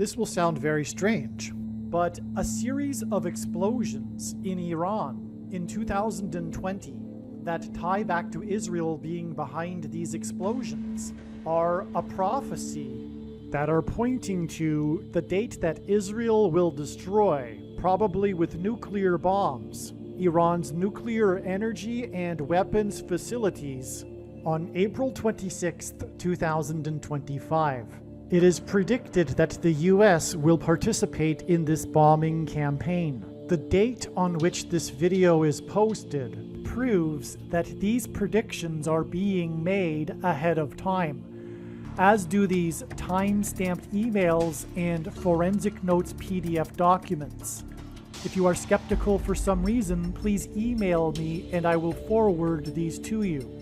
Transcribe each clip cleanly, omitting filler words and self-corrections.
This will sound very strange, but a series of explosions in Iran in 2020 that tie back to Israel being behind these explosions are a prophecy that are pointing to the date that Israel will destroy, probably with nuclear bombs, Iran's nuclear energy and weapons facilities on April 26th, 2025. It is predicted that the US will participate in this bombing campaign. The date on which this video is posted proves that these predictions are being made ahead of time, as do these time-stamped emails and forensic notes PDF documents. If you are skeptical for some reason, please email me and I will forward these to you.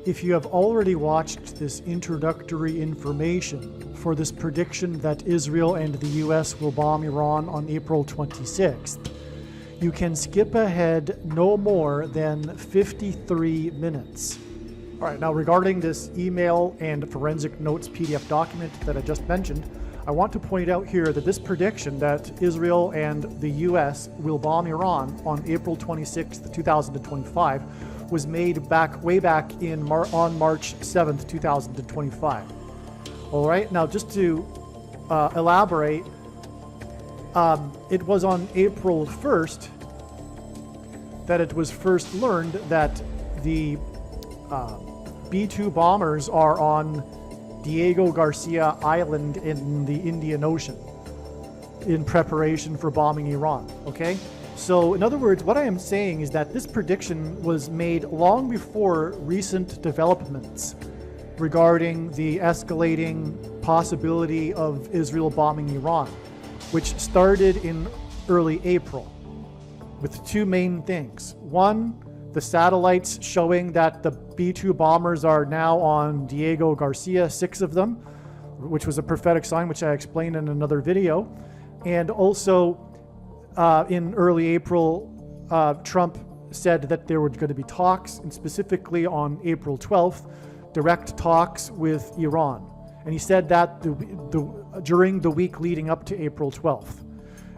If you have already watched this introductory information for this prediction that Israel and the US will bomb Iran on April 26th, you can skip ahead no more than 53 minutes. All right, now regarding this email and forensic notes PDF document that I just mentioned, I want to point out here that this prediction that Israel and the US will bomb Iran on April 26th, 2025 was made way back on March 7th, 2025. All right, now just to elaborate, it was on April 1st that it was first learned that the B-2 bombers are on Diego Garcia Island in the Indian Ocean in preparation for bombing Iran, okay? So in other words, what I am saying is that this prediction was made long before recent developments regarding the escalating possibility of Israel bombing Iran, which started in early April with two main things. One, the satellites showing that the B-2 bombers are now on Diego Garcia, 6 of them, which was a prophetic sign, which I explained in another video. And also in early April, Trump said that there were going to be talks, and specifically on April 12th, direct talks with Iran. And he said that during the week leading up to April 12th.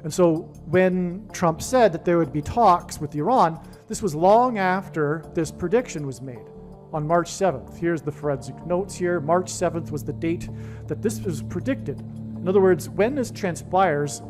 And so when Trump said that there would be talks with Iran, this was long after this prediction was made on March 7th. Here's the forensic notes here. March 7th was the date that this was predicted. In other words, when this transpires,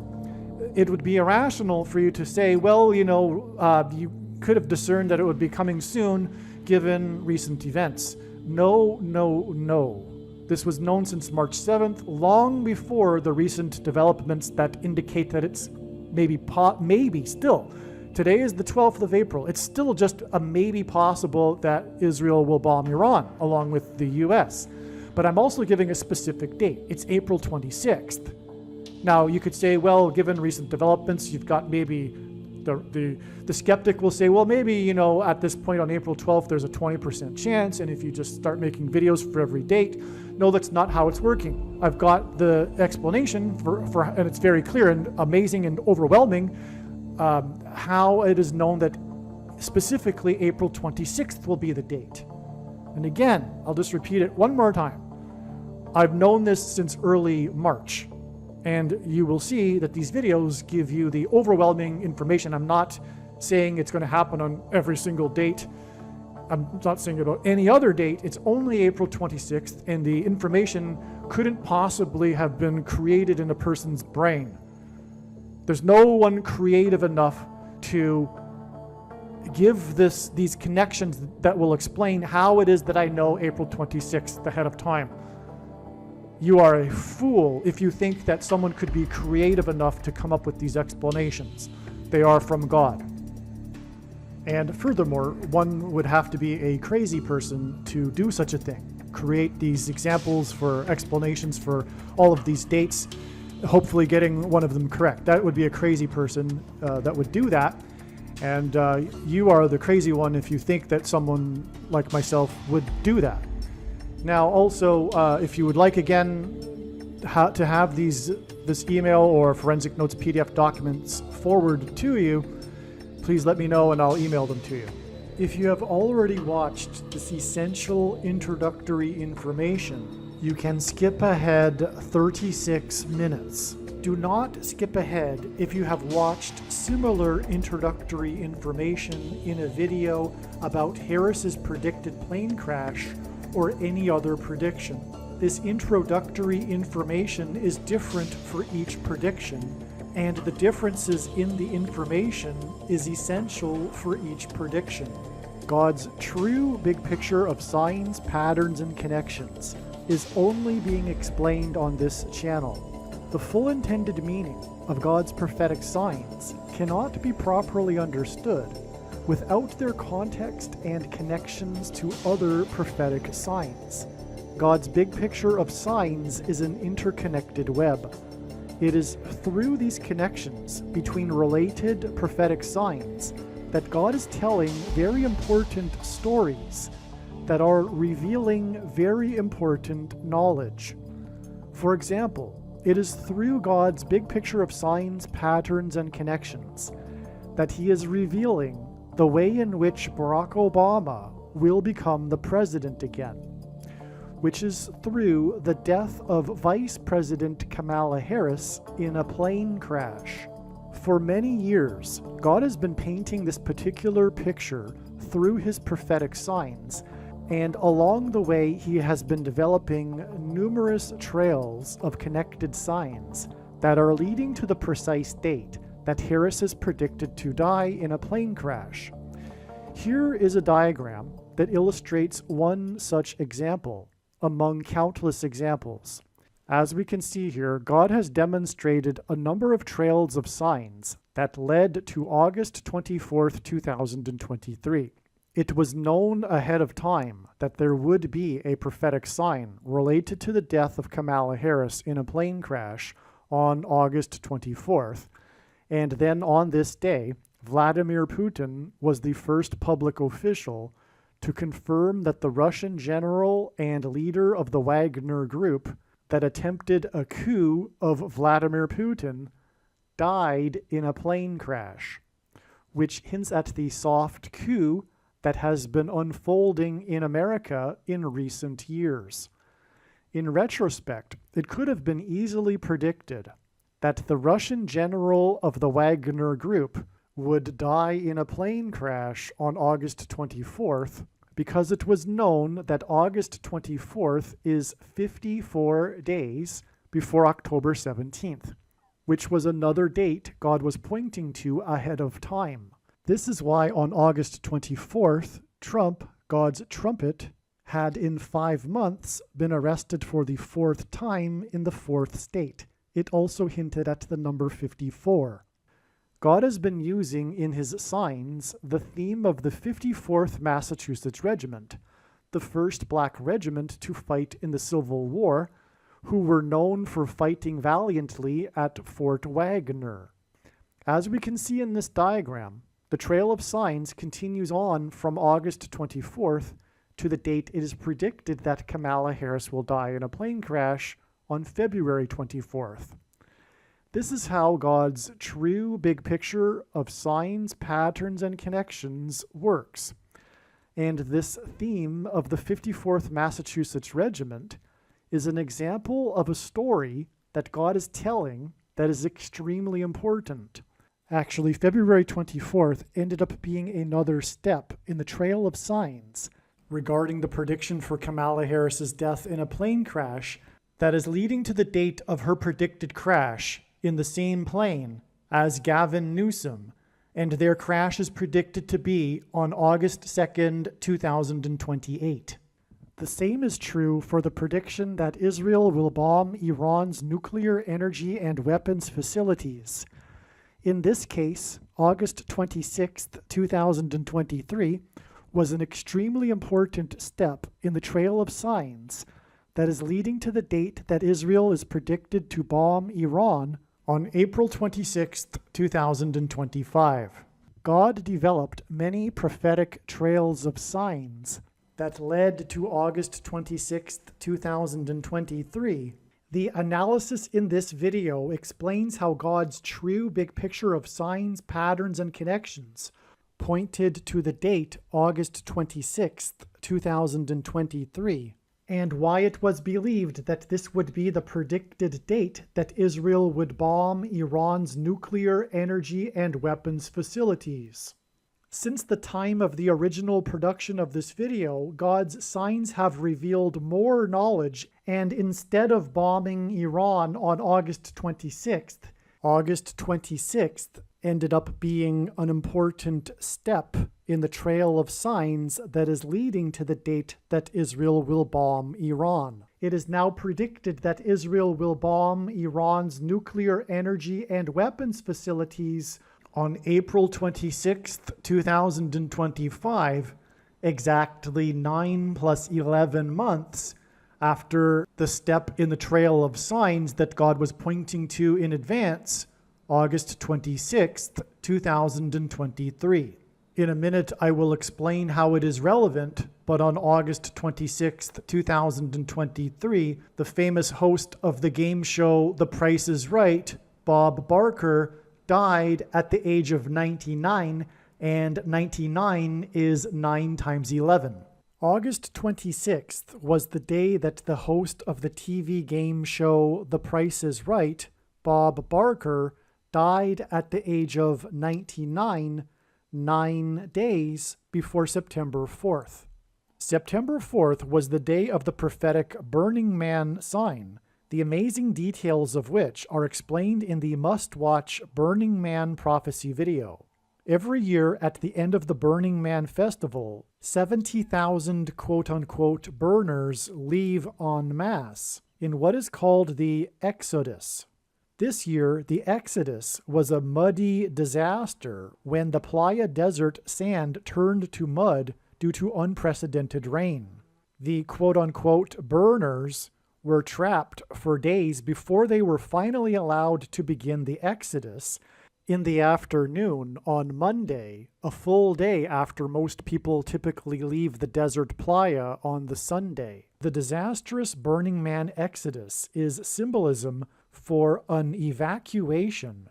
it would be irrational for you to say, well, you know, you could have discerned that it would be coming soon given recent events. No, no, no. This was known since March 7th, long before the recent developments that indicate that it's maybe still. Today is the 12th of April. It's still just a maybe possible that Israel will bomb Iran along with the US. But I'm also giving a specific date. It's April 26th. Now you could say, well, given recent developments, you've got maybe the skeptic will say, well, maybe, you know, at this point on April 12th, there's a 20% chance. And if you just start making videos for every date, no, that's not how it's working. I've got the explanation and it's very clear and amazing and overwhelming how it is known that specifically April 26th will be the date. And again, I'll just repeat it one more time. I've known this since early March. And you will see that these videos give you the overwhelming information. I'm not saying it's going to happen on every single date. I'm not saying about any other date. It's only April 26th, and the information couldn't possibly have been created in a person's brain. There's no one creative enough to give these connections that will explain how it is that I know April 26th ahead of time. You are a fool if you think that someone could be creative enough to come up with these explanations. They are from God. And furthermore, one would have to be a crazy person to do such a thing. Create these examples for explanations for all of these dates, hopefully getting one of them correct. That would be a crazy person that would do that. And you are the crazy one if you think that someone like myself would do that. Now, also, if you would like, again, to have this email or forensic notes PDF documents forwarded to you, please let me know and I'll email them to you. If you have already watched this essential introductory information, you can skip ahead 36 minutes. Do not skip ahead if you have watched similar introductory information in a video about Harris's predicted plane crash or any other prediction. This introductory information is different for each prediction, and the differences in the information is essential for each prediction. God's true big picture of signs, patterns, and connections is only being explained on this channel. The full intended meaning of God's prophetic signs cannot be properly understood without their context and connections to other prophetic signs. God's big picture of signs is an interconnected web. It is through these connections between related prophetic signs that God is telling very important stories that are revealing very important knowledge. For example, it is through God's big picture of signs, patterns, and connections that he is revealing the way in which Barack Obama will become the president again, which is through the death of Vice President Kamala Harris in a plane crash. For many years, God has been painting this particular picture through his prophetic signs, and along the way he has been developing numerous trails of connected signs that are leading to the precise date that Harris is predicted to die in a plane crash. Here is a diagram that illustrates one such example among countless examples. As we can see here, God has demonstrated a number of trails of signs that led to August 24th, 2023. It was known ahead of time that there would be a prophetic sign related to the death of Kamala Harris in a plane crash on August 24th. And then on this day, Vladimir Putin was the first public official to confirm that the Russian general and leader of the Wagner Group that attempted a coup of Vladimir Putin died in a plane crash, which hints at the soft coup that has been unfolding in America in recent years. In retrospect, it could have been easily predicted that the Russian general of the Wagner Group would die in a plane crash on August 24th because it was known that August 24th is 54 days before October 17th, which was another date God was pointing to ahead of time. This is why on August 24th, Trump, God's trumpet, had in 5 months been arrested for the 4th time in the 4th state. It also hinted at the number 54. God has been using in his signs the theme of the 54th Massachusetts Regiment, the first black regiment to fight in the Civil War, who were known for fighting valiantly at Fort Wagner. As we can see in this diagram, the trail of signs continues on from August 24th to the date it is predicted that Kamala Harris will die in a plane crash on February 24th. This is how God's true big picture of signs, patterns, and connections works. And this theme of the 54th Massachusetts Regiment is an example of a story that God is telling that is extremely important. Actually, February 24th ended up being another step in the trail of signs regarding the prediction for Kamala Harris's death in a plane crash that is leading to the date of her predicted crash in the same plane as Gavin Newsom, and their crash is predicted to be on August 2nd, 2028. The same is true for the prediction that Israel will bomb Iran's nuclear energy and weapons facilities. In this case, August 26th, 2023 was an extremely important step in the trail of signs that is leading to the date that Israel is predicted to bomb Iran on April 26th, 2025. God developed many prophetic trails of signs that led to August 26th, 2023. The analysis in this video explains how God's true big picture of signs, patterns, and connections pointed to the date August 26th, 2023, and why it was believed that this would be the predicted date that Israel would bomb Iran's nuclear, energy, and weapons facilities. Since the time of the original production of this video, God's signs have revealed more knowledge, and instead of bombing Iran on August 26th, August 26th ended up being an important step in the trail of signs that is leading to the date that Israel will bomb Iran. It is now predicted that Israel will bomb Iran's nuclear, energy, and weapons facilities on April 26, 2025, exactly 9 plus 11 months after the step in the trail of signs that God was pointing to in advance, August 26, 2023. In a minute, I will explain how it is relevant, but on August 26, 2023, the famous host of the game show The Price is Right, Bob Barker, died at the age of 99, and 99 is 9 times 11. August 26th was the day that the host of the TV game show The Price is Right, Bob Barker, died at the age of 99, 9 days before September 4th. September 4th was the day of the prophetic Burning Man sign, the amazing details of which are explained in the must-watch Burning Man prophecy video. Every year at the end of the Burning Man festival, 70,000 quote-unquote burners leave en masse in what is called the Exodus. This year, the Exodus was a muddy disaster when the Playa Desert sand turned to mud due to unprecedented rain. The quote-unquote burners were trapped for days before they were finally allowed to begin the Exodus in the afternoon on Monday, a full day after most people typically leave the desert playa on the Sunday. The disastrous Burning Man Exodus is symbolism for an evacuation,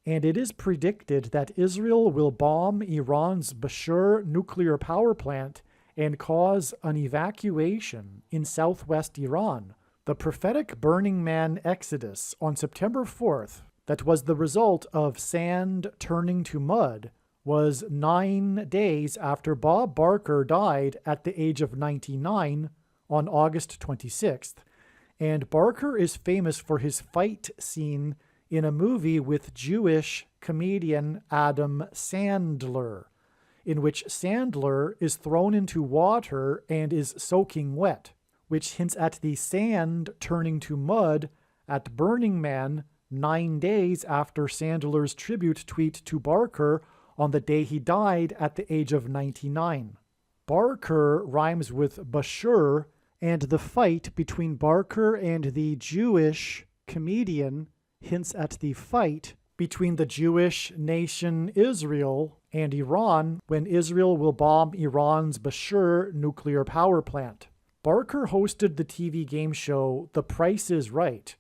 and it is predicted that Israel will bomb Iran's Bushehr nuclear power plant and cause an evacuation in southwest Iran. The prophetic Burning Man Exodus on September 4th, that was the result of sand turning to mud, was 9 days after Bob Barker died at the age of 99 on August 26th, and Barker is famous for his fight scene in a movie with Jewish comedian Adam Sandler, in which Sandler is thrown into water and is soaking wet, which hints at the sand turning to mud at Burning Man 9 days after Sandler's tribute tweet to Barker on the day he died at the age of 99. Barker rhymes with Bushehr, and the fight between Barker and the Jewish comedian hints at the fight between the Jewish nation Israel and Iran when Israel will bomb Iran's Bushehr nuclear power plant. Barker hosted the TV game show The Price is Right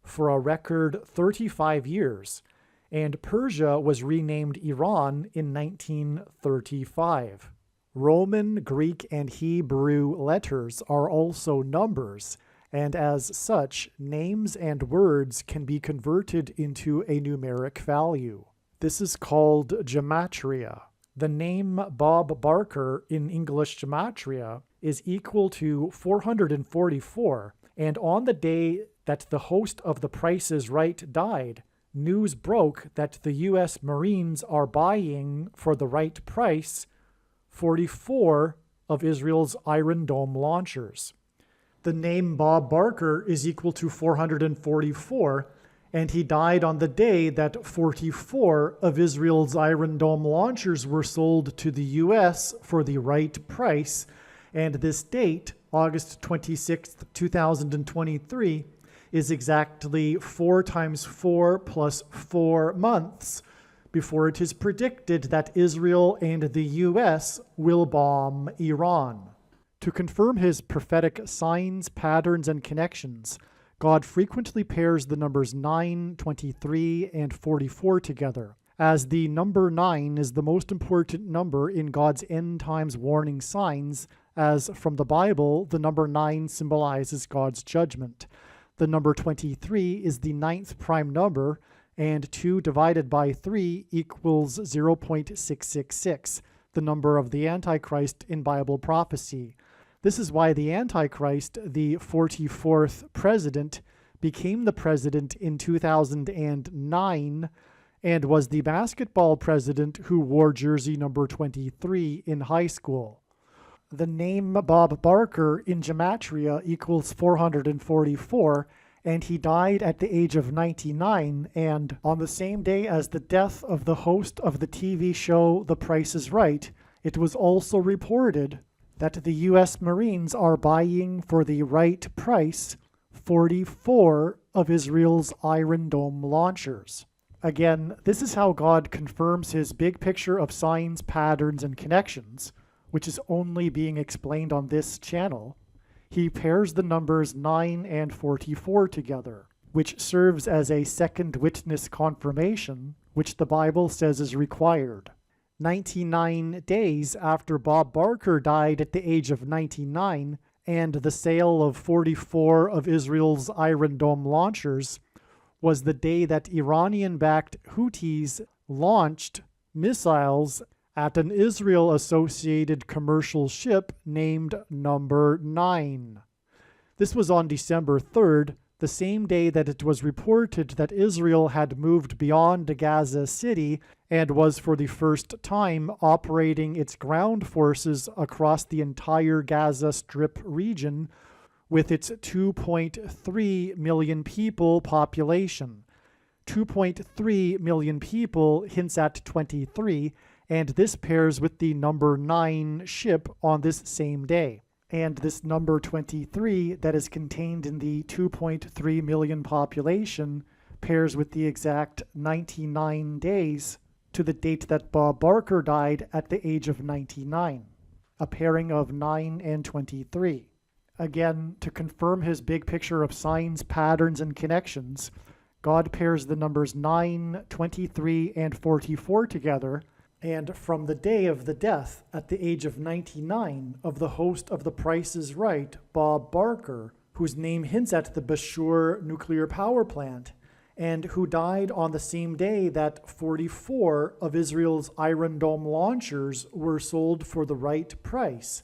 for a record 35 years, and Persia was renamed Iran in 1935. Roman, Greek, and Hebrew letters are also numbers, and as such, names and words can be converted into a numeric value. This is called gematria. The name Bob Barker in English gematria is equal to 444, and on the day that the host of The Price is Right died, news broke that the U.S. Marines are buying, for the right price, 44 of Israel's Iron Dome launchers. The name Bob Barker is equal to 444, and he died on the day that 44 of Israel's Iron Dome launchers were sold to the U.S. for the right price, and this date, August 26, 2023, is exactly 4 times 4 plus 4 months before it is predicted that Israel and the U.S. will bomb Iran. To confirm his prophetic signs, patterns, and connections, God frequently pairs the numbers 9, 23, and 44 together, as the number 9 is the most important number in God's end times warning signs, as from the Bible, the number 9 symbolizes God's judgment. The number 23 is the 9th prime number, and 2 divided by 3 equals 0.666, the number of the Antichrist in Bible prophecy. This is why the Antichrist, the 44th president, became the president in 2009 and was the basketball president who wore jersey number 23 in high school. The name Bob Barker in Gematria equals 444, and he died at the age of 99, and on the same day as the death of the host of the TV show The Price is Right, it was also reported that the U.S. Marines are buying for the right price 44 of Israel's Iron Dome launchers. Again, this is how God confirms his big picture of signs, patterns, and connections, which is only being explained on this channel. He pairs the numbers 9 and 44 together, which serves as a second witness confirmation, which the Bible says is required. 99 days after Bob Barker died at the age of 99, and the sale of 44 of Israel's Iron Dome launchers was the day that Iranian-backed Houthis launched missiles at an Israel-associated commercial ship named Number 9. This was on December 3rd, the same day that it was reported that Israel had moved beyond Gaza City and was for the first time operating its ground forces across the entire Gaza Strip region with its 2.3 million people population. 2.3 million people hints at 23, and this pairs with the number 9 ship on this same day. And this number 23 that is contained in the 2.3 million population pairs with the exact 99 days to the date that Bob Barker died at the age of 99, a pairing of 9 and 23. Again, to confirm his big picture of signs, patterns, and connections, God pairs the numbers 9, 23, and 44 together, and from the day of the death at the age of 99 of the host of The Price is Right, Bob Barker, whose name hints at the Bashur nuclear power plant, and who died on the same day that 44 of Israel's Iron Dome launchers were sold for the right price.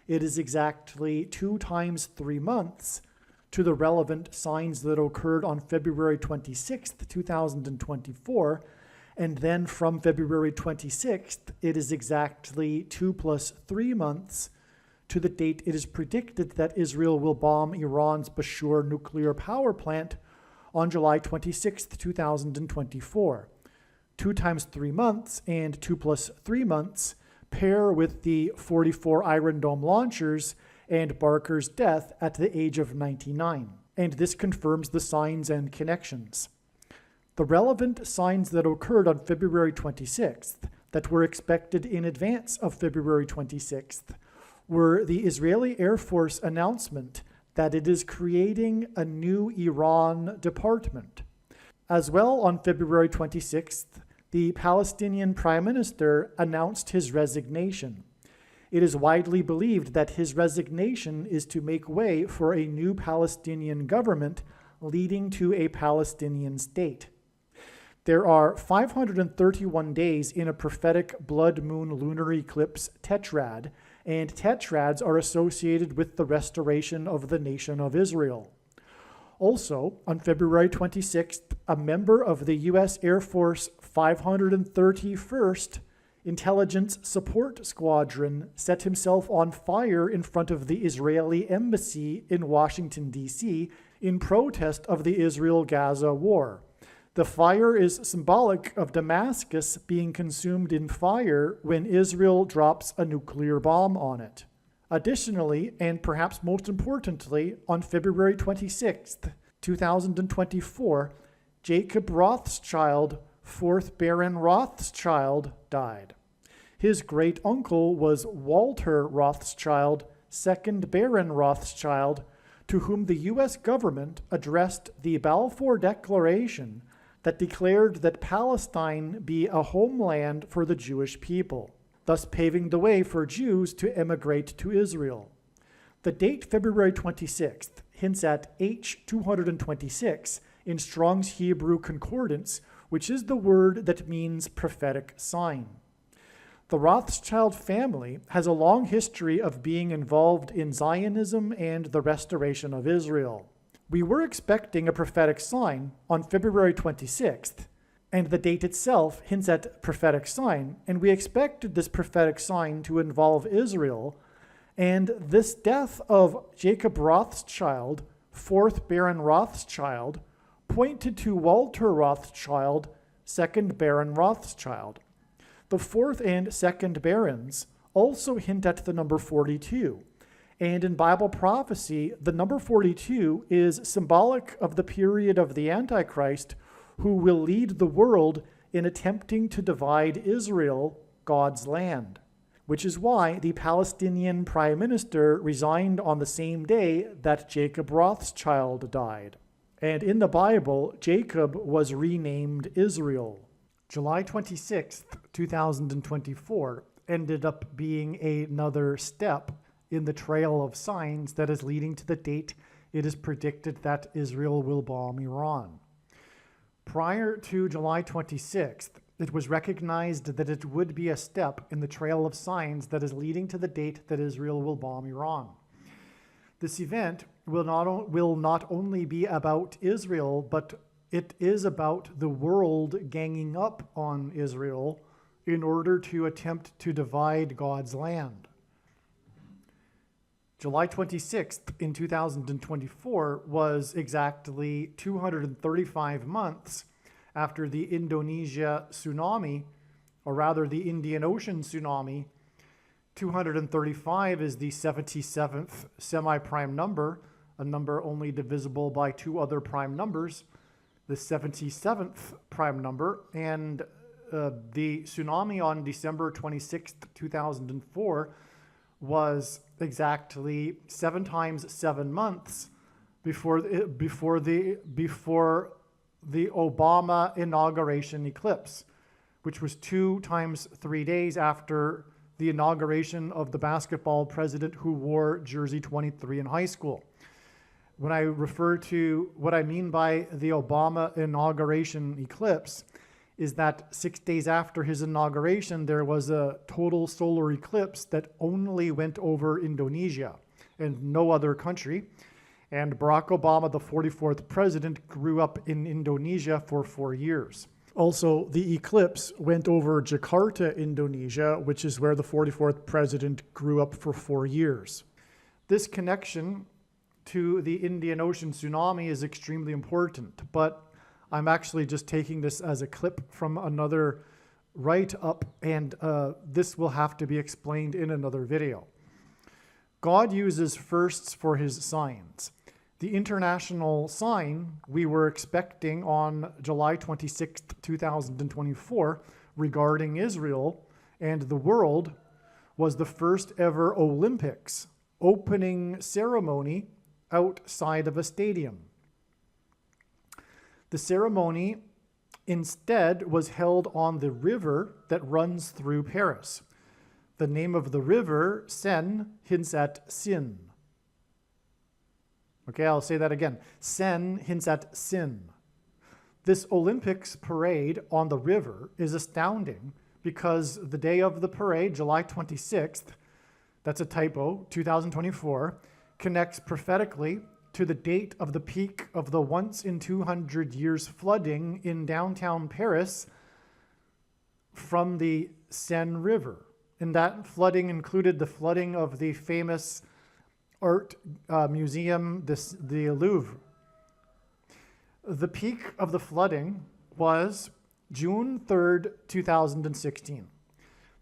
It is exactly 2 times 3 months to the relevant signs that occurred on February 26th, 2024, and then from February 26th, it is exactly 2 plus 3 months to the date it is predicted that Israel will bomb Iran's Bashur nuclear power plant on July 26th, 2024. 2 times 3 months and 2 plus 3 months pair with the 44 Iron Dome launchers and Barker's death at the age of 99. And this confirms the signs and connections. The relevant signs that occurred on February 26th, that were expected in advance of February 26th, were the Israeli Air Force announcement that it is creating a new Iran department. As well, on February 26th, the Palestinian Prime Minister announced his resignation. It is widely believed that his resignation is to make way for a new Palestinian government leading to a Palestinian state. There are 531 days in a prophetic blood moon lunar eclipse tetrad, and tetrads are associated with the restoration of the nation of Israel. Also, on February 26th, a member of the U.S. Air Force 531st Intelligence Support Squadron set himself on fire in front of the Israeli embassy in Washington, D.C., in protest of the Israel-Gaza war. The fire is symbolic of Damascus being consumed in fire when Israel drops a nuclear bomb on it. Additionally, and perhaps most importantly, on February 26th, 2024, Jacob Rothschild, 4th Baron Rothschild, died. His great-uncle was Walter Rothschild, 2nd Baron Rothschild, to whom the U.S. government addressed the Balfour Declaration that declared that Palestine be a homeland for the Jewish people. thus paving the way for Jews to emigrate to Israel. The date February 26th hints at H226 in Strong's Hebrew Concordance, which is the word that means prophetic sign. The Rothschild family has a long history of being involved in Zionism and the restoration of Israel. We were expecting a prophetic sign on February 26th, and the date itself hints at prophetic sign, and we expected this prophetic sign to involve Israel, and this death of Jacob Rothschild, 4th Baron Rothschild, pointed to Walter Rothschild, 2nd Baron Rothschild. The 4th and 2nd Barons also hint at the number 42, and in Bible prophecy, the number 42 is symbolic of the period of the Antichrist, who will lead the world in attempting to divide Israel, God's land, which is why the Palestinian Prime Minister resigned on the same day that Jacob Rothschild died. And in the Bible, Jacob was renamed Israel. July 26th, 2024 ended up being another step in the trail of signs that is leading to the date it is predicted that Israel will bomb Iran. Prior to July 26th, it was recognized that it would be a step in the trail of signs that is leading to the date that Israel will bomb Iran. This event will not only be about Israel, but it is about the world ganging up on Israel in order to attempt to divide God's land. July 26th in 2024 was exactly 235 months after the Indonesia tsunami, or rather the Indian Ocean tsunami. 235 is the 77th semi-prime number, a number only divisible by two other prime numbers, the 77th prime number, and the tsunami on December 26th, 2004 was exactly 7 times 7 months before the Obama inauguration eclipse, which was 2 times 3 days after the inauguration of the basketball president who wore jersey 23 in high school. When I refer to what I mean by the Obama inauguration eclipse is that 6 days after his inauguration, there was a total solar eclipse that only went over Indonesia and no other country. And Barack Obama, the 44th president, grew up in Indonesia for 4 years. Also, the eclipse went over Jakarta, Indonesia, which is where the 44th president grew up for 4 years. This connection to the Indian Ocean tsunami is extremely important, but I'm actually just taking this as a clip from another write-up, and this will have to be explained in another video. God uses firsts for his signs. The international sign we were expecting on July 26, 2024, regarding Israel and the world was the first ever Olympics opening ceremony outside of a stadium. The ceremony instead was held on the river that runs through Paris. The name of the river, Seine, hints at sin. Okay, I'll say that again. Seine hints at sin. This Olympics parade on the river is astounding because the day of the parade, July 26th, that's a typo, 2024, connects prophetically to the date of the peak of the once in 200 years flooding in downtown Paris from the Seine River. And that flooding included the flooding of the famous art museum, the Louvre. The peak of the flooding was June 3rd, 2016,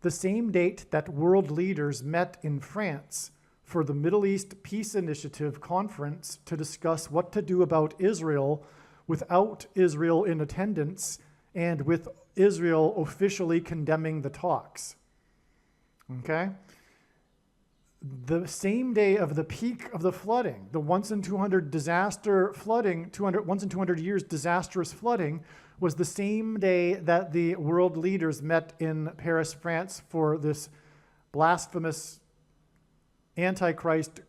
the same date that world leaders met in France for the Middle East Peace Initiative conference to discuss what to do about Israel without Israel in attendance and with Israel officially condemning the talks. Okay? The same day of the peak of the flooding, the once in 200 disaster flooding, once in 200 years disastrous flooding, was the same day that the world leaders met in Paris, France for this blasphemous Antichrist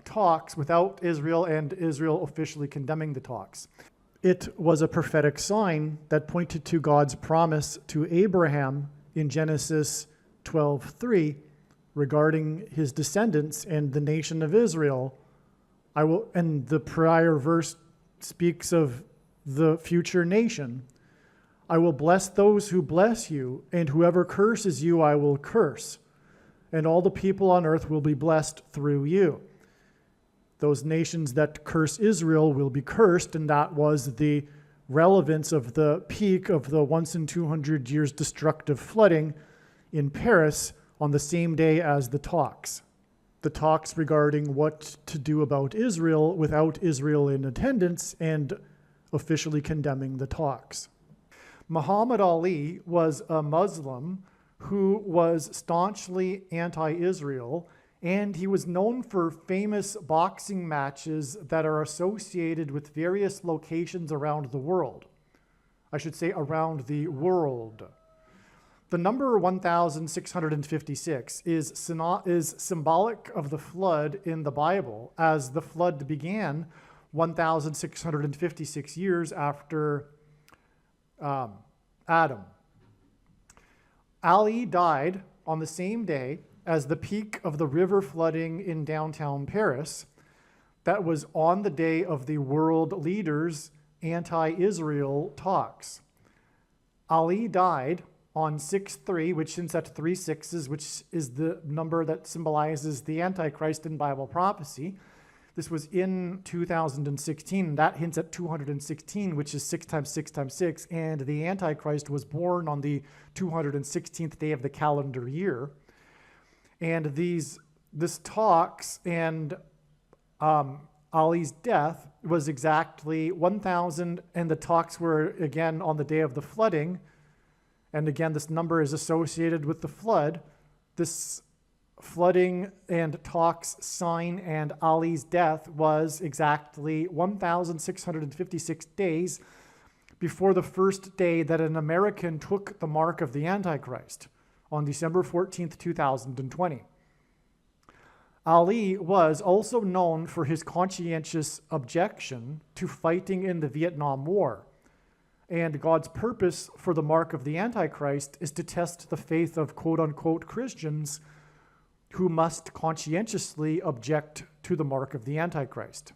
talks without Israel, and Israel officially condemning the talks. It was a prophetic sign that pointed to God's promise to Abraham in Genesis 12:3 regarding his descendants and the nation of Israel. And the prior verse speaks of the future nation. I will bless those who bless you, and whoever curses you I will curse, and all the people on earth will be blessed through you. Those nations that curse Israel will be cursed, and that was the relevance of the peak of the once in 200 years destructive flooding in Paris on the same day as the talks. The talks regarding what to do about Israel without Israel in attendance and officially condemning the talks. Muhammad Ali was a Muslim who was staunchly anti-Israel, and he was known for famous boxing matches that are associated with various locations around the world. I should say around the world. The number 1,656 is symbolic of the flood in the Bible, as the flood began 1,656 years after Adam. Ali died on the same day as the peak of the river flooding in downtown Paris. That was on the day of the world leaders' anti-Israel talks. Ali died on 6/3, which hints at 3 6s, which is the number that symbolizes the Antichrist in Bible prophecy. This was in 2016. That hints at 216, which is 6 times 6 times 6. And the Antichrist was born on the 216th day of the calendar year. And this talks and Ali's death was exactly 1,000, and the talks were again on the day of the flooding. And again, this number is associated with the flood. This flooding and talks sign and Ali's death was exactly 1,656 days before the first day that an American took the mark of the Antichrist on December 14th, 2020. Ali was also known for his conscientious objection to fighting in the Vietnam War. And God's purpose for the mark of the Antichrist is to test the faith of quote-unquote Christians who must conscientiously object to the mark of the Antichrist.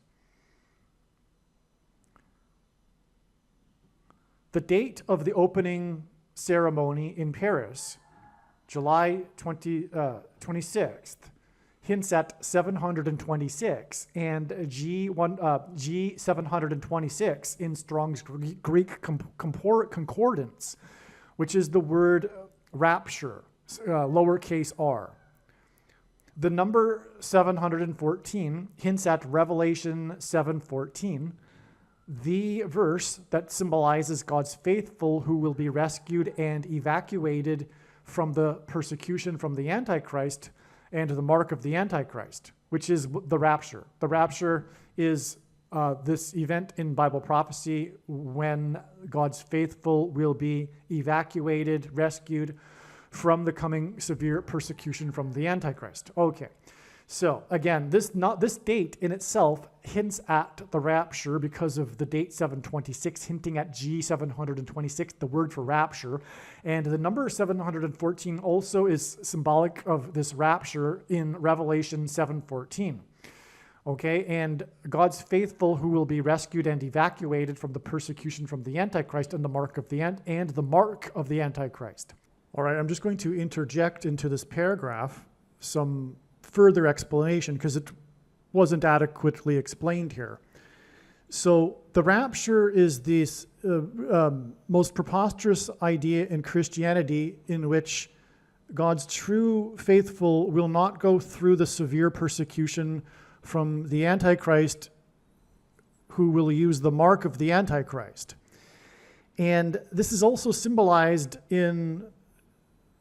The date of the opening ceremony in Paris, July 26th, hints at 726, and G726 in Strong's Greek Concordance, which is the word rapture, lowercase r. The number 714 hints at Revelation 7:14, the verse that symbolizes God's faithful who will be rescued and evacuated from the persecution from the Antichrist and the mark of the Antichrist, which is the rapture. The rapture is this event in Bible prophecy when God's faithful will be evacuated, rescued from the coming severe persecution from the Antichrist. Okay, so again, this date in itself hints at the rapture because of the date 726, hinting at G726, the word for rapture. And the number 714 also is symbolic of this rapture in Revelation 7:14. Okay, and God's faithful who will be rescued and evacuated from the persecution from the Antichrist and the mark of the Antichrist. All right, I'm just going to interject into this paragraph some further explanation because it wasn't adequately explained here. So the rapture is this most preposterous idea in Christianity in which God's true faithful will not go through the severe persecution from the Antichrist who will use the mark of the Antichrist. And this is also symbolized in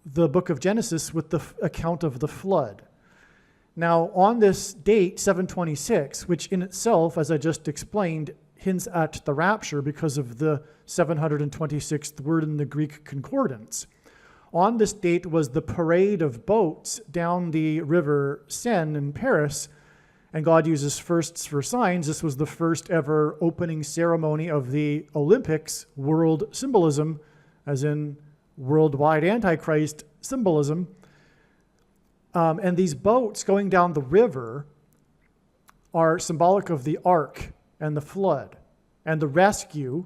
the book of Genesis with the account of the flood. Now, on this date, 726, which in itself, as I just explained, hints at the rapture because of the 726th word in the Greek concordance. On this date was the parade of boats down the river Seine in Paris, and God uses firsts for signs. This was the first ever opening ceremony of the Olympics, world symbolism, as in worldwide Antichrist symbolism. And these boats going down the river are symbolic of the ark and the flood and the rescue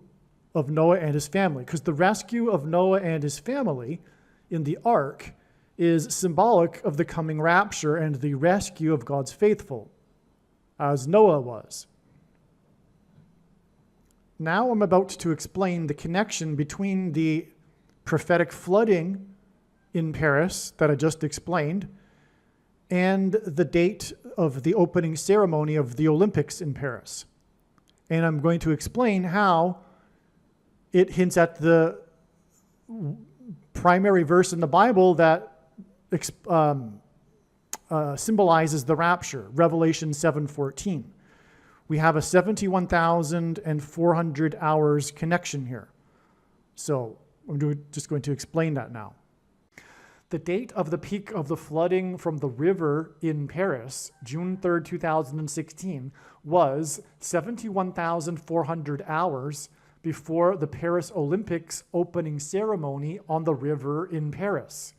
of Noah and his family. Because the rescue of Noah and his family in the ark is symbolic of the coming rapture and the rescue of God's faithful, as Noah was. Now I'm about to explain the connection between the prophetic flooding in Paris that I just explained and the date of the opening ceremony of the Olympics in Paris. And I'm going to explain how it hints at the primary verse in the Bible that symbolizes the rapture, Revelation 7:14. We have a 71,400 hours connection here. So I'm just going to explain that now. The date of the peak of the flooding from the river in Paris, June 3rd, 2016, was 71,400 hours before the Paris Olympics opening ceremony on the river in Paris.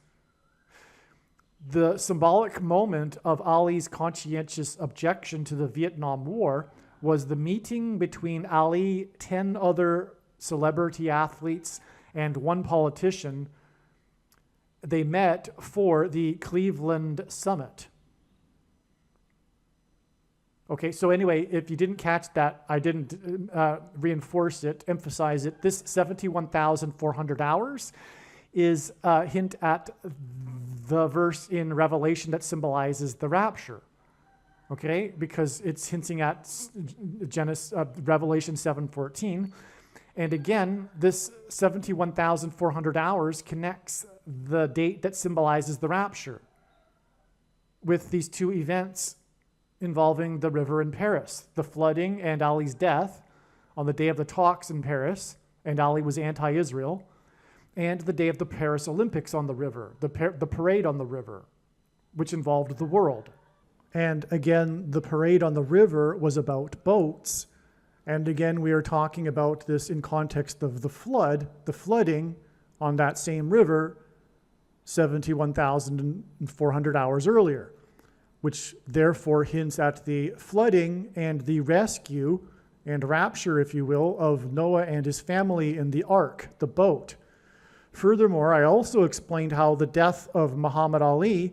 The symbolic moment of Ali's conscientious objection to the Vietnam War was the meeting between Ali, 10 other celebrity athletes, and one politician. They met for the Cleveland Summit. Okay, so anyway, if you didn't catch that, I didn't reinforce it, emphasize it. This 71,400 hours is a hint at the verse in Revelation that symbolizes the rapture. Okay, because it's hinting at Revelation 7:14. And again, this 71,400 hours connects the date that symbolizes the rapture with these two events involving the river in Paris, the flooding and Ali's death on the day of the talks in Paris, and Ali was anti-Israel, and the day of the Paris Olympics on the river, the parade on the river, which involved the world. And again, the parade on the river was about boats. And again, we are talking about this in context of the flooding on that same river 71,400 hours earlier, which therefore hints at the flooding and the rescue and rapture, if you will, of Noah and his family in the ark, the boat. Furthermore, I also explained how the death of Muhammad Ali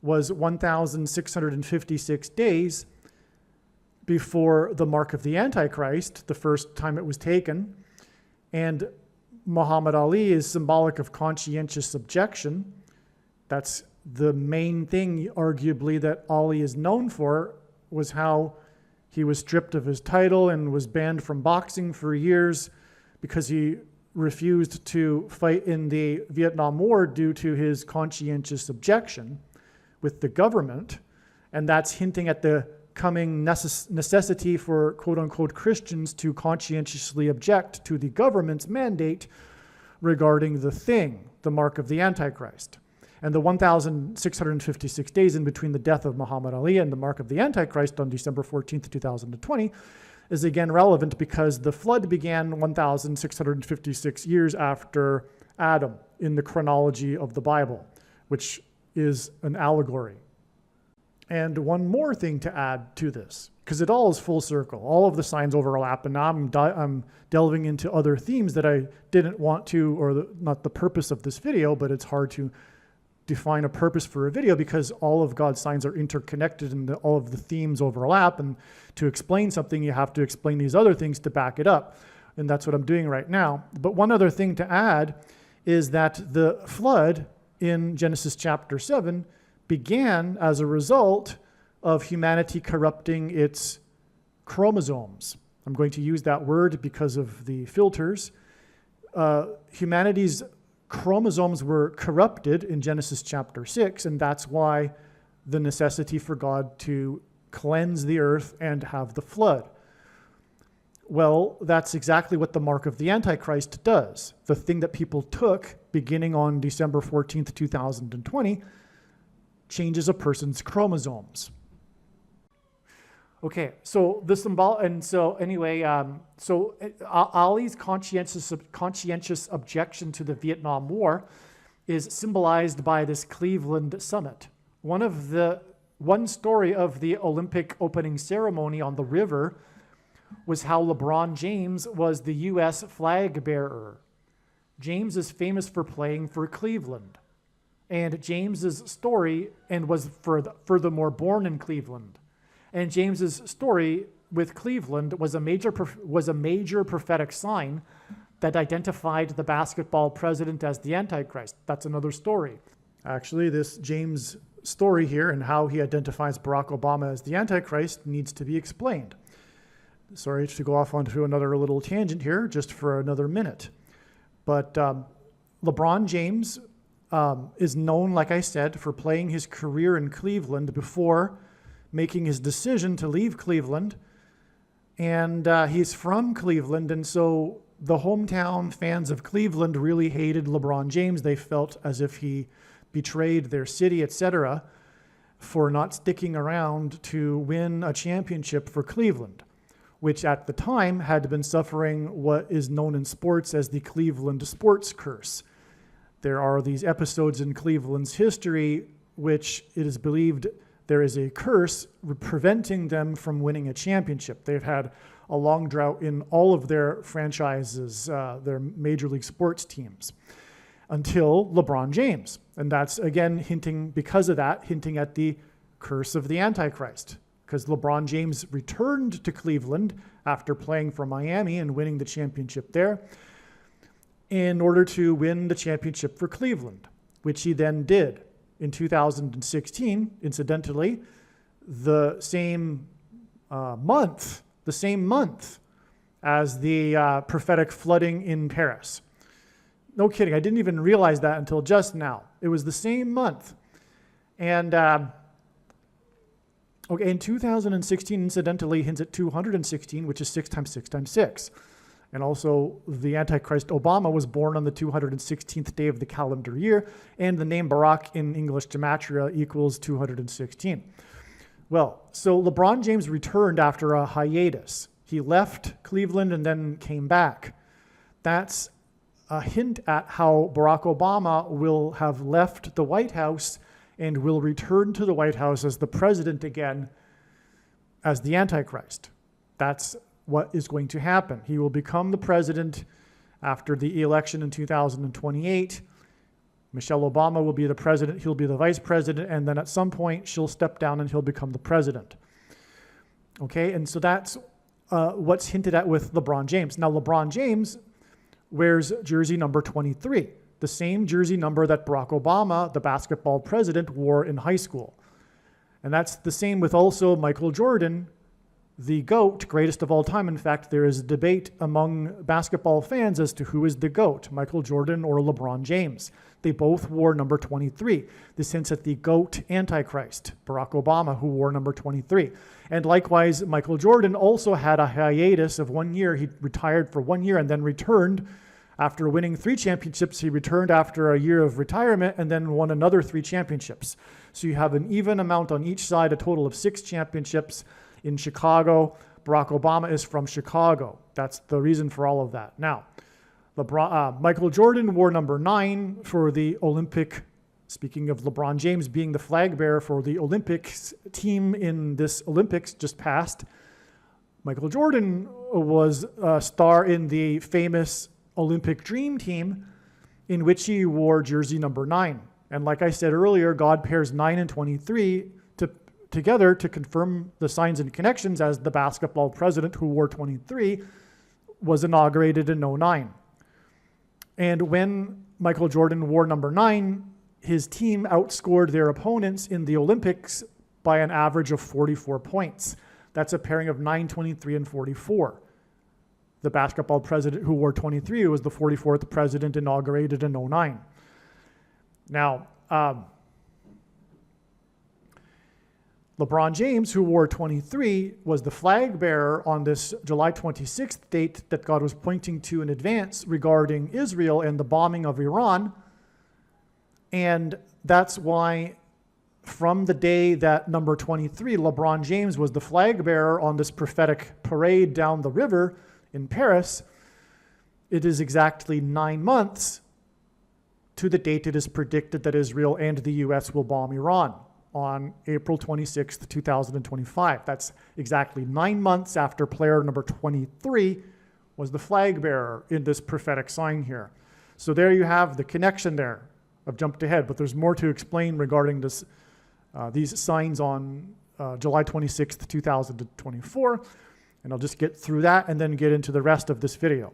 was 1,656 days before the mark of the Antichrist, the first time it was taken. And Muhammad Ali is symbolic of conscientious objection. That's the main thing, arguably, that Ali is known for, was how he was stripped of his title and was banned from boxing for years because he refused to fight in the Vietnam War due to his conscientious objection with the government. And that's hinting at the coming necessity for quote-unquote Christians to conscientiously object to the government's mandate regarding the thing, the mark of the Antichrist. And the 1,656 days in between the death of Muhammad Ali and the mark of the Antichrist on December 14th, 2020 is again relevant because the flood began 1,656 years after Adam in the chronology of the Bible, which is an allegory. And one more thing to add to this, because it all is full circle. All of the signs overlap, and now I'm delving into other themes that I didn't want to, or not the purpose of this video, but it's hard to define a purpose for a video because all of God's signs are interconnected and all of the themes overlap. And to explain something, you have to explain these other things to back it up. And that's what I'm doing right now. But one other thing to add is that the flood in Genesis chapter 7 began as a result of humanity corrupting its chromosomes. I'm going to use that word because of the filters. Humanity's chromosomes were corrupted in Genesis chapter 6, and that's why the necessity for God to cleanse the earth and have the flood. Well, that's exactly what the mark of the Antichrist does. The thing that people took beginning on December 14th, 2020, changes a person's chromosomes. Okay, so the symbol, and so anyway, Ali's conscientious objection to the Vietnam War is symbolized by this Cleveland summit. One story of the Olympic opening ceremony on the river was how LeBron James was the U.S. flag bearer. James is famous for playing for Cleveland, and James's story, and was furthermore born in Cleveland. And James's story with Cleveland was a major prophetic sign that identified the basketball president as the Antichrist. That's another story. Actually, this James story here and how he identifies Barack Obama as the Antichrist needs to be explained. Sorry to go off onto another little tangent here, just for another minute. But LeBron James is known, like I said, for playing his career in Cleveland before making his decision to leave Cleveland. And he's from Cleveland, and so the hometown fans of Cleveland really hated LeBron James. They felt as if he betrayed their city, etc., for not sticking around to win a championship for Cleveland, which at the time had been suffering what is known in sports as the Cleveland sports curse. There are these episodes in Cleveland's history which it is believed there is a curse preventing them from winning a championship. They've had a long drought in all of their franchises, their major league sports teams, until LeBron James. And that's, again, hinting at the curse of the Antichrist, because LeBron James returned to Cleveland after playing for Miami and winning the championship there in order to win the championship for Cleveland, which he then did. In 2016, incidentally, the same month as the prophetic flooding in Paris. No kidding, I didn't even realize that until just now. It was the same month. And in 2016, incidentally, hints at 216, which is 6 times 6 times 6. And also, the Antichrist Obama was born on the 216th day of the calendar year, and the name Barack in English gematria equals 216. Well, so LeBron James returned after a hiatus. He left Cleveland and then came back. That's a hint at how Barack Obama will have left the White House and will return to the White House as the president again, as the Antichrist. That's what is going to happen. He will become the president after the election in 2028. Michelle Obama will be the president, he'll be the vice president, and then at some point she'll step down and he'll become the president. Okay, and so that's what's hinted at with LeBron James. Now, LeBron James wears jersey number 23, the same jersey number that Barack Obama, the basketball president, wore in high school. And that's the same with also Michael Jordan, the GOAT, greatest of all time. In fact, there is a debate among basketball fans as to who is the GOAT, Michael Jordan or LeBron James. They both wore number 23. This hints at the GOAT Antichrist, Barack Obama, who wore number 23. And likewise, Michael Jordan also had a hiatus of 1 year. He retired for 1 year and then returned. After winning 3 championships, he returned after a year of retirement and then won another 3 championships. So you have an even amount on each side, a total of 6 championships in Chicago. Barack Obama is from Chicago. That's the reason for all of that. Now, Michael Jordan wore number 9 for the Olympic, speaking of LeBron James being the flag bearer for the Olympics team in this Olympics just passed. Michael Jordan was a star in the famous Olympic Dream Team, in which he wore jersey number 9. And like I said earlier, God pairs 9 and 23 together to confirm the signs and connections, as the basketball president who wore 23 was inaugurated in 2009. And when Michael Jordan wore number 9, his team outscored their opponents in the Olympics by an average of 44 points. That's a pairing of 9, 23, and 44. The basketball president who wore 23 was the 44th president inaugurated in 2009. LeBron James, who wore 23, was the flag bearer on this July 26th date that God was pointing to in advance regarding Israel and the bombing of Iran. And that's why from the day that number 23, LeBron James was the flag bearer on this prophetic parade down the river in Paris, it is exactly 9 months to the date it is predicted that Israel and the U.S. will bomb Iran on April 26th, 2025. That's exactly 9 months after player number 23 was the flag bearer in this prophetic sign here. So there you have the connection there. I've jumped ahead, but there's more to explain regarding this, these signs on July 26th, 2024. And I'll just get through that and then get into the rest of this video.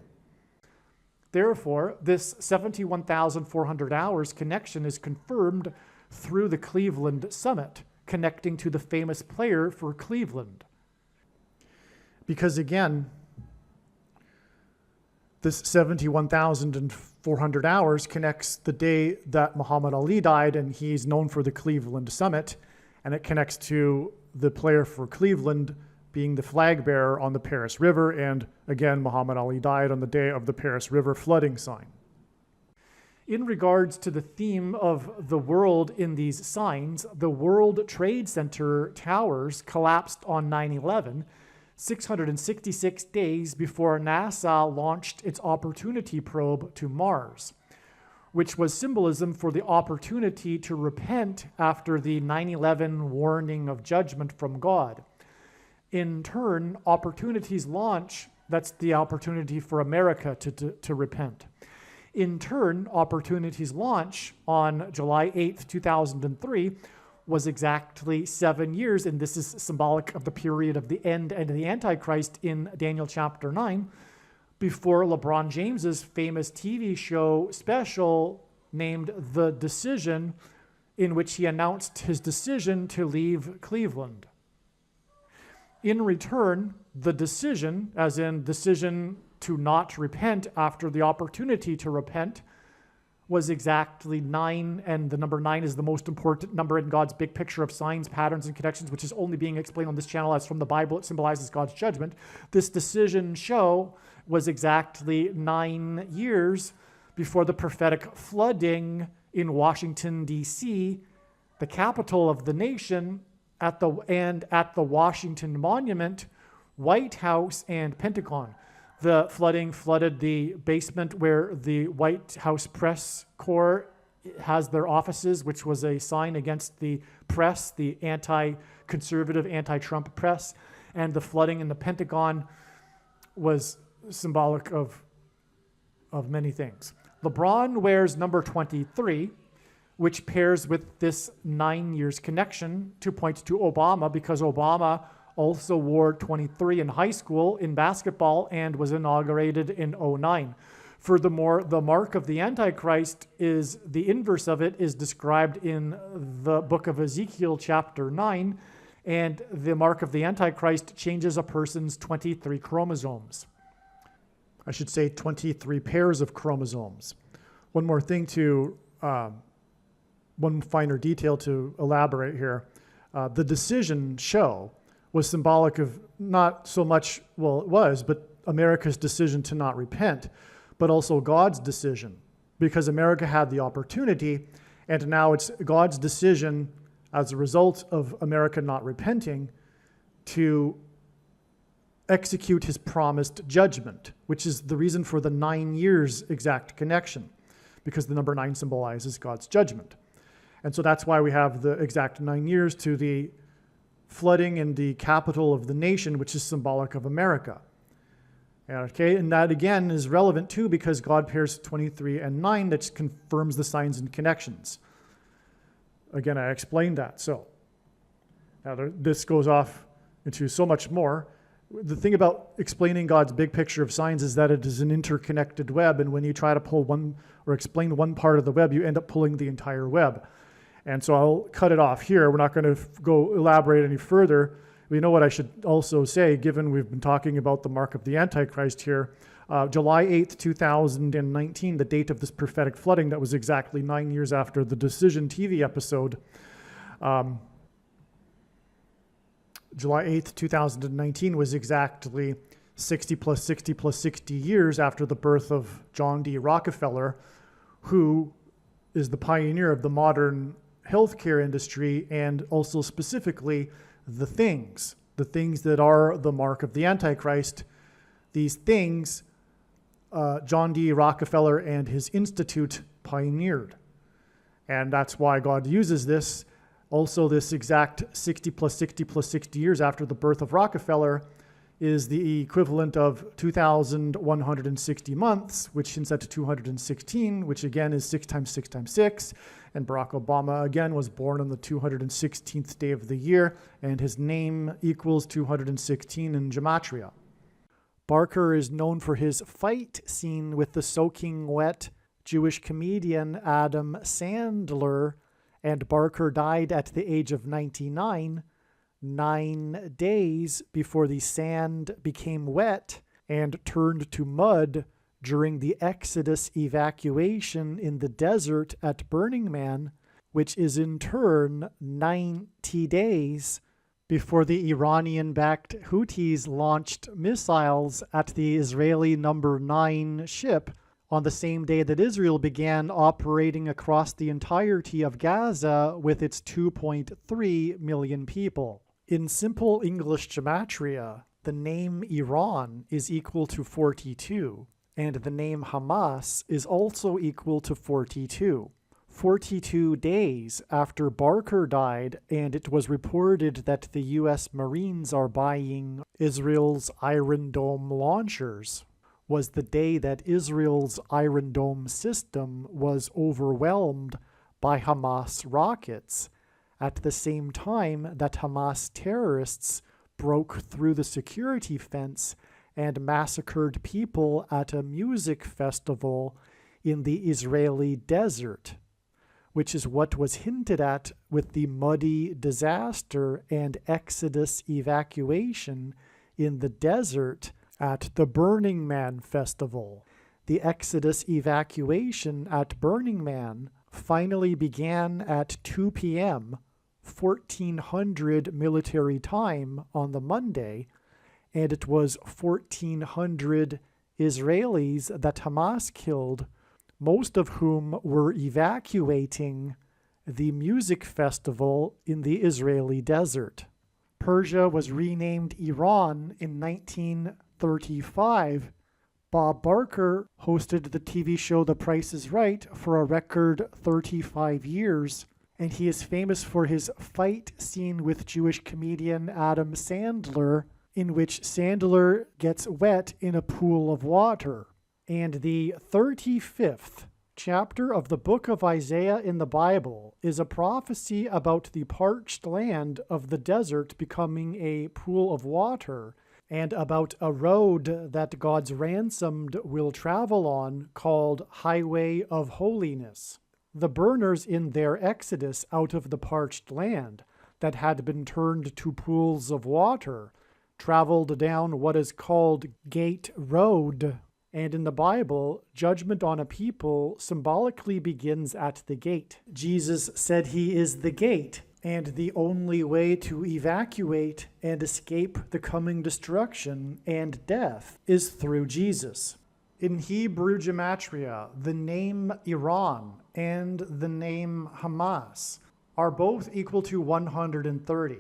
Therefore, this 71,400 hours connection is confirmed through the Cleveland Summit, connecting to the famous player for Cleveland. Because again, this 71,400 hours connects the day that Muhammad Ali died, and he's known for the Cleveland Summit, and it connects to the player for Cleveland being the flag bearer on the Paris River, and again, Muhammad Ali died on the day of the Paris River flooding sign. In regards to the theme of the world in these signs, the World Trade Center towers collapsed on 9/11, 666 days before NASA launched its Opportunity probe to Mars, which was symbolism for the opportunity to repent after the 9/11 warning of judgment from God. In turn, Opportunity's launch, that's the opportunity for America to repent. In turn, Opportunity's launch on July 8th, 2003 was exactly 7 years, and this is symbolic of the period of the end and the Antichrist in Daniel chapter 9, before LeBron James's famous TV show special named The Decision, in which he announced his decision to leave Cleveland. In return, the decision, as in decision to not repent after the opportunity to repent, was exactly 9, and the number 9 is the most important number in God's big picture of signs, patterns, and connections, which is only being explained on this channel as from the Bible. It symbolizes God's judgment. This decision show was exactly 9 years before the prophetic flooding in Washington, D.C., the capital of the nation, at the Washington Monument, White House, and Pentagon. The flooding flooded the basement where the White House press corps has their offices, which was a sign against the press, the anti-conservative, anti-Trump press. And the flooding in the Pentagon was symbolic of many things. LeBron wears number 23, which pairs with this 9 years connection to point to Obama, because Obama also wore 23 in high school in basketball and was inaugurated in 2009. Furthermore, the mark of the Antichrist is the inverse of it is described in the book of Ezekiel chapter 9, and the mark of the Antichrist changes a person's 23 chromosomes. I should say 23 pairs of chromosomes. One more thing one finer detail to elaborate here. The Decision show was symbolic of not so much, well, it was, but America's decision to not repent, but also God's decision, because America had the opportunity, and now it's God's decision as a result of America not repenting to execute his promised judgment, which is the reason for the 9 years exact connection, because the number 9 symbolizes God's judgment. And so that's why we have the exact 9 years to the flooding in the capital of the nation, which is symbolic of America. Okay, and that again is relevant too, because God pairs 23 and 9, that confirms the signs and connections. Again, I explained that. So now this goes off into so much more. The thing about explaining God's big picture of signs is that it is an interconnected web, and when you try to pull one or explain one part of the web, you end up pulling the entire web. And so I'll cut it off here. We're not going to go elaborate any further. You know what I should also say, given we've been talking about the mark of the Antichrist here, July 8th, 2019, the date of this prophetic flooding, that was exactly 9 years after the Decision TV episode. July 8th, 2019 was exactly 60 plus 60 plus 60 years after the birth of John D. Rockefeller, who is the pioneer of the modern healthcare industry and also specifically the things that are the mark of the Antichrist. These things, John D. Rockefeller and his institute pioneered. And that's why God uses this. Also, this exact 60 plus 60 plus 60 years after the birth of Rockefeller is the equivalent of 2,160 months, which hints at 216, which again is 6 times 6 times 6. And Barack Obama, again, was born on the 216th day of the year, and his name equals 216 in Gematria. Barker is known for his fight scene with the soaking wet Jewish comedian Adam Sandler, and Barker died at the age of 99, 9 days before the sand became wet and turned to mud during the Exodus evacuation in the desert at Burning Man, which is in turn 90 days before the Iranian-backed Houthis launched missiles at the Israeli number 9 ship on the same day that Israel began operating across the entirety of Gaza with its 2.3 million people. In simple English gematria, the name Iran is equal to 42, and the name Hamas is also equal to 42. 42 days after Barker died, and it was reported that the U.S. Marines are buying Israel's Iron Dome launchers, was the day that Israel's Iron Dome system was overwhelmed by Hamas rockets, at the same time that Hamas terrorists broke through the security fence and massacred people at a music festival in the Israeli desert, which is what was hinted at with the muddy disaster and Exodus evacuation in the desert at the Burning Man festival. The Exodus evacuation at Burning Man finally began at 2 p.m., 1400 military time on the Monday, and it was 1400 Israelis that Hamas killed, most of whom were evacuating the music festival in the Israeli desert. Persia was renamed Iran in 1935. Bob Barker hosted the TV show The Price is Right for a record 35 years, and he is famous for his fight scene with Jewish comedian Adam Sandler, in which Sandler gets wet in a pool of water. And the 35th chapter of the book of Isaiah in the Bible is a prophecy about the parched land of the desert becoming a pool of water, and about a road that God's ransomed will travel on called Highway of Holiness. The burners in their exodus out of the parched land that had been turned to pools of water traveled down what is called Gate Road. And in the Bible, judgment on a people symbolically begins at the gate. Jesus said he is the gate, and the only way to evacuate and escape the coming destruction and death is through Jesus. In Hebrew gematria, the name Iran and the name Hamas are both equal to 130.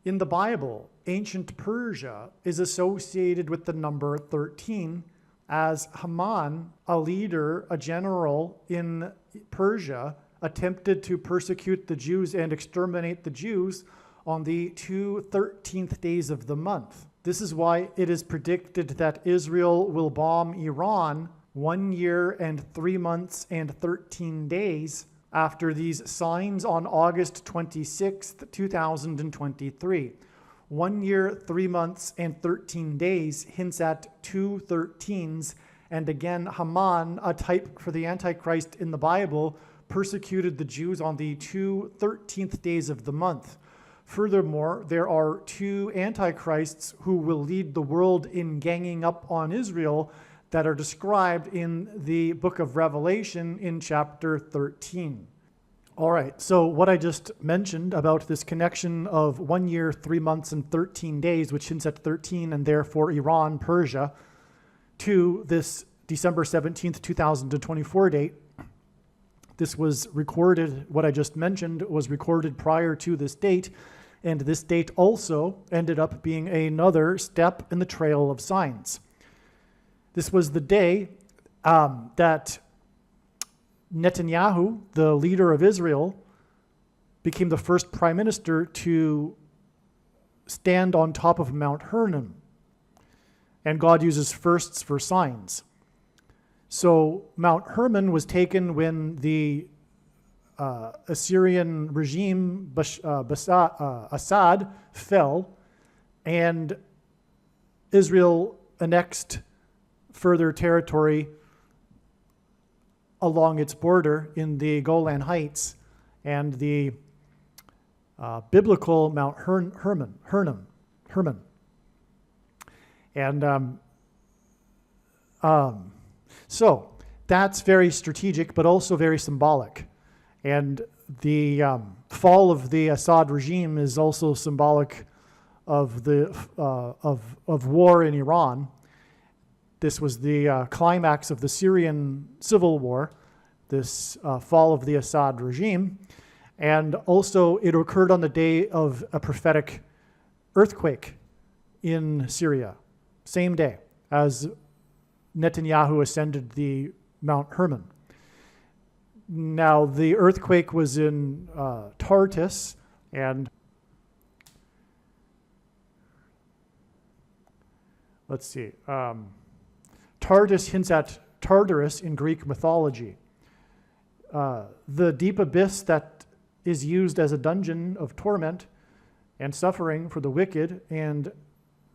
In the Bible, ancient Persia is associated with the number 13, as Haman, a leader, a general in Persia, attempted to persecute the Jews and exterminate the Jews on the 13th days of the month. This is why it is predicted that Israel will bomb Iran 1 year and 3 months and 13 days after these signs on August 26th, 2023. 1 year, 3 months, and 13 days hints at 2 13s. And again, Haman, a type for the Antichrist in the Bible, persecuted the Jews on the 2 13th days of the month. Furthermore, there are 2 antichrists who will lead the world in ganging up on Israel that are described in the book of Revelation in chapter 13. All right, so what I just mentioned about this connection of 1 year, 3 months, and 13 days, which hints at 13 and therefore Iran, Persia, to this December 17th, 2024 date, this was recorded, what I just mentioned was recorded prior to this date, and this date also ended up being another step in the trail of signs. This was the day that Netanyahu, the leader of Israel, became the first prime minister to stand on top of Mount Hermon. And God uses firsts for signs. So Mount Hermon was taken when the Assyrian regime, Assad, fell, and Israel annexed further territory along its border in the Golan Heights and the biblical Mount Hermon. And so that's very strategic, but also very symbolic. And the fall of the Assad regime is also symbolic of the of war in Iran. This was the climax of the Syrian civil war, this fall of the Assad regime. And also it occurred on the day of a prophetic earthquake in Syria, same day as Netanyahu ascended the Mount Hermon. Now, the earthquake was in Tartus, and let's see. Tartus hints at Tartarus in Greek mythology. The deep abyss that is used as a dungeon of torment and suffering for the wicked and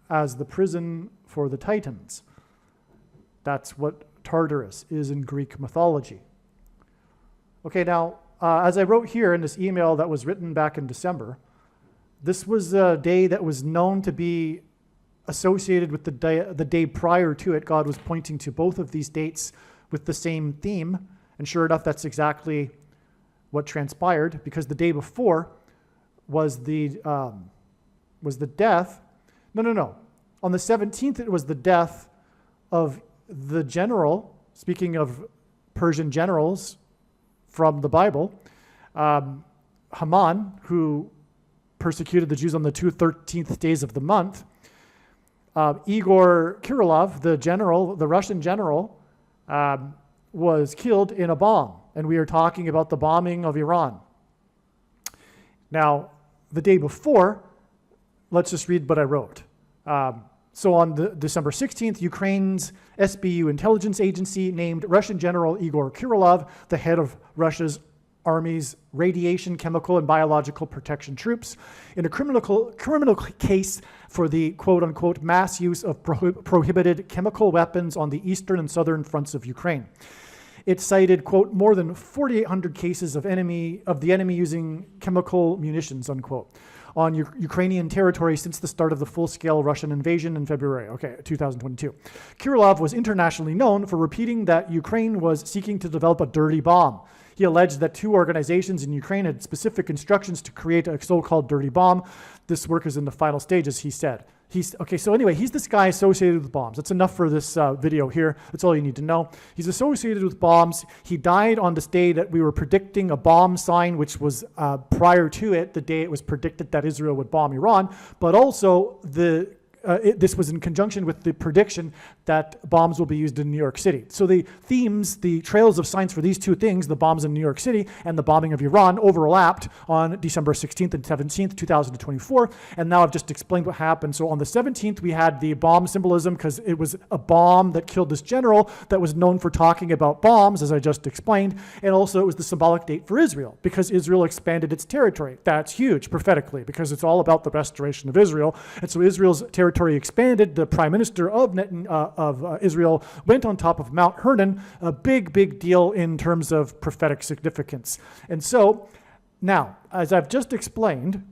as the prison for the Titans. That's what Tartarus is in Greek mythology. Okay, now, as I wrote here in this email that was written back in December, this was a day that was known to be associated with the day prior to it. God was pointing to both of these dates with the same theme, and sure enough, that's exactly what transpired, because the day before was the death. No. On the 17th, it was the death of the general, speaking of Persian generals from the Bible, Haman, who persecuted the Jews on the 13th days of the month. Igor Kirillov, the Russian general, was killed in a bomb. And we are talking about the bombing of Iran. Now, the day before, let's just read what I wrote. So on December 16th, Ukraine's SBU intelligence agency named Russian General Igor Kirillov the head of Russia's Army's radiation, chemical, and biological protection troops in a criminal case for the quote-unquote mass use of prohibited chemical weapons on the eastern and southern fronts of Ukraine. It cited, quote, more than 4,800 cases of the enemy using chemical munitions, unquote, on Ukrainian territory since the start of the full-scale Russian invasion in February, 2022. Kirillov was internationally known for repeating that Ukraine was seeking to develop a dirty bomb. He alleged that two organizations in Ukraine had specific instructions to create a so-called dirty bomb. This work is in the final stages, he said. He's this guy associated with bombs. That's enough for this video here. That's all you need to know. He's associated with bombs. He died on this day that we were predicting a bomb sign, which was prior to it, the day it was predicted that Israel would bomb Iran, but also this was in conjunction with the prediction that bombs will be used in New York City. So the themes, the trails of signs for these two things, the bombs in New York City and the bombing of Iran, overlapped on December 16th and 17th, 2024. And now I've just explained what happened. So on the 17th, we had the bomb symbolism because it was a bomb that killed this general that was known for talking about bombs, as I just explained. And also it was the symbolic date for Israel because Israel expanded its territory. That's huge prophetically because it's all about the restoration of Israel. And so Israel's territory expanded. The prime minister of Israel went on top of Mount Hermon, a big deal in terms of prophetic significance. And so now, as I've just explained,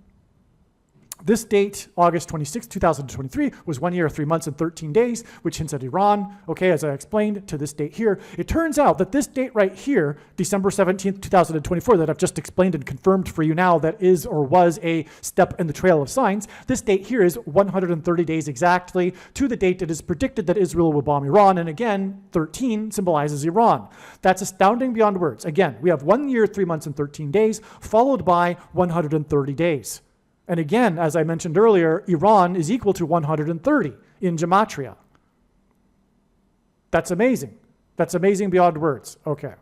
This date, August 26, 2023, was 1 year, 3 months, and 13 days, which hints at Iran. Okay, as I explained, to this date here. It turns out that this date right here, December 17th, 2024, that I've just explained and confirmed for you now, that is or was a step in the trail of signs, this date here is 130 days exactly to the date it is predicted that Israel will bomb Iran. And again, 13 symbolizes Iran. That's astounding beyond words. Again, we have 1 year, 3 months, and 13 days, followed by 130 days. And again, as I mentioned earlier, Iran is equal to 130 in Gematria. That's amazing. That's amazing beyond words. Okay.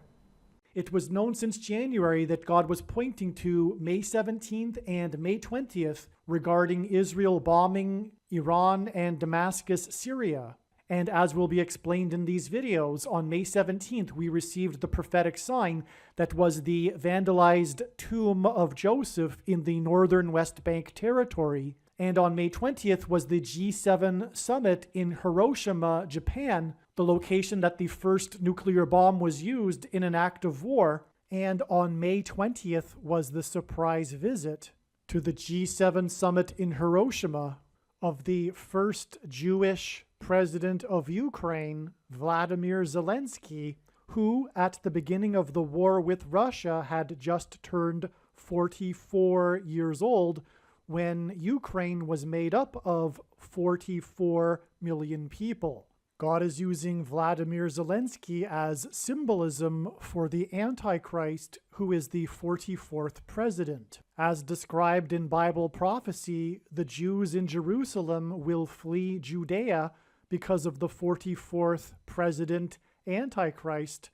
It was known since January that God was pointing to May 17th and May 20th regarding Israel bombing Iran and Damascus, Syria. And as will be explained in these videos, on May 17th, we received the prophetic sign that was the vandalized tomb of Joseph in the northern West Bank territory. And on May 20th was the G7 summit in Hiroshima, Japan, the location that the first nuclear bomb was used in an act of war. And on May 20th was the surprise visit to the G7 summit in Hiroshima of the first Jewish president of Ukraine, Vladimir Zelensky, who at the beginning of the war with Russia had just turned 44 years old when Ukraine was made up of 44 million people. God is using Vladimir Zelensky as symbolism for the Antichrist, who is the 44th president. As described in Bible prophecy, the Jews in Jerusalem will flee Judea because of the 44th president Antichrist,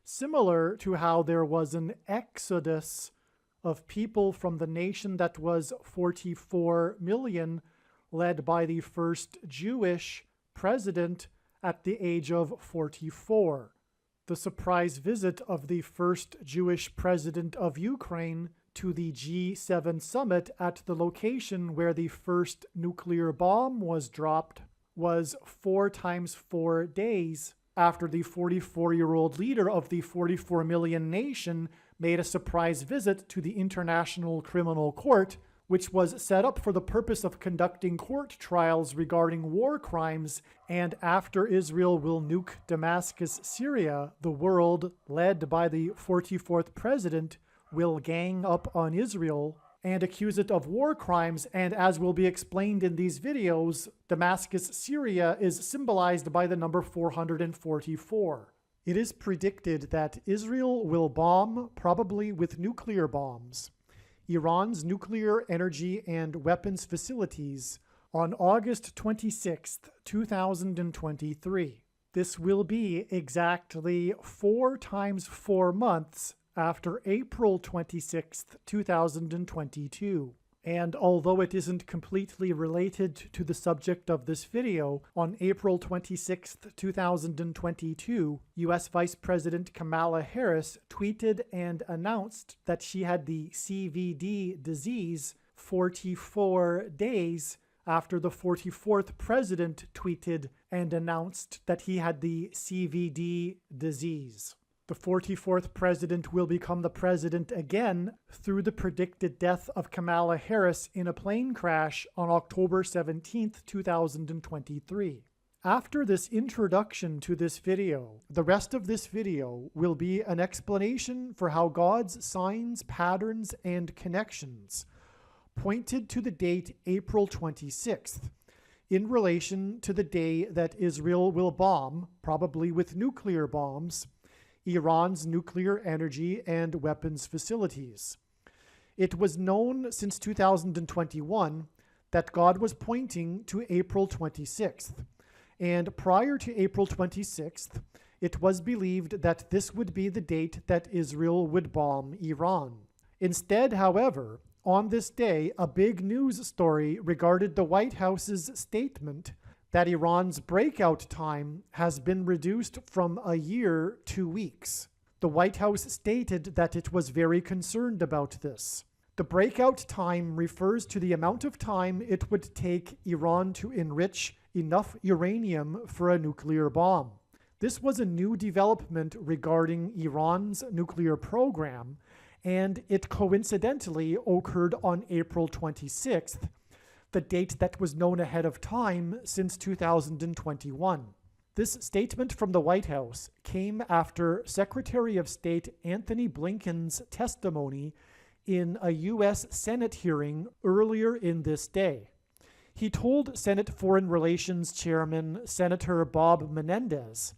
similar to how there was an exodus of people from the nation that was 44 million, led by the first Jewish president at the age of 44. The surprise visit of the first Jewish president of Ukraine to the G7 summit at the location where the first nuclear bomb was dropped was 4 times 4 days after the 44-year-old leader of the 44 million nation made a surprise visit to the International Criminal Court, which was set up for the purpose of conducting court trials regarding war crimes. And after Israel will nuke Damascus, Syria, the world, led by the 44th president, will gang up on Israel and accuse it of war crimes. And as will be explained in these videos, Damascus, Syria is symbolized by the number 444. It is predicted that Israel will bomb, probably with nuclear bombs, Iran's nuclear energy and weapons facilities on August 26, 2023. This will be exactly 4 times 4 months after April 26, 2022. And although it isn't completely related to the subject of this video, on April 26, 2022, U.S. Vice President Kamala Harris tweeted and announced that she had the CVD disease 44 days after the 44th president tweeted and announced that he had the CVD disease. The 44th president will become the president again through the predicted death of Kamala Harris in a plane crash on October 17, 2023. After this introduction to this video, the rest of this video will be an explanation for how God's signs, patterns, and connections pointed to the date April 26th in relation to the day that Israel will bomb, probably with nuclear bombs, Iran's nuclear energy and weapons facilities. It was known since 2021 that God was pointing to April 26th, and prior to April 26th, it was believed that this would be the date that Israel would bomb Iran. Instead, however, on this day, a big news story regarded the White House's statement that Iran's breakout time has been reduced from a year to weeks. The White House stated that it was very concerned about this. The breakout time refers to the amount of time it would take Iran to enrich enough uranium for a nuclear bomb. This was a new development regarding Iran's nuclear program, and it coincidentally occurred on April 26th, the date that was known ahead of time since 2021. This statement from the White House came after Secretary of State Antony Blinken's testimony in a U.S. Senate hearing earlier in this day. He told Senate Foreign Relations Chairman Senator Bob Menendez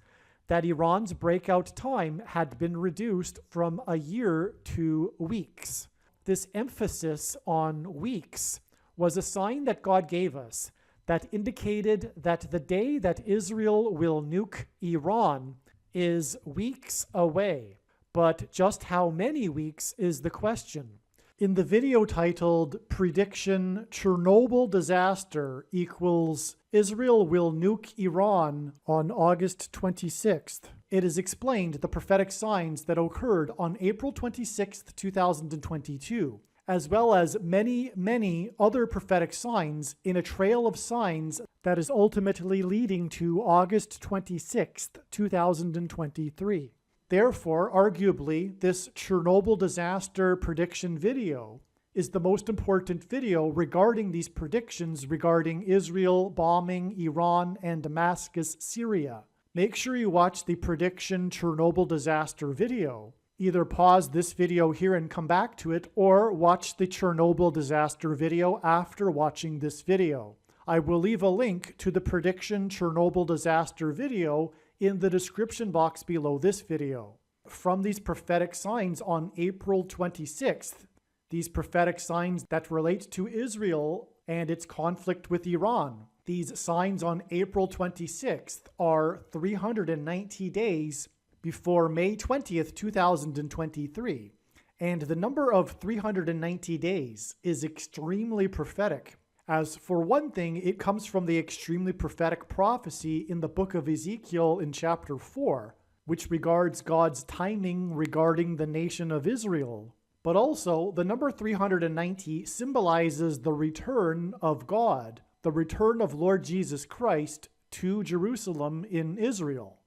that Iran's breakout time had been reduced from a year to weeks. This emphasis on weeks was a sign that God gave us that indicated that the day that Israel will nuke Iran is weeks away. But just how many weeks is the question. In the video titled Prediction Chernobyl Disaster equals Israel will nuke Iran on August 26th, it is explained the prophetic signs that occurred on April 26th, 2022, as well as many, many other prophetic signs in a trail of signs that is ultimately leading to August 26th, 2023. Therefore, arguably, this Chernobyl disaster prediction video is the most important video regarding these predictions regarding Israel bombing Iran and Damascus, Syria. Make sure you watch the prediction Chernobyl disaster video. Either pause this video here and come back to it, or watch the Chernobyl disaster video after watching this video. I will leave a link to the prediction Chernobyl disaster video in the description box below this video. From these prophetic signs on April 26th, these prophetic signs that relate to Israel and its conflict with Iran, these signs on April 26th are 390 days before May 20th, 2023. And the number of 390 days is extremely prophetic. As for one thing, it comes from the extremely prophetic prophecy in the book of Ezekiel in chapter 4, which regards God's timing regarding the nation of Israel. But also, the number 390 symbolizes the return of God, the return of Lord Jesus Christ to Jerusalem in Israel.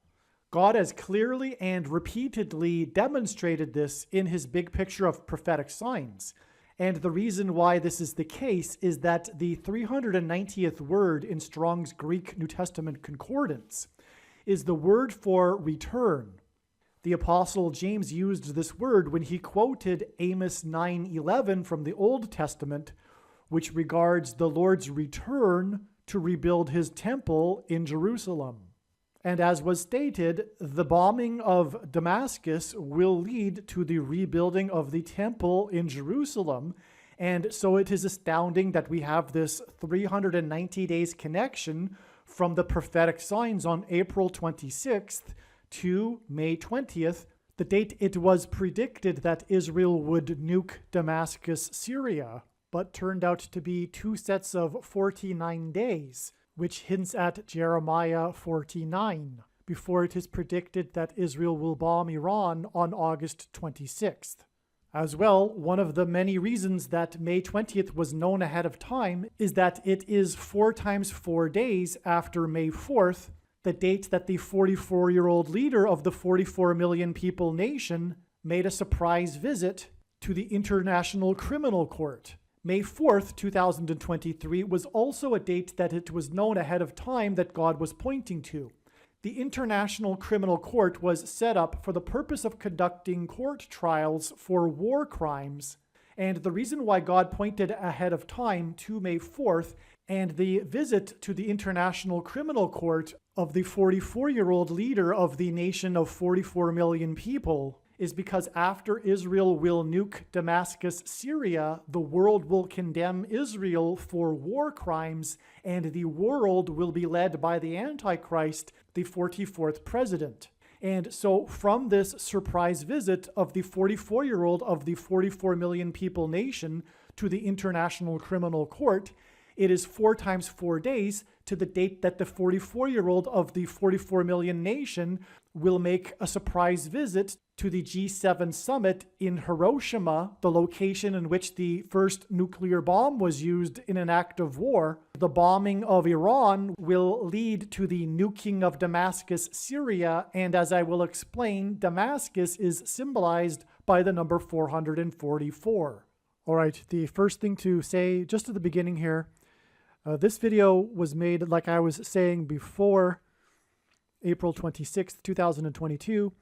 God has clearly and repeatedly demonstrated this in his big picture of prophetic signs. And the reason why this is the case is that the 390th word in Strong's Greek New Testament Concordance is the word for return. The Apostle James used this word when he quoted Amos 9:11 from the Old Testament, which regards the Lord's return to rebuild his temple in Jerusalem. And as was stated, the bombing of Damascus will lead to the rebuilding of the temple in Jerusalem. And so it is astounding that we have this 390 days connection from the prophetic signs on April 26th to May 20th, the date it was predicted that Israel would nuke Damascus, Syria, but turned out to be 2 sets of 49 days. Which hints at Jeremiah 49, before it is predicted that Israel will bomb Iran on August 26th. As well, one of the many reasons that May 20th was known ahead of time is that it is 4 times 4 days after May 4th, the date that the 44-year-old leader of the 44 million people nation made a surprise visit to the International Criminal Court. May 4th, 2023 was also a date that it was known ahead of time that God was pointing to. The International Criminal Court was set up for the purpose of conducting court trials for war crimes, and the reason why God pointed ahead of time to May 4th and the visit to the International Criminal Court of the 44-year-old leader of the nation of 44 million people is because after Israel will nuke Damascus, Syria, the world will condemn Israel for war crimes, and the world will be led by the Antichrist, the 44th president. And so from this surprise visit of the 44-year-old of the 44 million people nation to the International Criminal Court, it is 4 times 4 days to the date that the 44-year-old of the 44 million nation will make a surprise visit to the G7 summit in Hiroshima, the location in which the first nuclear bomb was used in an act of war. The bombing of Iran will lead to the nuking of Damascus, Syria, and as I will explain, Damascus is symbolized by the number 444. All right, the first thing to say just at the beginning here, This video was made, like I was saying, before April 26th, 2022,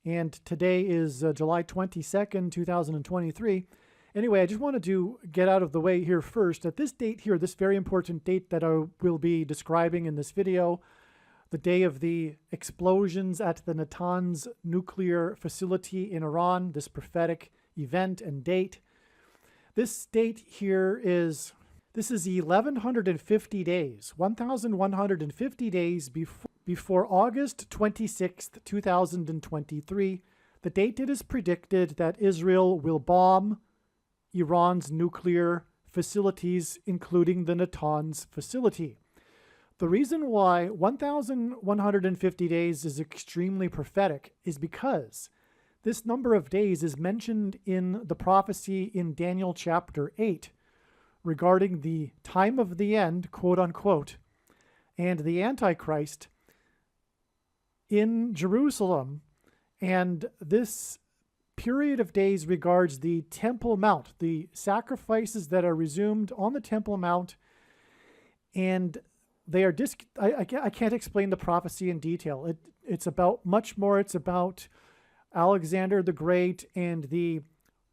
and today is July 22nd, 2023. Anyway, I just wanted to get out of the way here first. At this date here, this very important date that I will be describing in this video, the day of the explosions at the Natanz nuclear facility in Iran, this prophetic event and date. This date here is 1,150 days, 1,150 days before August 26th, 2023, the date it is predicted that Israel will bomb Iran's nuclear facilities, including the Natanz facility. The reason why 1,150 days is extremely prophetic is because this number of days is mentioned in the prophecy in Daniel chapter 8 regarding the time of the end, quote unquote, and the Antichrist in Jerusalem. And this period of days regards the Temple Mount, the sacrifices that are resumed on the Temple Mount, and they are I can't explain the prophecy in detail. It's about much more. It's about Alexander the Great and the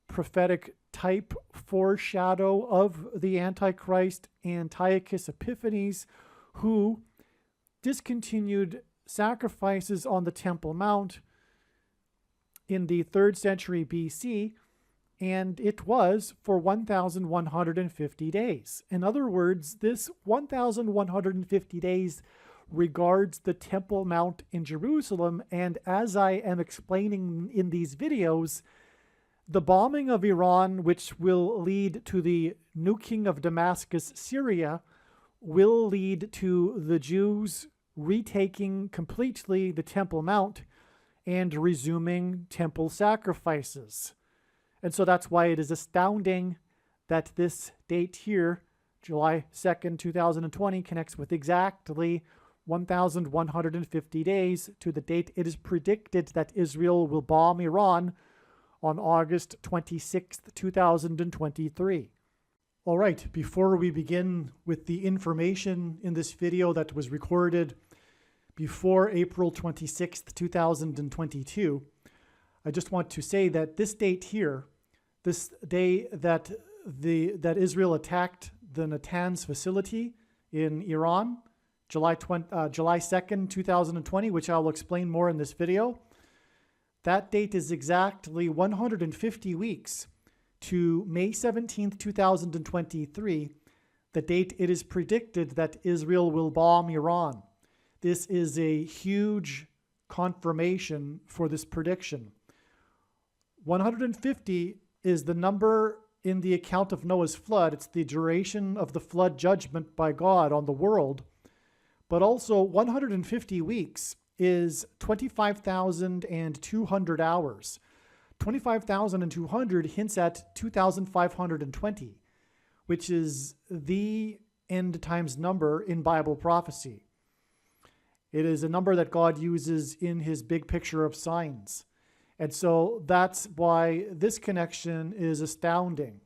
prophetic type foreshadow of the Antichrist, Antiochus Epiphanes, who discontinued sacrifices on the Temple Mount in the 3rd century BC, and it was for 1,150 days. In other words, this 1,150 days regards the Temple Mount in Jerusalem, and as I am explaining in these videos, the bombing of Iran, which will lead to the nuking of Damascus, Syria, will lead to the Jews retaking completely the Temple Mount and resuming temple sacrifices. And so that's why it is astounding that this date here, July 2nd, 2020, connects with exactly 1,150 days to the date it is predicted that Israel will bomb Iran on August 26th, 2023. All right, before we begin with the information in this video that was recorded before April 26th, 2022, I just want to say that this date here, this day that Israel attacked the Natanz facility in Iran, July 2nd, 2020, which I'll explain more in this video, that date is exactly 150 weeks to May 17th, 2023, the date it is predicted that Israel will bomb Iran. This is a huge confirmation for this prediction. 150 is the number in the account of Noah's flood. It's the duration of the flood judgment by God on the world. But also 150 weeks is 25,200 hours. 25,200 hints at 2,520, which is the end times number in Bible prophecy. It is a number that God uses in his big picture of signs. And so that's why this connection is astounding.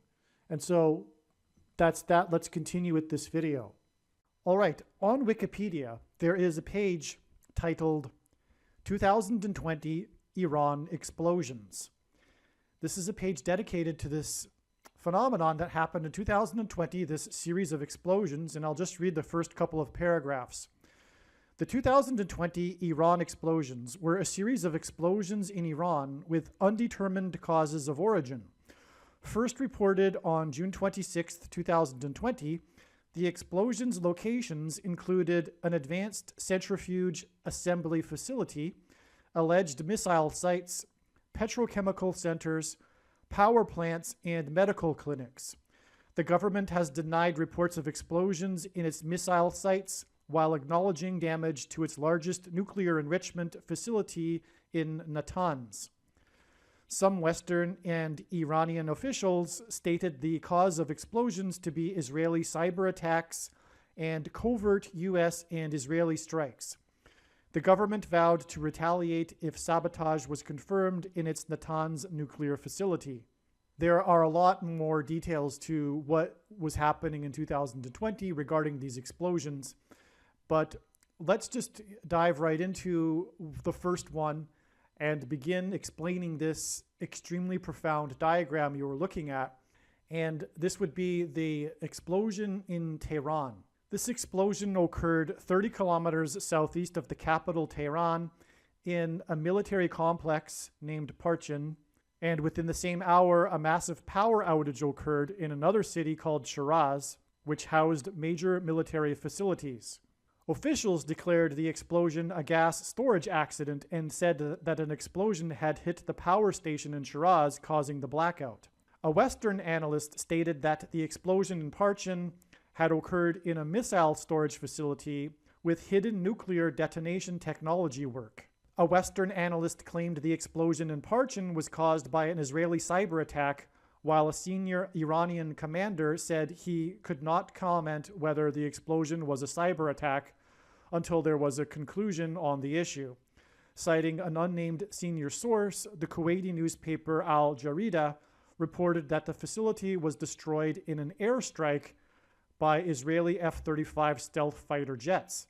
And so that's that. Let's continue with this video. All right, on Wikipedia, there is a page titled 2020 Iran Explosions. This is a page dedicated to this phenomenon that happened in 2020, this series of explosions, and I'll just read the first couple of paragraphs. The 2020 Iran explosions were a series of explosions in Iran with undetermined causes of origin. First reported on June 26, 2020, the explosions' locations included an advanced centrifuge assembly facility, alleged missile sites, petrochemical centers, power plants, and medical clinics. The government has denied reports of explosions in its missile sites while acknowledging damage to its largest nuclear enrichment facility in Natanz. Some Western and Iranian officials stated the cause of explosions to be Israeli cyber attacks and covert U.S. and Israeli strikes. The government vowed to retaliate if sabotage was confirmed in its Natanz nuclear facility. There are a lot more details to what was happening in 2020 regarding these explosions, but let's just dive right into the first one and begin explaining this extremely profound diagram you were looking at. And this would be the explosion in Tehran. This explosion occurred 30 kilometers southeast of the capital, Tehran, in a military complex named Parchin. And within the same hour, a massive power outage occurred in another city called Shiraz, which housed major military facilities. Officials declared the explosion a gas storage accident and said that an explosion had hit the power station in Shiraz, causing the blackout. A Western analyst stated that the explosion in Parchin had occurred in a missile storage facility with hidden nuclear detonation technology work. A Western analyst claimed the explosion in Parchin was caused by an Israeli cyber attack, while a senior Iranian commander said he could not comment whether the explosion was a cyber attack until there was a conclusion on the issue. Citing an unnamed senior source, the Kuwaiti newspaper Al Jarida reported that the facility was destroyed in an airstrike by Israeli F-35 stealth fighter jets.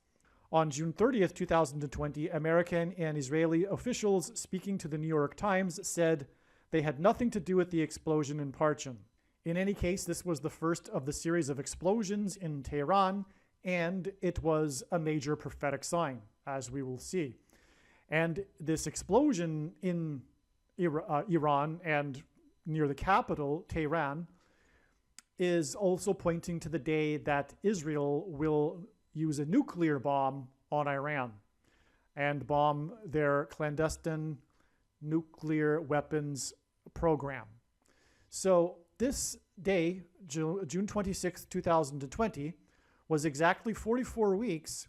On June 30th, 2020, American and Israeli officials speaking to the New York Times said they had nothing to do with the explosion in Parchin. In any case, this was the first of the series of explosions in Tehran, and it was a major prophetic sign, as we will see. And this explosion in Iran and near the capital, Tehran, is also pointing to the day that Israel will use a nuclear bomb on Iran and bomb their clandestine nuclear weapons program. So this day, June 26, 2020, was exactly 44 weeks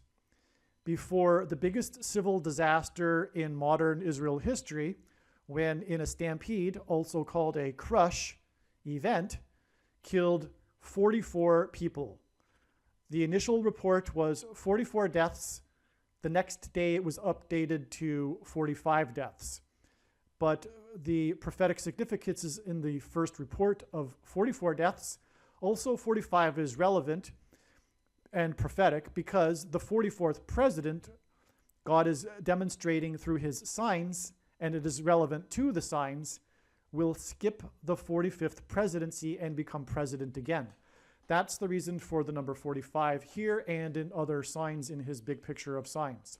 before the biggest civil disaster in modern Israel history, when in a stampede, also called a crush event, killed 44 people. The initial report was 44 deaths. The next day it was updated to 45 deaths. But the prophetic significance is in the first report of 44 deaths. Also 45 is relevant and prophetic because the 44th president, God is demonstrating through his signs, and it is relevant to the signs, will skip the 45th presidency and become president again. That's the reason for the number 45 here and in other signs in his big picture of signs.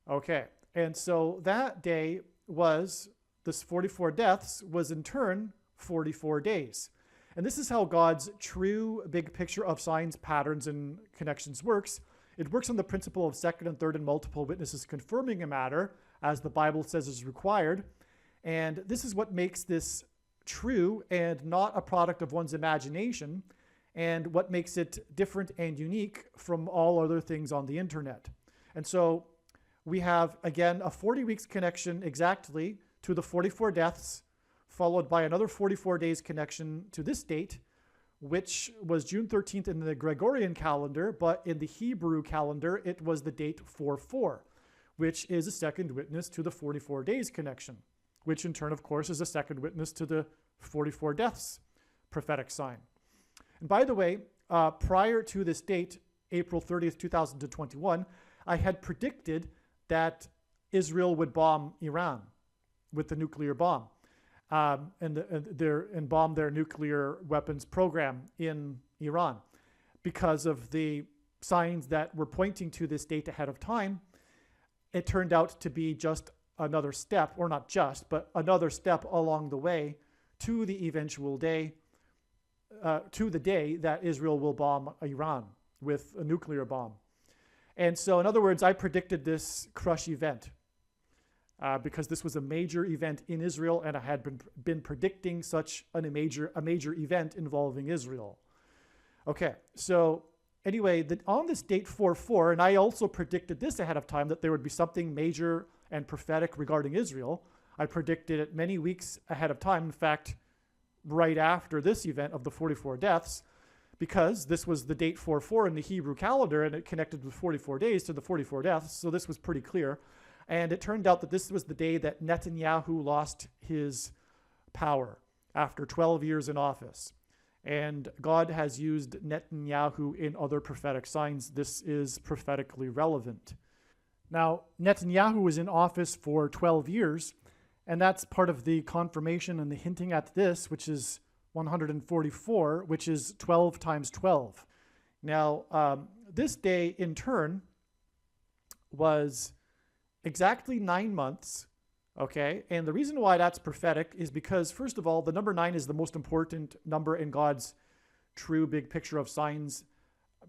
Okay, and so that day was, this 44 deaths was in turn 44 days. And this is how God's true big picture of signs, patterns, and connections works. It works on the principle of second and third and multiple witnesses confirming a matter, as the Bible says is required. And this is what makes this true and not a product of one's imagination, and what makes it different and unique from all other things on the internet. And so we have, again, a 40 weeks connection exactly to the 44 deaths, followed by another 44 days connection to this date, which was June 13th in the Gregorian calendar, but in the Hebrew calendar, it was the date 4-4, which is a second witness to the 44 days connection, which in turn, of course, is a second witness to the 44 deaths prophetic sign. And by the way, prior to this date, April 30th, 2021, I had predicted that Israel would bomb Iran with the nuclear bomb and bomb their nuclear weapons program in Iran because of the signs that were pointing to this date ahead of time. It turned out to be just another step, or not just, but another step along the way to the eventual day, to the day that Israel will bomb Iran with a nuclear bomb. And so, in other words, I predicted this crush event because this was a major event in Israel, and I had been predicting such a major event involving Israel. Okay, so anyway, on this date 4-4, and I also predicted this ahead of time, that there would be something major and prophetic regarding Israel. I predicted it many weeks ahead of time. In fact, right after this event of the 44 deaths, because this was the date 4-4 in the Hebrew calendar, and it connected with 44 days to the 44 deaths, so this was pretty clear. And it turned out that this was the day that Netanyahu lost his power after 12 years in office. And God has used Netanyahu in other prophetic signs. This is prophetically relevant. Now, Netanyahu was in office for 12 years, and that's part of the confirmation and the hinting at this, which is 144, which is 12 times 12. Now, this day in turn was exactly 9 months, okay? And the reason why that's prophetic is because, first of all, the number 9 is the most important number in God's true big picture of signs,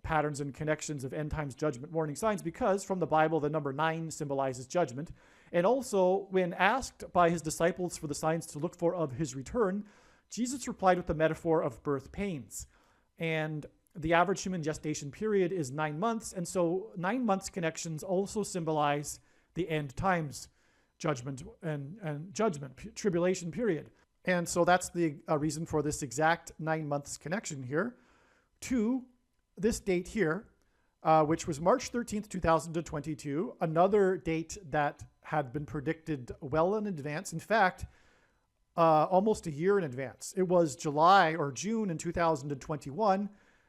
patterns, and connections of end times judgment warning signs, because from the Bible, the number 9 symbolizes judgment. And also, when asked by his disciples for the signs to look for of his return, Jesus replied with the metaphor of birth pains. And the average human gestation period is 9 months. And so 9 months connections also symbolize the end times judgment and judgment, tribulation period. And so that's the reason for this exact 9 months connection here to this date here, which was March 13th, 2022, another date that had been predicted well in advance. In fact, almost a year in advance. It was July or June in 2021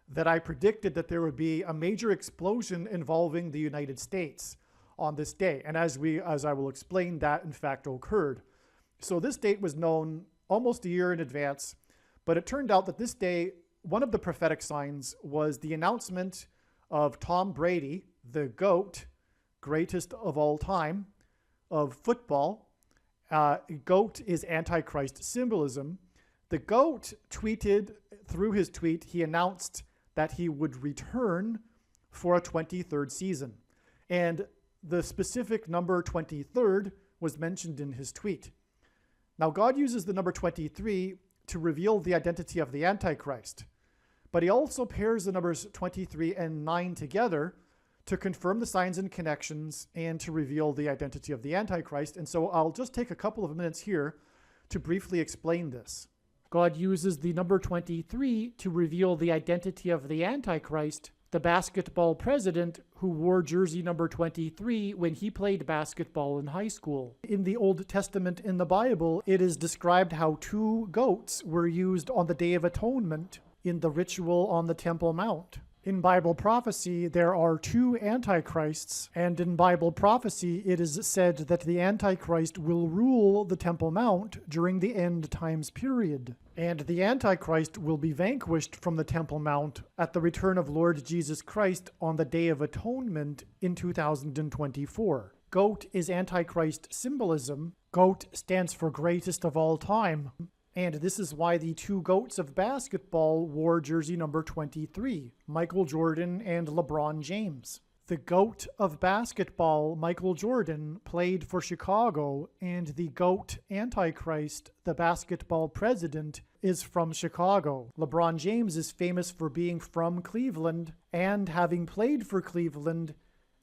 that I predicted that there would be a major explosion involving the United States on this day. And as I will explain, that in fact occurred. So this date was known almost a year in advance, but it turned out that this day, one of the prophetic signs was the announcement of Tom Brady, the GOAT, greatest of all time, of football. GOAT is Antichrist symbolism. The GOAT tweeted, through his tweet, he announced that he would return for a 23rd season. And the specific number 23rd was mentioned in his tweet. Now, God uses the number 23 to reveal the identity of the Antichrist, but he also pairs the numbers 23 and 9 together to confirm the signs and connections and to reveal the identity of the Antichrist. And so I'll just take a couple of minutes here to briefly explain this. God uses the number 23 to reveal the identity of the Antichrist, the basketball president who wore jersey number 23 when he played basketball in high school. In the Old Testament in the Bible, it is described how 2 goats were used on the Day of Atonement in the ritual on the Temple Mount. In Bible prophecy, there are 2 antichrists, and in Bible prophecy, it is said that the Antichrist will rule the Temple Mount during the end times period. And the Antichrist will be vanquished from the Temple Mount at the return of Lord Jesus Christ on the Day of Atonement in 2024. Goat is Antichrist symbolism. Goat stands for greatest of all time. And this is why the 2 goats of basketball wore jersey number 23, Michael Jordan and LeBron James. The GOAT of basketball, Michael Jordan, played for Chicago, and the GOAT Antichrist, the basketball president, is from Chicago. LeBron James is famous for being from Cleveland and having played for Cleveland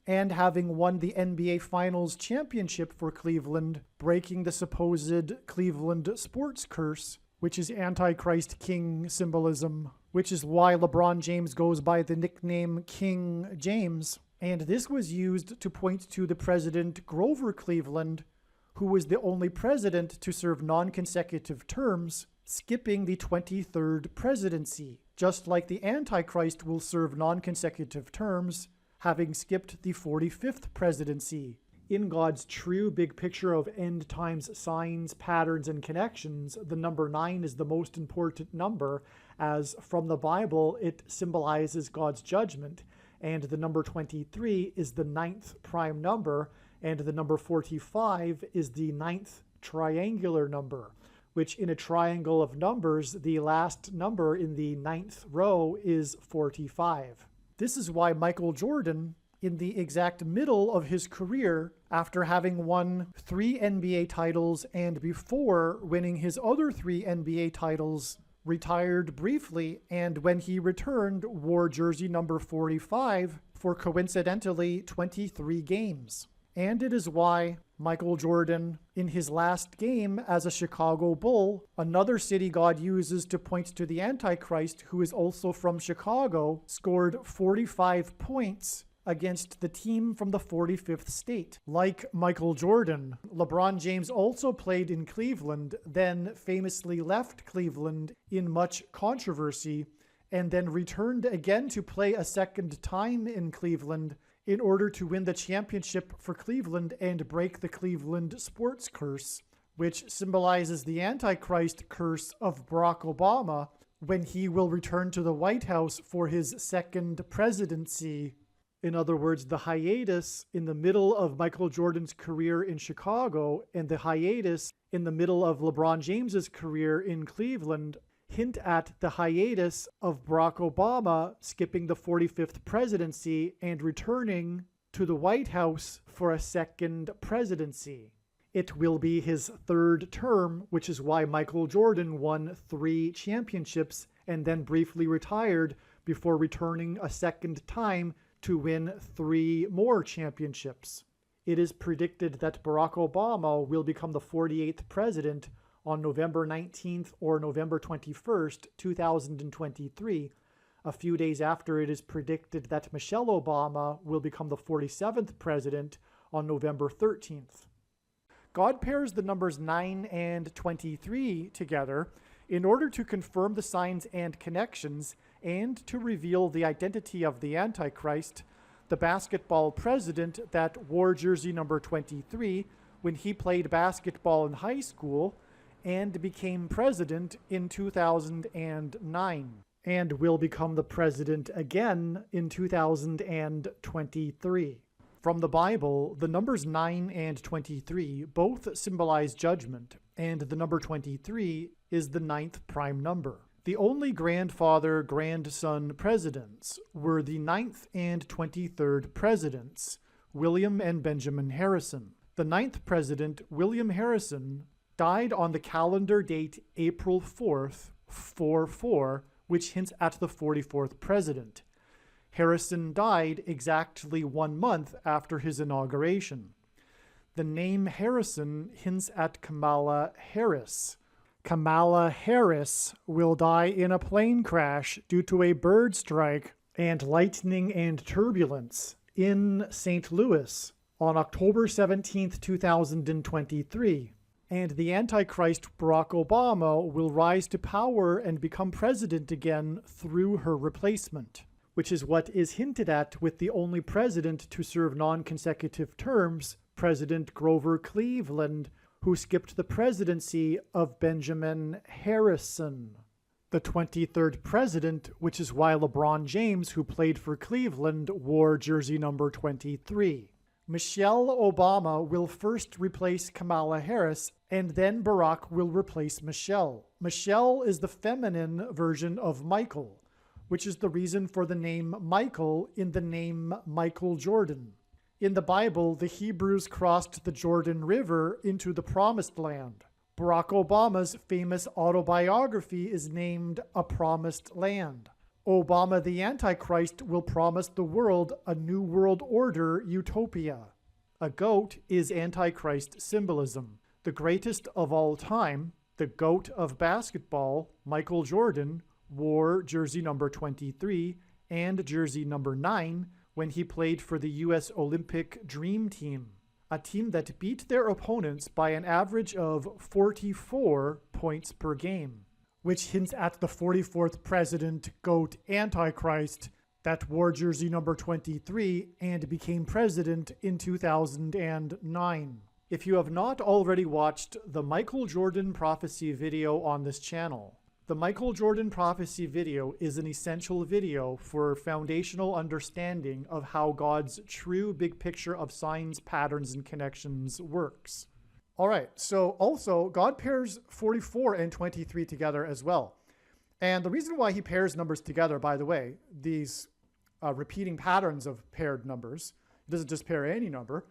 and having won the NBA Finals championship for Cleveland, breaking the supposed Cleveland sports curse, which is Antichrist King symbolism, which is why LeBron James goes by the nickname King James. And this was used to point to the president Grover Cleveland, who was the only president to serve non-consecutive terms, skipping the 23rd presidency, just like the Antichrist will serve non-consecutive terms, having skipped the 45th presidency. In God's true big picture of end times signs, patterns, and connections, the number 9 is the most important number, as from the Bible it symbolizes God's judgment, and the number 23 is the 9th prime number, and the number 45 is the 9th triangular number, which in a triangle of numbers, the last number in the 9th row is 45. This is why Michael Jordan, in the exact middle of his career, after having won 3 NBA titles and before winning his other 3 NBA titles, retired briefly, and when he returned, wore jersey number 45 for coincidentally 23 games. And it is why Michael Jordan, in his last game as a Chicago Bull, another city God uses to point to the Antichrist, who is also from Chicago, scored 45 points against the team from the 45th state. Like Michael Jordan, LeBron James also played in Cleveland, then famously left Cleveland in much controversy, and then returned again to play a second time in Cleveland in order to win the championship for Cleveland and break the Cleveland sports curse, which symbolizes the Antichrist curse of Barack Obama when he will return to the White House for his second presidency. In other words, the hiatus in the middle of Michael Jordan's career in Chicago and the hiatus in the middle of LeBron James's career in Cleveland hint at the hiatus of Barack Obama skipping the 45th presidency and returning to the White House for a second presidency. It will be his third term, which is why Michael Jordan won 3 championships and then briefly retired before returning a second time to win 3 more championships. It is predicted that Barack Obama will become the 48th president on November 19th or November 21st, 2023, a few days after it is predicted that Michelle Obama will become the 47th president on November 13th. God pairs the numbers 9 and 23 together in order to confirm the signs and connections and to reveal the identity of the Antichrist, the basketball president that wore jersey number 23 when he played basketball in high school and became president in 2009, and will become the president again in 2023. From the Bible, the numbers 9 and 23 both symbolize judgment, and the number 23 is the 9th prime number. The only grandfather-grandson presidents were the 9th and 23rd presidents, William and Benjamin Harrison. The 9th president, William Harrison, died on the calendar date April 4th, 44, which hints at the 44th president. Harrison died exactly 1 month after his inauguration. The name Harrison hints at Kamala Harris. Kamala Harris will die in a plane crash due to a bird strike and lightning and turbulence in St. Louis on October 17, 2023. And the Antichrist Barack Obama will rise to power and become president again through her replacement, which is what is hinted at with the only president to serve non-consecutive terms, President Grover Cleveland, who skipped the presidency of Benjamin Harrison. The 23rd president, which is why LeBron James, who played for Cleveland, wore jersey number 23. Michelle Obama will first replace Kamala Harris, and then Barack will replace Michelle. Michelle is the feminine version of Michael, which is the reason for the name Michael in the name Michael Jordan. In the Bible, the Hebrews crossed the Jordan River into the Promised Land. Barack Obama's famous autobiography is named A Promised Land. Obama the Antichrist will promise the world a new world order utopia. A goat is Antichrist symbolism. The greatest of all time, the GOAT of basketball, Michael Jordan, wore jersey number 23 and jersey number 9 when he played for the U.S. Olympic Dream Team, a team that beat their opponents by an average of 44 points per game, which hints at the 44th president, GOAT Antichrist, that wore jersey number 23 and became president in 2009. If you have not already watched the Michael Jordan prophecy video on this channel, the Michael Jordan prophecy video is an essential video for foundational understanding of how God's true big picture of signs, patterns, and connections works. All right, so also God pairs 44 and 23 together as well. And the reason why he pairs numbers together, by the way, these repeating patterns of paired numbers, he doesn't just pair any number.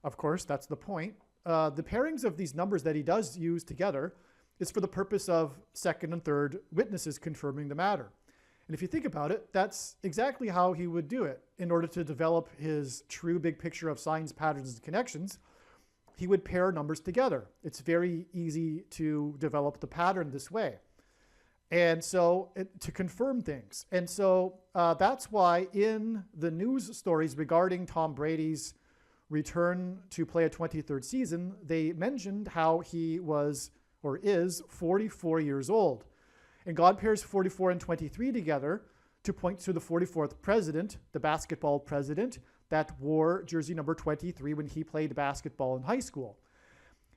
Of course, that's the point. The pairings of these numbers that he does use together is for the purpose of second and third witnesses confirming the matter. And if you think about it, that's exactly how he would do it. In order to develop his true big picture of signs, patterns, and connections, he would pair numbers together. It's very easy to develop the pattern this way. And so to confirm things. And so that's why in the news stories regarding Tom Brady's return to play a 23rd season, they mentioned how he was or is 44 years old. And God pairs 44 and 23 together to point to the 44th president, the basketball president, that wore jersey number 23 when he played basketball in high school.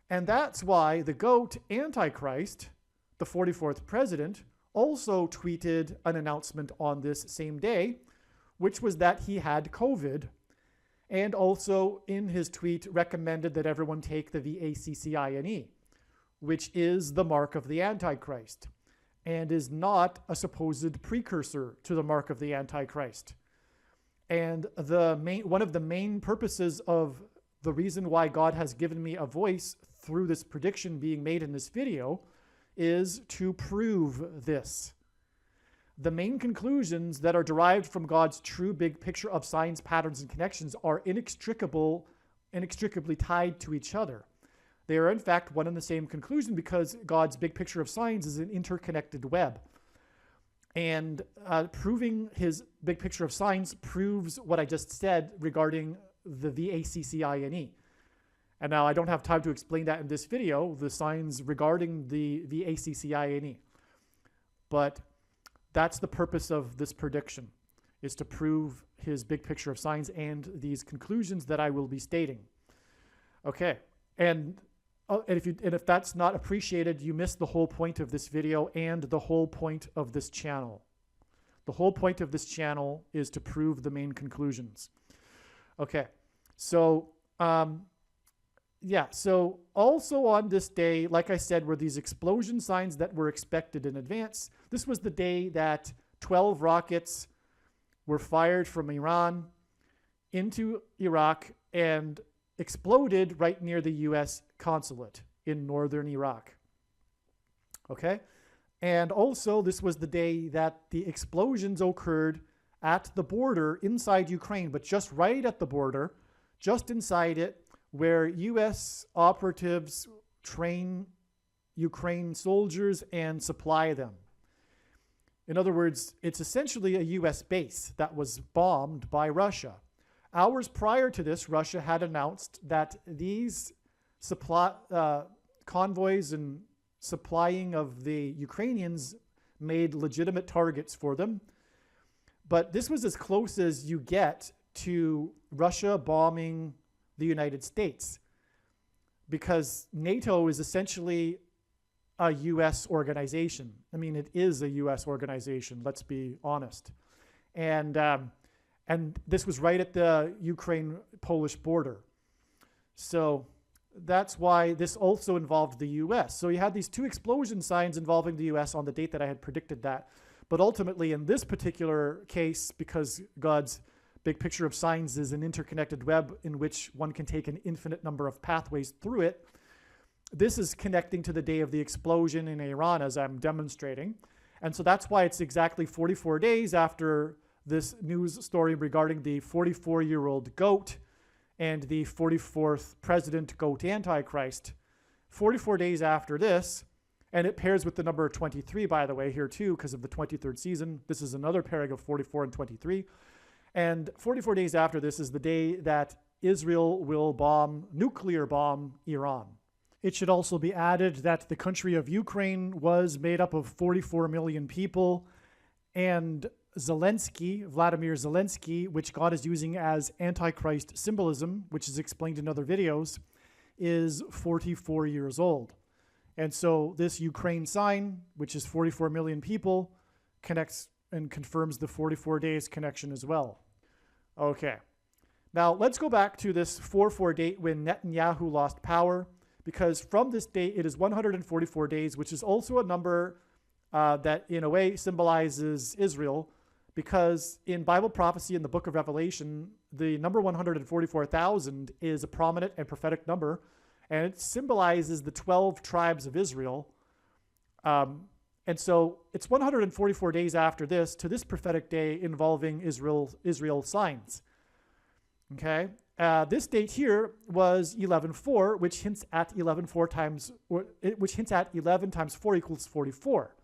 And that's why the GOAT Antichrist, the 44th president, also tweeted an announcement on this same day, which was that he had COVID, and also in his tweet recommended that everyone take the VACCINE, which is the mark of the Antichrist, and is not a supposed precursor to the mark of the Antichrist. And one of the main purposes of the reason why God has given me a voice through this prediction being made in this video is to prove this. The main conclusions that are derived from God's true big picture of signs, patterns, and connections are inextricably tied to each other. They are in fact one and the same conclusion because God's big picture of signs is an interconnected web. And proving his big picture of signs proves what I just said regarding the VACCINE. And now I don't have time to explain that in this video, the signs regarding the VACCINE. But that's the purpose of this prediction, is to prove his big picture of signs and these conclusions that I will be stating. Okay, and if that's not appreciated, you miss the whole point of this video and the whole point of this channel. The whole point of this channel is to prove the main conclusions. Okay, so so also on this day, like I said, were these explosion signs that were expected in advance. This was the day that 12 rockets were fired from Iran into Iraq and exploded right near the U.S. consulate in northern Iraq. Okay? And also, this was the day that the explosions occurred at the border inside Ukraine, but just right at the border, just inside it, where U.S. operatives train Ukraine soldiers and supply them. In other words, it's essentially a U.S. base that was bombed by Russia. Hours prior to this, Russia had announced that these convoys and supplying of the Ukrainians made legitimate targets for them. But this was as close as you get to Russia bombing the United States, because NATO is essentially a U.S. organization. I mean, it is a U.S. organization, let's be honest. And this was right at the Ukraine-Polish border. So that's why this also involved the U.S. So you had these two explosion signs involving the U.S. on the date that I had predicted that. But ultimately, in this particular case, because God's big picture of signs is an interconnected web in which one can take an infinite number of pathways through it, this is connecting to the day of the explosion in Iran, as I'm demonstrating. And so that's why it's exactly 44 days after this news story regarding the 44-year-old GOAT and the 44th president GOAT Antichrist. 44 days after this, and it pairs with the number 23, by the way, here too, because of the 23rd season. This is another pairing of 44 and 23. And 44 days after this is the day that Israel will nuclear bomb Iran. It should also be added that the country of Ukraine was made up of 44 million people, and Vladimir Zelensky, which God is using as Antichrist symbolism, which is explained in other videos, is 44 years old. And so this Ukraine sign, which is 44 million people, connects and confirms the 44 days connection as well. Okay. Now let's go back to this 4-4 date when Netanyahu lost power, because from this date it is 144 days, which is also a number that in a way symbolizes Israel, because in Bible prophecy in the book of Revelation, the number 144,000 is a prominent and prophetic number, and it symbolizes the 12 tribes of Israel. And so it's 144 days after this to this prophetic day involving Israel signs. Okay, this date here was 11:4, which hints at 11 times 4 equals 44.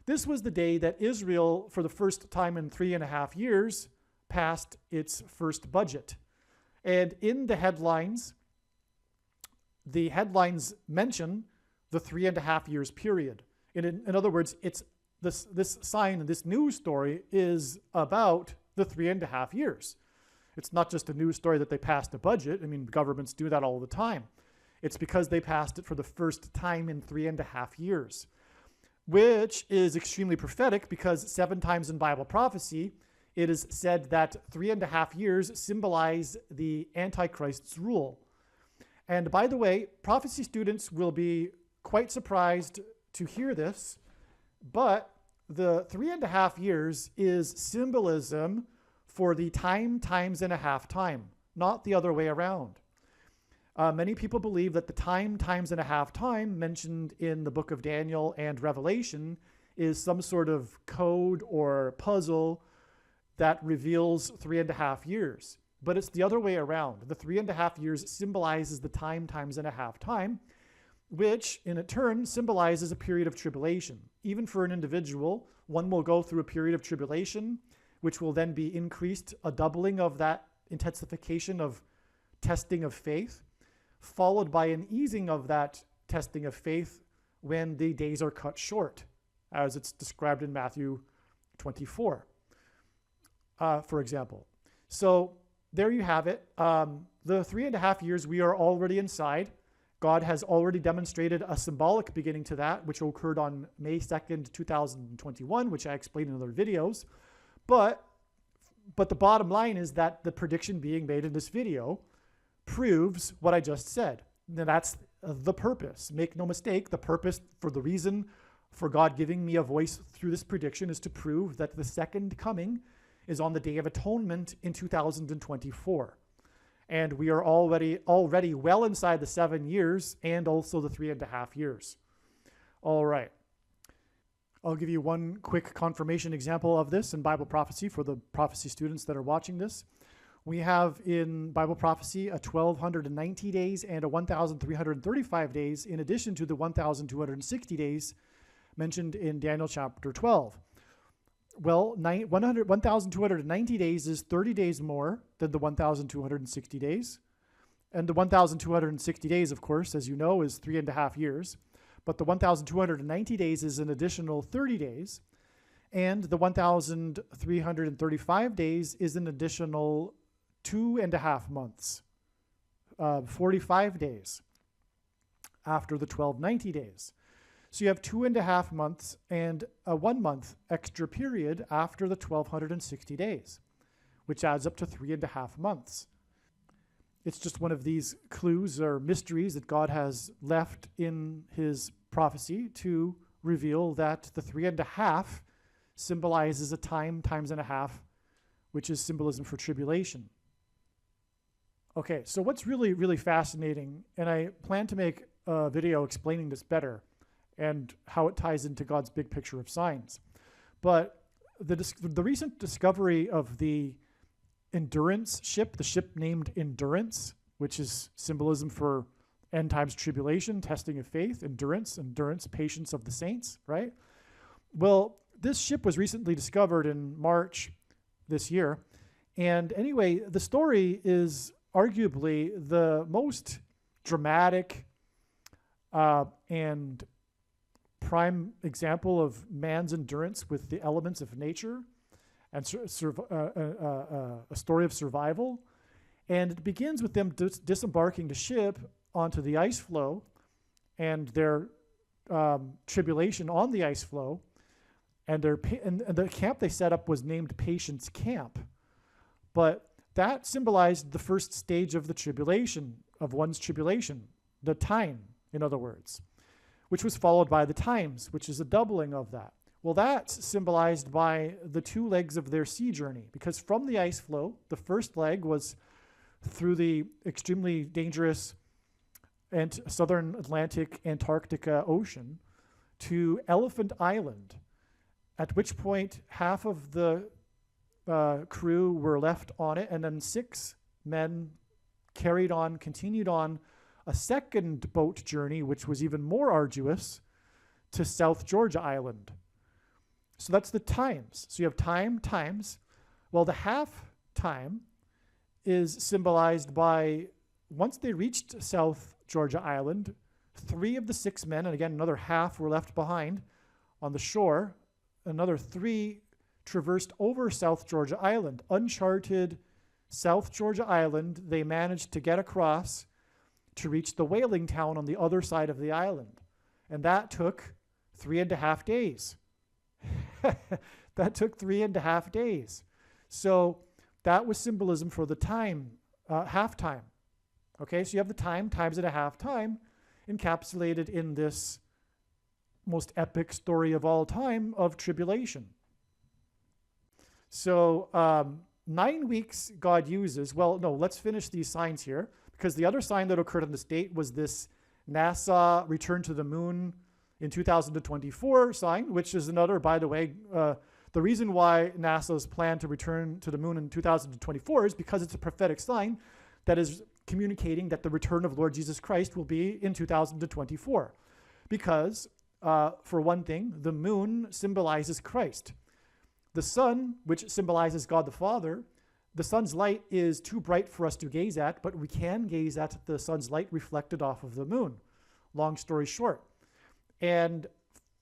This was the day that Israel, for the first time in 3.5 years, passed its first budget. And in the headlines mention the 3.5 years period. In other words, it's this sign, this news story is about the 3.5 years. It's not just a news story that they passed a budget. I mean, governments do that all the time. It's because they passed it for the first time in 3.5 years, which is extremely prophetic because 7 times in Bible prophecy, it is said that 3.5 years symbolize the Antichrist's rule. And by the way, prophecy students will be quite surprised to hear this, but the 3.5 years is symbolism for the times and a half time, not the other way around. Many people believe that the times and a half time mentioned in the book of Daniel and Revelation is some sort of code or puzzle that reveals 3.5 years. But it's the other way around. The 3.5 years symbolizes the times and a half time, which in turn symbolizes a period of tribulation. Even for an individual, one will go through a period of tribulation, which will then be increased, a doubling of that intensification of testing of faith, followed by an easing of that testing of faith when the days are cut short, as it's described in Matthew 24, for example. So there you have it. The 3.5 years we are already inside. God has already demonstrated a symbolic beginning to that, which occurred on May 2nd, 2021, which I explained in other videos. But the bottom line is that the prediction being made in this video proves what I just said. Now that's the purpose. Make no mistake, the purpose for the reason for God giving me a voice through this prediction is to prove that the second coming is on the Day of Atonement in 2024. And we are already well inside the 7 years and also the 3.5 years. All right. I'll give you one quick confirmation example of this in Bible prophecy for the prophecy students that are watching this. We have in Bible prophecy a 1,290 days and a 1,335 days in addition to the 1,260 days mentioned in Daniel chapter 12. Well, 1,290 days is 30 days more than the 1,260 days. And the 1,260 days, of course, as you know, is 3.5 years. But the 1,290 days is an additional 30 days. And the 1,335 days is an additional 2.5 months, 45 days after the 1,290 days. So you have 2.5 months and a 1 month extra period after the 1,260 days, which adds up to 3.5 months. It's just one of these clues or mysteries that God has left in his prophecy to reveal that the 3.5 symbolizes a times and a half, which is symbolism for tribulation. Okay, so what's really, really fascinating, and I plan to make a video explaining this better, and how it ties into God's big picture of signs. But the recent discovery of the Endurance ship, the ship named Endurance, which is symbolism for end times tribulation, testing of faith, endurance, patience of the saints, right? Well, this ship was recently discovered in March this year. And anyway, the story is arguably the most dramatic and prime example of man's endurance with the elements of nature and a story of survival. And it begins with them disembarking the ship onto the ice floe and their tribulation on the ice floe. And the camp they set up was named Patience Camp. But that symbolized the first stage of the tribulation, of one's tribulation, the time, in other words, which was followed by the times, which is a doubling of that. Well, that's symbolized by the 2 legs of their sea journey, because from the ice floe, the first leg was through the extremely dangerous and southern Atlantic Antarctica Ocean to Elephant Island, at which point half of the crew were left on it, and then 6 men continued on a second boat journey, which was even more arduous, to South Georgia Island. So that's the times. So you have time, times. Well, the half time is symbolized by, once they reached South Georgia Island, 3 of the 6 men, and again, another half were left behind on the shore. Another 3 traversed over South Georgia Island. Uncharted South Georgia Island, they managed to get across to reach the whaling town on the other side of the island. And that took 3.5 days. That took 3.5 days. So that was symbolism for the time, half time. Okay, so you have the time times and a half time encapsulated in this most epic story of all time of tribulation. So 9 weeks God uses, well, no, let's finish these signs here, because the other sign that occurred on this date was this NASA return to the moon in 2024 sign, which is another, by the way, the reason why NASA's plan to return to the moon in 2024 is because it's a prophetic sign that is communicating that the return of Lord Jesus Christ will be in 2024. Because, for one thing, the moon symbolizes Christ. The sun, which symbolizes God the Father, the sun's light is too bright for us to gaze at, but we can gaze at the sun's light reflected off of the moon. Long story short. And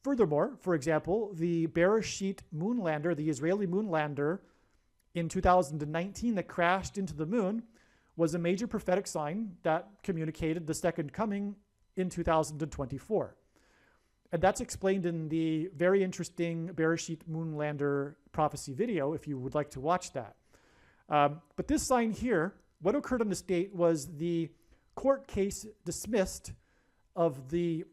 furthermore, for example, the Bereshit moonlander, the Israeli moonlander in 2019 that crashed into the moon, was a major prophetic sign that communicated the second coming in 2024. And that's explained in the very interesting Bereshit moonlander prophecy video, if you would like to watch that. But this sign here, what occurred on this date was the court case dismissed of the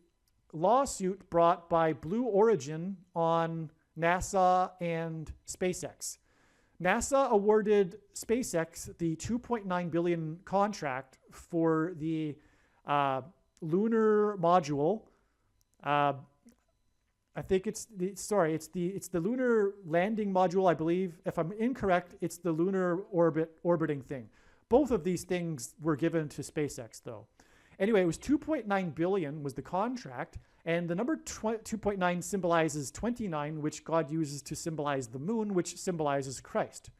lawsuit brought by Blue Origin on NASA and SpaceX. NASA awarded SpaceX the $2.9 billion contract for the lunar module. I think it's the lunar landing module, I believe. If I'm incorrect, it's the lunar orbiting thing. Both of these things were given to SpaceX, though. Anyway, it was $2.9 billion was the contract, and the number 2.9 symbolizes 29, which God uses to symbolize the moon, which symbolizes Christ,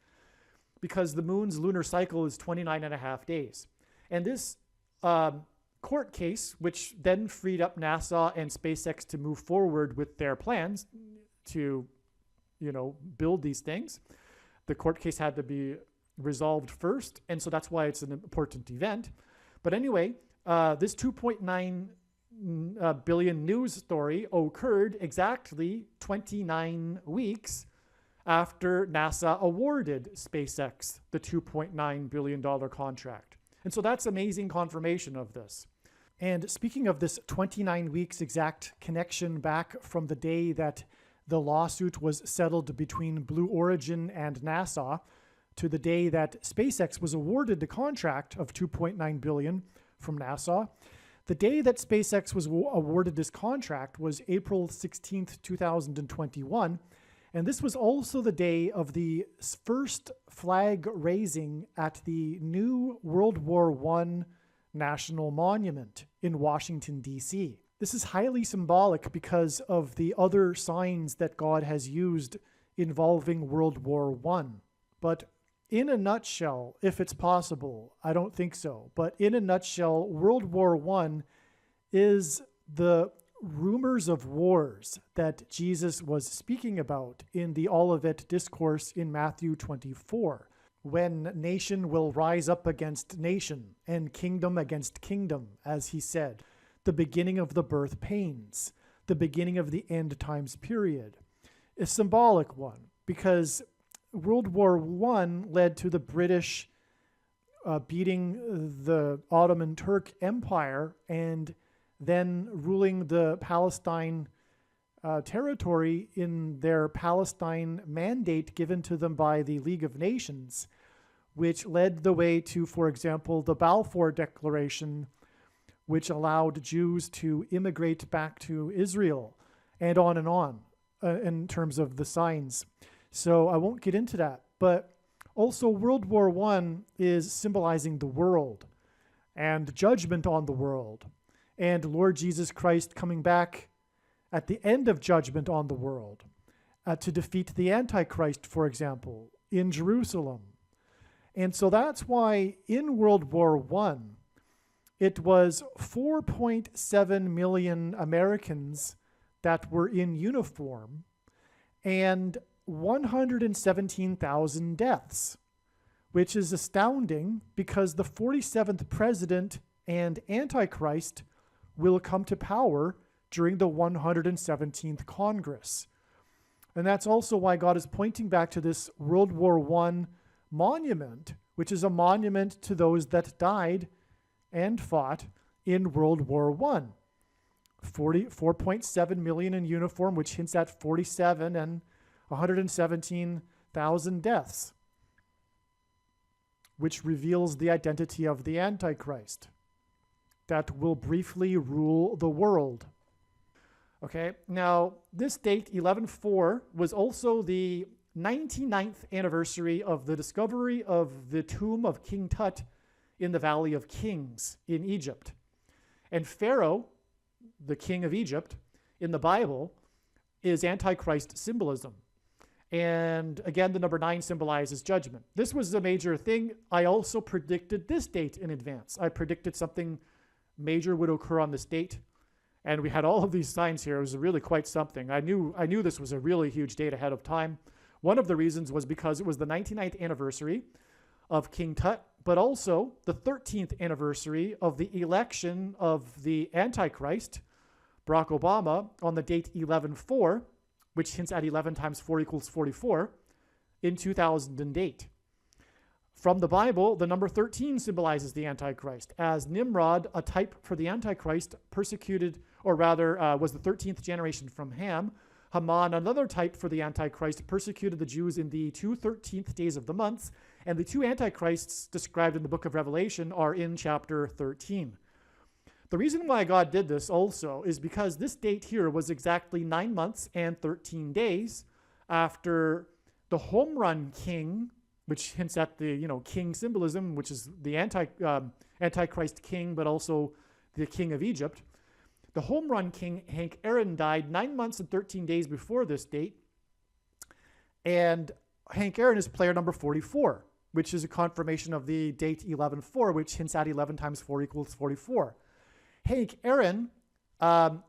because the moon's lunar cycle is 29.5 days. And this court case, which then freed up NASA and SpaceX to move forward with their plans to, build these things. The court case had to be resolved first, and so that's why it's an important event. But anyway, this 2.9 billion news story occurred exactly 29 weeks after NASA awarded SpaceX the $2.9 billion contract. And so that's amazing confirmation of this. And speaking of this 29 weeks exact connection back from the day that the lawsuit was settled between Blue Origin and NASA to the day that SpaceX was awarded the contract of $2.9 billion from NASA, the day that SpaceX was awarded this contract was April 16th, 2021. And this was also the day of the first flag raising at the new World War I National Monument in Washington, D.C. This is highly symbolic because of the other signs that God has used involving World War I. But in a nutshell, if it's possible, I don't think so, but in a nutshell, World War I is the rumors of wars that Jesus was speaking about in the Olivet Discourse in Matthew 24, when nation will rise up against nation and kingdom against kingdom, as he said, the beginning of the birth pains, the beginning of the end times period. A symbolic one, because World War I led to the British beating the Ottoman Turk Empire and then ruling the Palestine territory in their Palestine mandate given to them by the League of Nations, which led the way to, for example, the Balfour Declaration, which allowed Jews to immigrate back to Israel, and on in terms of the signs. So I won't get into that. But also World War I is symbolizing the world and judgment on the world, and Lord Jesus Christ coming back at the end of judgment on the world. to defeat the Antichrist, for example, in Jerusalem. And so that's why in World War I, it was 4.7 million Americans that were in uniform and 117,000 deaths, which is astounding because the 47th president and Antichrist will come to power during the 117th Congress. And that's also why God is pointing back to this World War I monument, which is a monument to those that died and fought in World War I. 4.7 million in uniform, which hints at 47 and 117,000 deaths, which reveals the identity of the Antichrist that will briefly rule the world. Okay, now this date, 11/4, was also the 99th anniversary of the discovery of the tomb of King Tut in the Valley of Kings in Egypt. And Pharaoh, the king of Egypt, in the Bible, is Antichrist symbolism. And again, the number 9 symbolizes judgment. This was a major thing. I also predicted this date in advance. I predicted something major would occur on this date. And we had all of these signs here. It was really quite something. I knew this was a really huge date ahead of time. One of the reasons was because it was the 99th anniversary of King Tut, but also the 13th anniversary of the election of the Antichrist, Barack Obama, on the date 11/4, which hints at 11 times 4 equals 44, in 2008. From the Bible, the number 13 symbolizes the Antichrist, as Nimrod, a type for the Antichrist, persecuted, or rather was the 13th generation from Ham. Haman, another type for the Antichrist, persecuted the Jews in the 2 13th days of the months, and the 2 Antichrists described in the book of Revelation are in chapter 13. The reason why God did this also is because this date here was exactly 9 months and 13 days after the home run king, which hints at the king symbolism, which is the Antichrist king, but also the king of Egypt. The home run king, Hank Aaron, died 9 months and 13 days before this date. And Hank Aaron is player number 44, which is a confirmation of the date 11/4, which hints at 11 times 4 equals 44. Hank Aaron,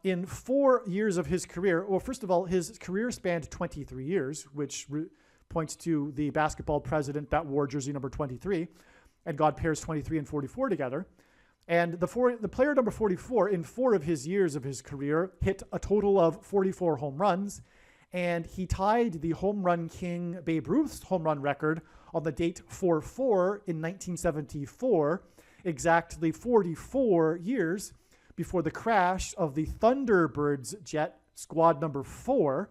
in 4 years of his career, well, first of all, his career spanned 23 years, which points to the basketball president that wore jersey number 23, and God pairs 23 and 44 together. And the player number 44, in 4 of his years of his career, hit a total of 44 home runs, and he tied the home run king Babe Ruth's home run record on the date 4/4 in 1974, exactly 44 years before the crash of the Thunderbirds jet, squad number 4,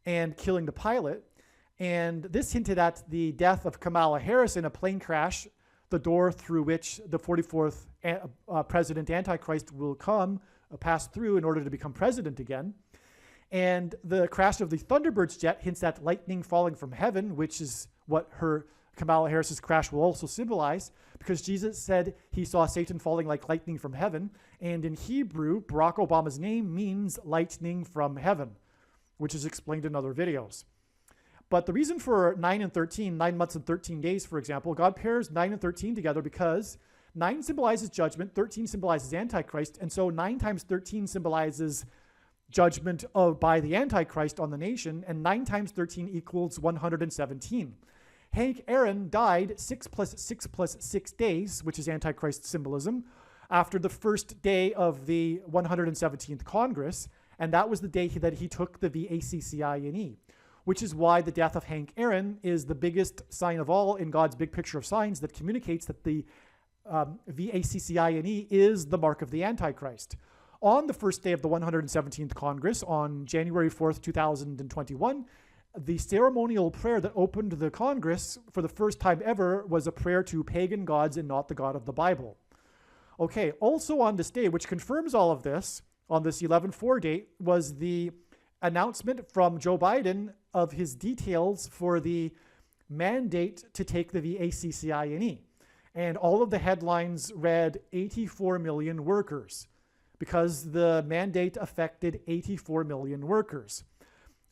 and killing the pilot. And this hinted at the death of Kamala Harris in a plane crash, the door through which the 44th president Antichrist will pass through in order to become president again. And the crash of the Thunderbirds jet hints at lightning falling from heaven, which is what Kamala Harris's crash will also symbolize, because Jesus said he saw Satan falling like lightning from heaven. And in Hebrew, Barack Obama's name means lightning from heaven, which is explained in other videos. But the reason for 9 and 13, 9 months and 13 days, for example, God pairs 9 and 13 together because 9 symbolizes judgment, 13 symbolizes Antichrist, and so 9 times 13 symbolizes judgment by the Antichrist on the nation, and 9 times 13 equals 117. Hank Aaron died 6 plus 6 plus 6 days, which is Antichrist symbolism, after the first day of the 117th Congress, and that was the day that he took the VACCINE, which is why the death of Hank Aaron is the biggest sign of all in God's big picture of signs that communicates that the VACCINE is the mark of the Antichrist. On the first day of the 117th Congress, on January 4th, 2021, the ceremonial prayer that opened the Congress for the first time ever was a prayer to pagan gods and not the God of the Bible. Okay, also on this day, which confirms all of this, on this 11/4 date, was the announcement from Joe Biden of his details for the mandate to take the VACCINE. And all of the headlines read 84 million workers, because the mandate affected 84 million workers.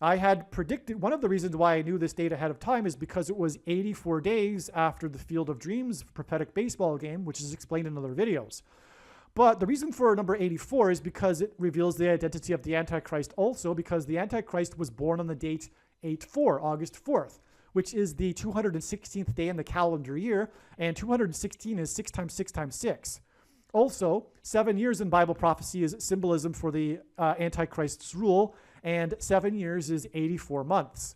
I had predicted, one of the reasons why I knew this date ahead of time is because it was 84 days after the Field of Dreams prophetic baseball game, which is explained in other videos. But the reason for number 84 is because it reveals the identity of the Antichrist also, because the Antichrist was born on the date 8/4, August 4th, which is the 216th day in the calendar year, and 216 is 6 times 6 times 6. Also, 7 years in Bible prophecy is symbolism for the Antichrist's rule, and 7 years is 84 months.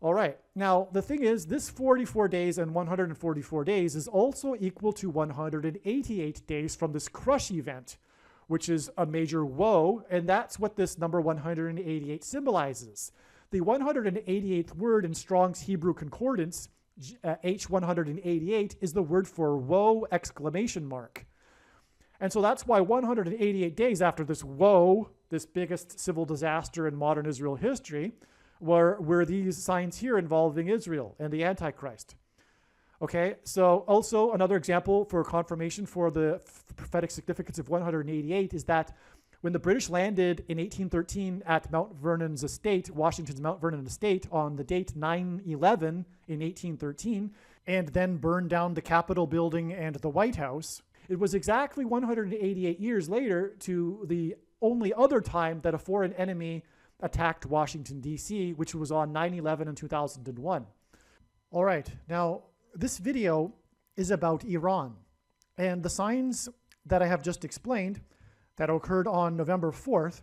All right, now the thing is, this 44 days and 144 days is also equal to 188 days from this crush event, which is a major woe, and that's what this number 188 symbolizes. The 188th word in Strong's Hebrew Concordance, H188, is the word for woe, exclamation mark. And so that's why 188 days after this woe, this biggest civil disaster in modern Israel history, were these signs here involving Israel and the Antichrist. Okay, so also another example for confirmation for the prophetic significance of 188 is that when the British landed in 1813 at Mount Vernon's estate, Washington's Mount Vernon estate, on the date 9/11 in 1813, and then burned down the Capitol building and the White House, it was exactly 188 years later to the only other time that a foreign enemy attacked Washington, D.C., which was on 9/11 in 2001. All right, now this video is about Iran, and the signs that I have just explained that occurred on November 4th,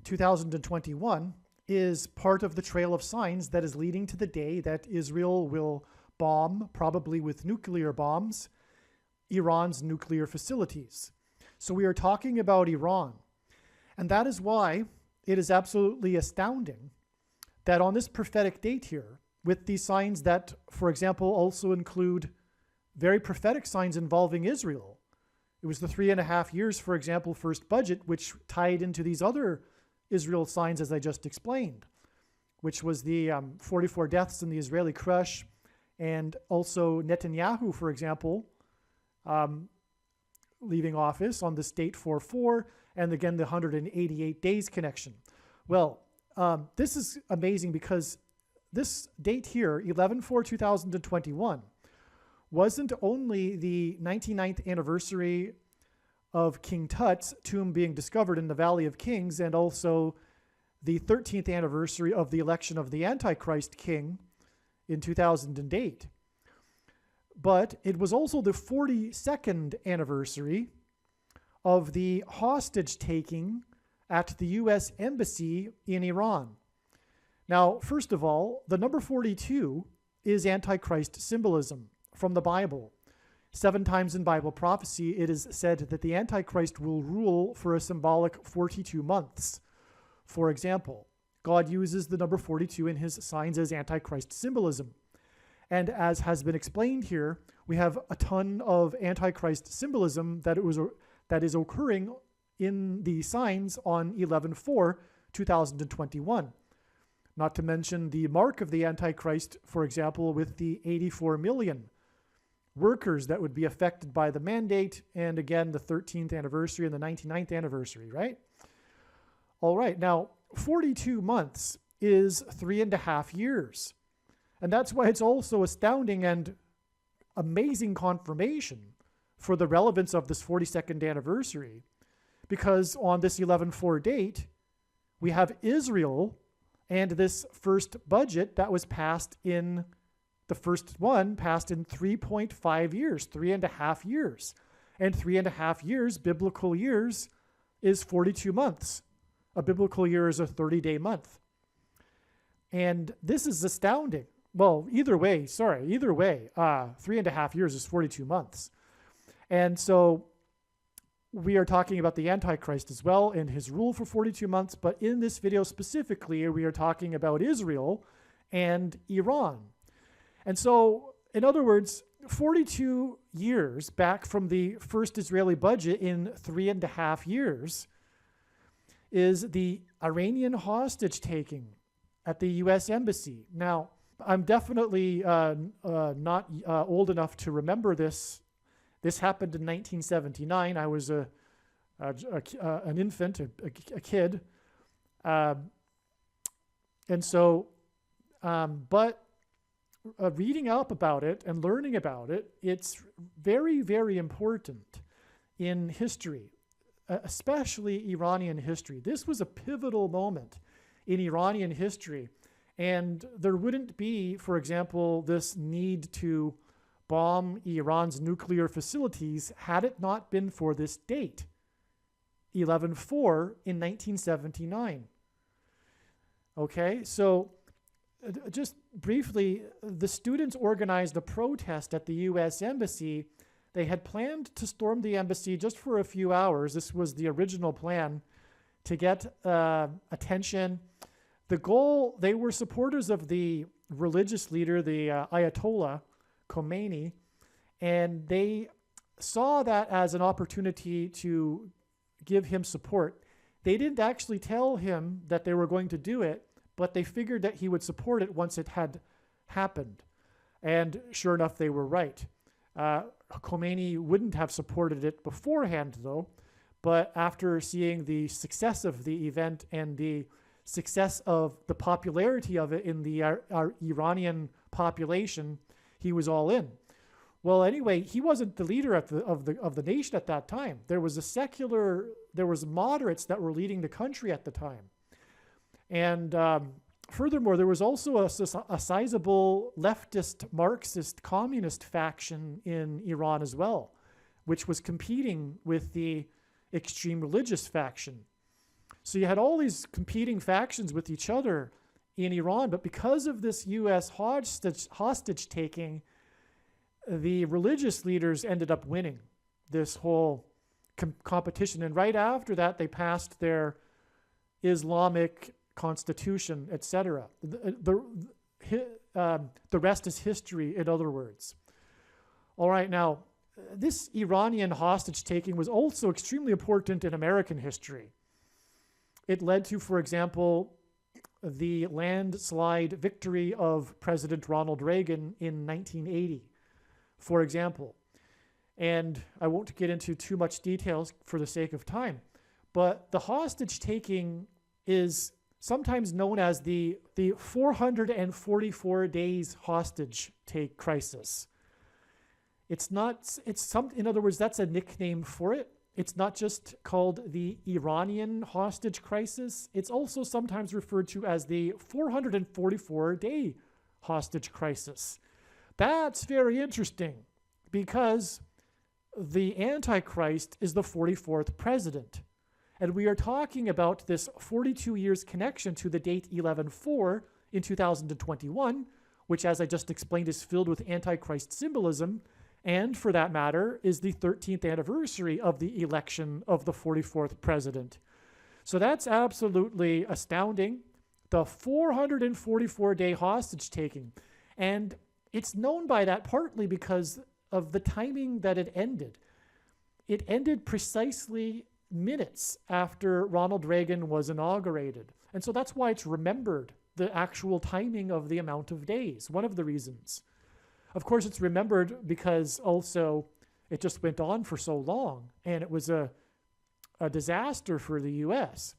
2021, is part of the trail of signs that is leading to the day that Israel will bomb, probably with nuclear bombs, Iran's nuclear facilities. So we are talking about Iran. And that is why it is absolutely astounding that on this prophetic date here, with these signs that, for example, also include very prophetic signs involving Israel. It was the 3.5 years, for example, first budget, which tied into these other Israel signs, as I just explained, which was the 44 deaths in the Israeli crush, and also Netanyahu, for example, leaving office on this date 4/4, and again, the 188 days connection. Well, this is amazing because this date here, 11/4/2021, wasn't only the 99th anniversary of King Tut's tomb being discovered in the Valley of Kings, and also the 13th anniversary of the election of the Antichrist king in 2008. But it was also the 42nd anniversary of the hostage taking at the U.S. Embassy in Iran. Now, first of all, the number 42 is Antichrist symbolism from the Bible. 7 times in Bible prophecy, it is said that the Antichrist will rule for a symbolic 42 months. For example, God uses the number 42 in his signs as Antichrist symbolism. And as has been explained here, we have a ton of Antichrist symbolism that is occurring in the signs on 11/4/2021. Not to mention the mark of the Antichrist, for example, with the 84 million workers that would be affected by the mandate, and again, the 13th anniversary and the 99th anniversary, right? All right, now 42 months is 3.5 years. And that's why it's also astounding and amazing confirmation for the relevance of this 42nd anniversary, because on this 11/4 date, we have Israel and this first budget that was passed in, the first one passed in 3.5 years, 3.5 years. And 3.5 years, biblical years, is 42 months. A biblical year is a 30-day month. And this is astounding. Well, either way, 3.5 years is 42 months. And so we are talking about the Antichrist as well and his rule for 42 months. But in this video specifically, we are talking about Israel and Iran. And so, in other words, 42 years back from the first Israeli budget in 3.5 years is the Iranian hostage taking at the U.S. Embassy. Now, I'm definitely not old enough to remember this. This happened in 1979. I was an infant, a kid. And so, but reading up about it and learning about it, it's very, very important in history, especially Iranian history. This was a pivotal moment in Iranian history. And there wouldn't be, for example, this need to bomb Iran's nuclear facilities had it not been for this date, 11/4 in 1979. Okay, so just briefly, the students organized a protest at the U.S. Embassy. They had planned to storm the embassy just for a few hours. This was the original plan, to get attention. The goal, they were supporters of the religious leader, the Ayatollah Khomeini, and they saw that as an opportunity to give him support. They didn't actually tell him that they were going to do it, but they figured that he would support it once it had happened. And sure enough, they were right. Khomeini wouldn't have supported it beforehand, though, but after seeing the success of the event and the success of the popularity of it in the Iranian population, he was all in. Well, anyway, he wasn't the leader of the nation at that time. There was moderates that were leading the country at the time. And furthermore, there was also a sizable leftist, Marxist, communist faction in Iran as well, which was competing with the extreme religious faction. So you had all these competing factions with each other in Iran, but because of this U.S. hostage taking, the religious leaders ended up winning this whole competition. And right after that, they passed their Islamic constitution, etc. The rest is history, in other words. All right, now, this Iranian hostage taking was also extremely important in American history. It led to, for example, the landslide victory of President Ronald Reagan in 1980, for example. And I won't get into too much details for the sake of time, but the hostage taking is sometimes known as the 444 days hostage take crisis. In other words, that's a nickname for it. It's not just called the Iranian hostage crisis. It's also sometimes referred to as the 444-day hostage crisis. That's very interesting because the Antichrist is the 44th president. And we are talking about this 42 years connection to the date 11/4 in 2021, which, as I just explained, is filled with Antichrist symbolism, and for that matter, is the 13th anniversary of the election of the 44th president. So that's absolutely astounding. The 444-day hostage taking. And it's known by that partly because of the timing that it ended. It ended precisely minutes after Ronald Reagan was inaugurated. And so that's why it's remembered, the actual timing of the amount of days, one of the reasons. Of course, it's remembered because also it just went on for so long, and it was a disaster for the U.S.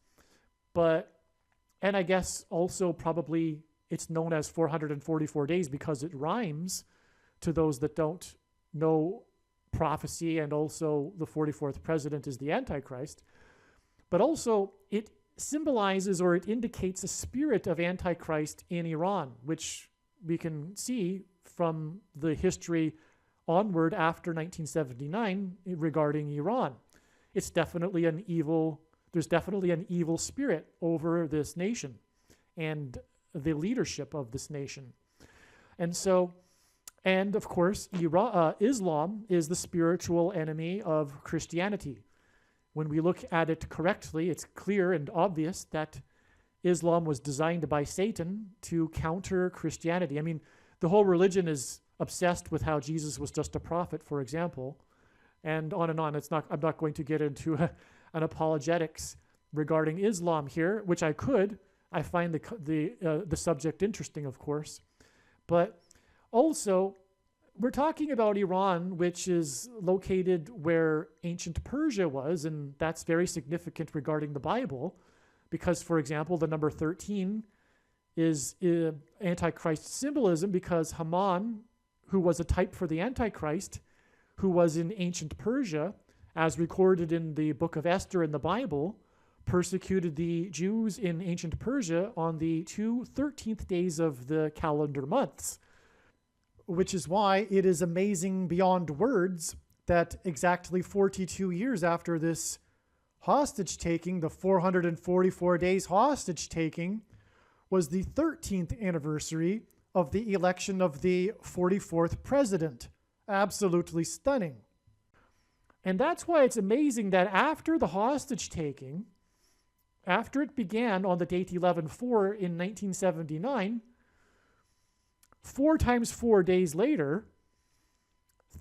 And I guess also probably it's known as 444 days because it rhymes, to those that don't know prophecy, and also the 44th president is the Antichrist. But also it symbolizes, or it indicates, a spirit of Antichrist in Iran, which we can see from the history onward after 1979 regarding Iran. It's definitely there's definitely an evil spirit over this nation and the leadership of this nation. And of course, Islam is the spiritual enemy of Christianity. When we look at it correctly, it's clear and obvious that Islam was designed by Satan to counter Christianity. I mean, the whole religion is obsessed with how Jesus was just a prophet, for example, and on and on. I'm not going to get into an apologetics regarding Islam here, which I could. I find the subject interesting, of course. But also, we're talking about Iran, which is located where ancient Persia was, and that's very significant regarding the Bible, because, for example, the number 13 is Antichrist symbolism, because Haman, who was a type for the Antichrist, who was in ancient Persia, as recorded in the book of Esther in the Bible, persecuted the Jews in ancient Persia on the 13th days of the calendar months, which is why it is amazing beyond words that exactly 42 years after this hostage taking, the 444 days hostage taking, was the 13th anniversary of the election of the 44th president. Absolutely stunning. And that's why it's amazing that after the hostage taking, after it began on the date 11/4 in 1979, 4 times 4 days later,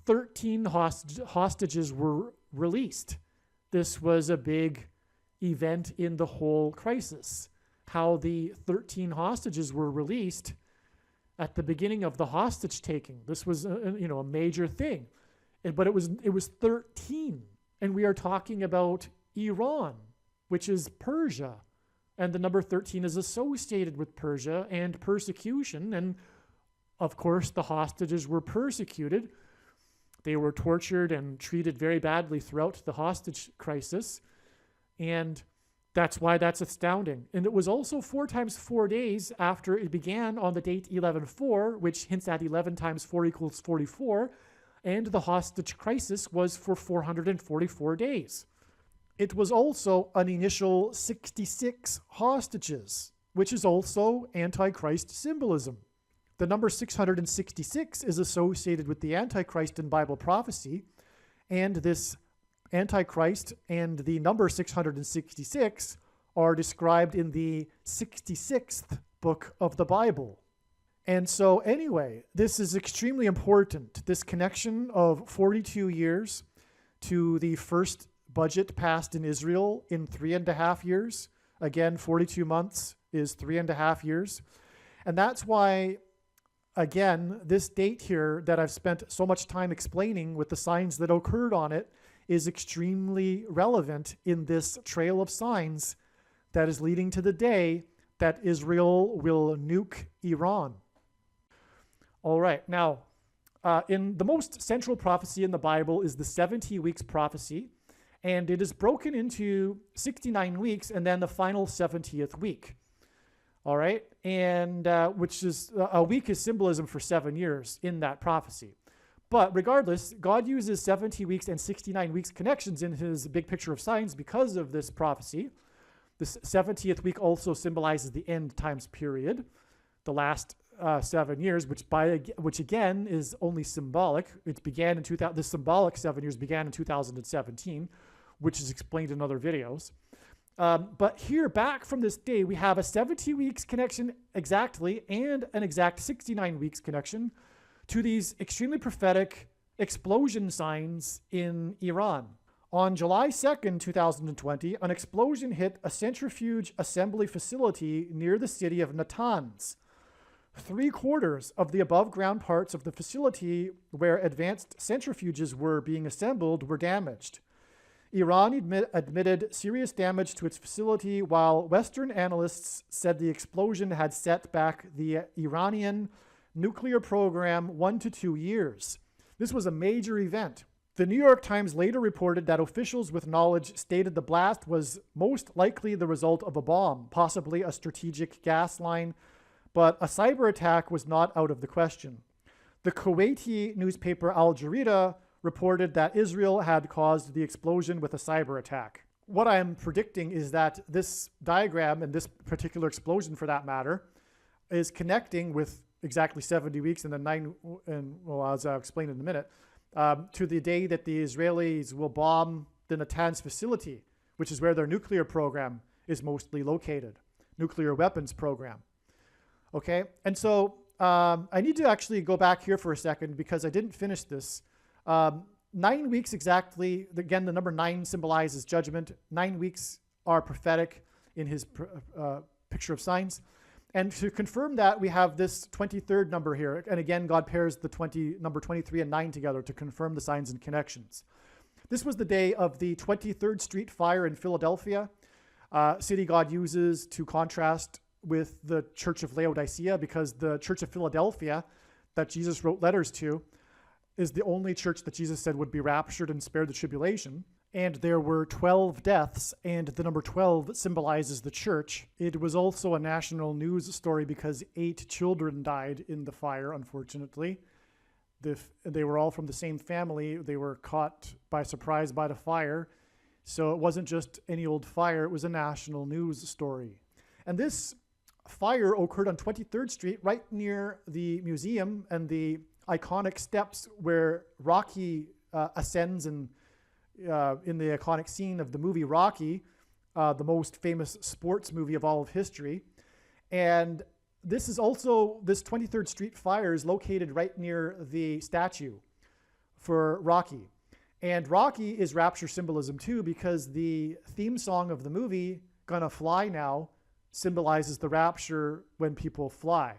13 hostages were released. This was a big event in the whole crisis, how the 13 hostages were released at the beginning of the hostage taking. This was a major thing. But it was 13, and we are talking about Iran, which is Persia, and the number 13 is associated with Persia and persecution, and of course the hostages were persecuted. They were tortured and treated very badly throughout the hostage crisis, and that's why that's astounding. And it was also 4 times 4 days after it began on the date 11/4, which hints at 11 times 4 equals 44, and the hostage crisis was for 444 days. It was also an initial 66 hostages, which is also Antichrist symbolism. The number 666 is associated with the Antichrist in Bible prophecy, and this Antichrist and the number 666 are described in the 66th book of the Bible. And so anyway, this is extremely important, this connection of 42 years to the first budget passed in Israel in 3.5 years. Again, 42 months is 3.5 years. And that's why, again, this date here that I've spent so much time explaining with the signs that occurred on it is extremely relevant in this trail of signs that is leading to the day that Israel will nuke Iran. All right, now, in the most central prophecy in the Bible is the 70 weeks prophecy, and it is broken into 69 weeks and then the final 70th week. All right, and which is a week is symbolism for 7 years in that prophecy. But regardless, God uses 70 weeks and 69 weeks connections in his big picture of signs because of this prophecy. The 70th week also symbolizes the end times period, the last 7 years, which again is only symbolic. It began in the symbolic 7 years began in 2017, which is explained in other videos. But here, back from this day, we have a 70 weeks connection exactly and an exact 69 weeks connection to these extremely prophetic explosion signs in Iran. On July 2nd, 2020, an explosion hit a centrifuge assembly facility near the city of Natanz. 3/4 of the above-ground parts of the facility where advanced centrifuges were being assembled were damaged. Iran admitted serious damage to its facility, while Western analysts said the explosion had set back the Iranian nuclear program 1 to 2 years. This was a major event. The New York Times later reported that officials with knowledge stated the blast was most likely the result of a bomb, possibly a strategic gas line, but a cyber attack was not out of the question. The Kuwaiti newspaper Al Jazeera reported that Israel had caused the explosion with a cyber attack. What I am predicting is that this diagram and this particular explosion, for that matter, is connecting with exactly 70 weeks and then as I'll explain in a minute, to the day that the Israelis will bomb the Natanz facility, which is where their nuclear program is mostly located, nuclear weapons program. Okay, and so I need to actually go back here for a second because I didn't finish this. 9 weeks exactly, again, the number 9 symbolizes judgment. 9 weeks are prophetic in his picture of signs. And to confirm that, we have this 23rd number here. And again, God pairs the number 23 and 9 together to confirm the signs and connections. This was the day of the 23rd Street fire in Philadelphia, city God uses to contrast with the Church of Laodicea, because the Church of Philadelphia that Jesus wrote letters to is the only church that Jesus said would be raptured and spared the tribulation. And there were 12 deaths, and the number 12 symbolizes the church. It was also a national news story because 8 children died in the fire, unfortunately. They were all from the same family. They were caught by surprise by the fire. So it wasn't just any old fire, it was a national news story. And this fire occurred on 23rd Street, right near the museum and the iconic steps where Rocky ascends and in the iconic scene of the movie Rocky, the most famous sports movie of all of history. And this 23rd Street fire is located right near the statue for Rocky. And Rocky is rapture symbolism too, because the theme song of the movie, Gonna Fly Now, symbolizes the rapture when people fly.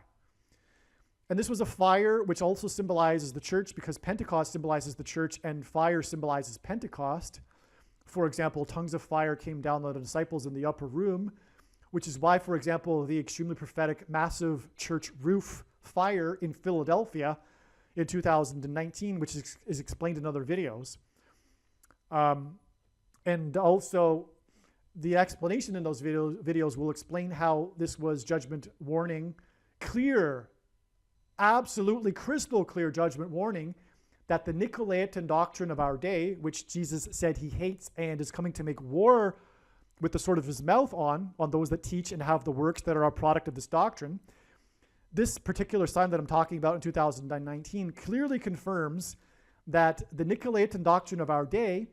And this was a fire which also symbolizes the church, because Pentecost symbolizes the church and fire symbolizes Pentecost. For example, tongues of fire came down on the disciples in the upper room, which is why, for example, the extremely prophetic massive church roof fire in Philadelphia in 2019, which is explained in other videos. And also the explanation in those videos will explain how this was judgment warning, clear, absolutely crystal clear judgment warning that the Nicolaitan doctrine of our day, which Jesus said he hates and is coming to make war with the sword of his mouth on those that teach and have the works that are a product of this doctrine. This particular sign that I'm talking about in 2019 clearly confirms that the Nicolaitan doctrine of our day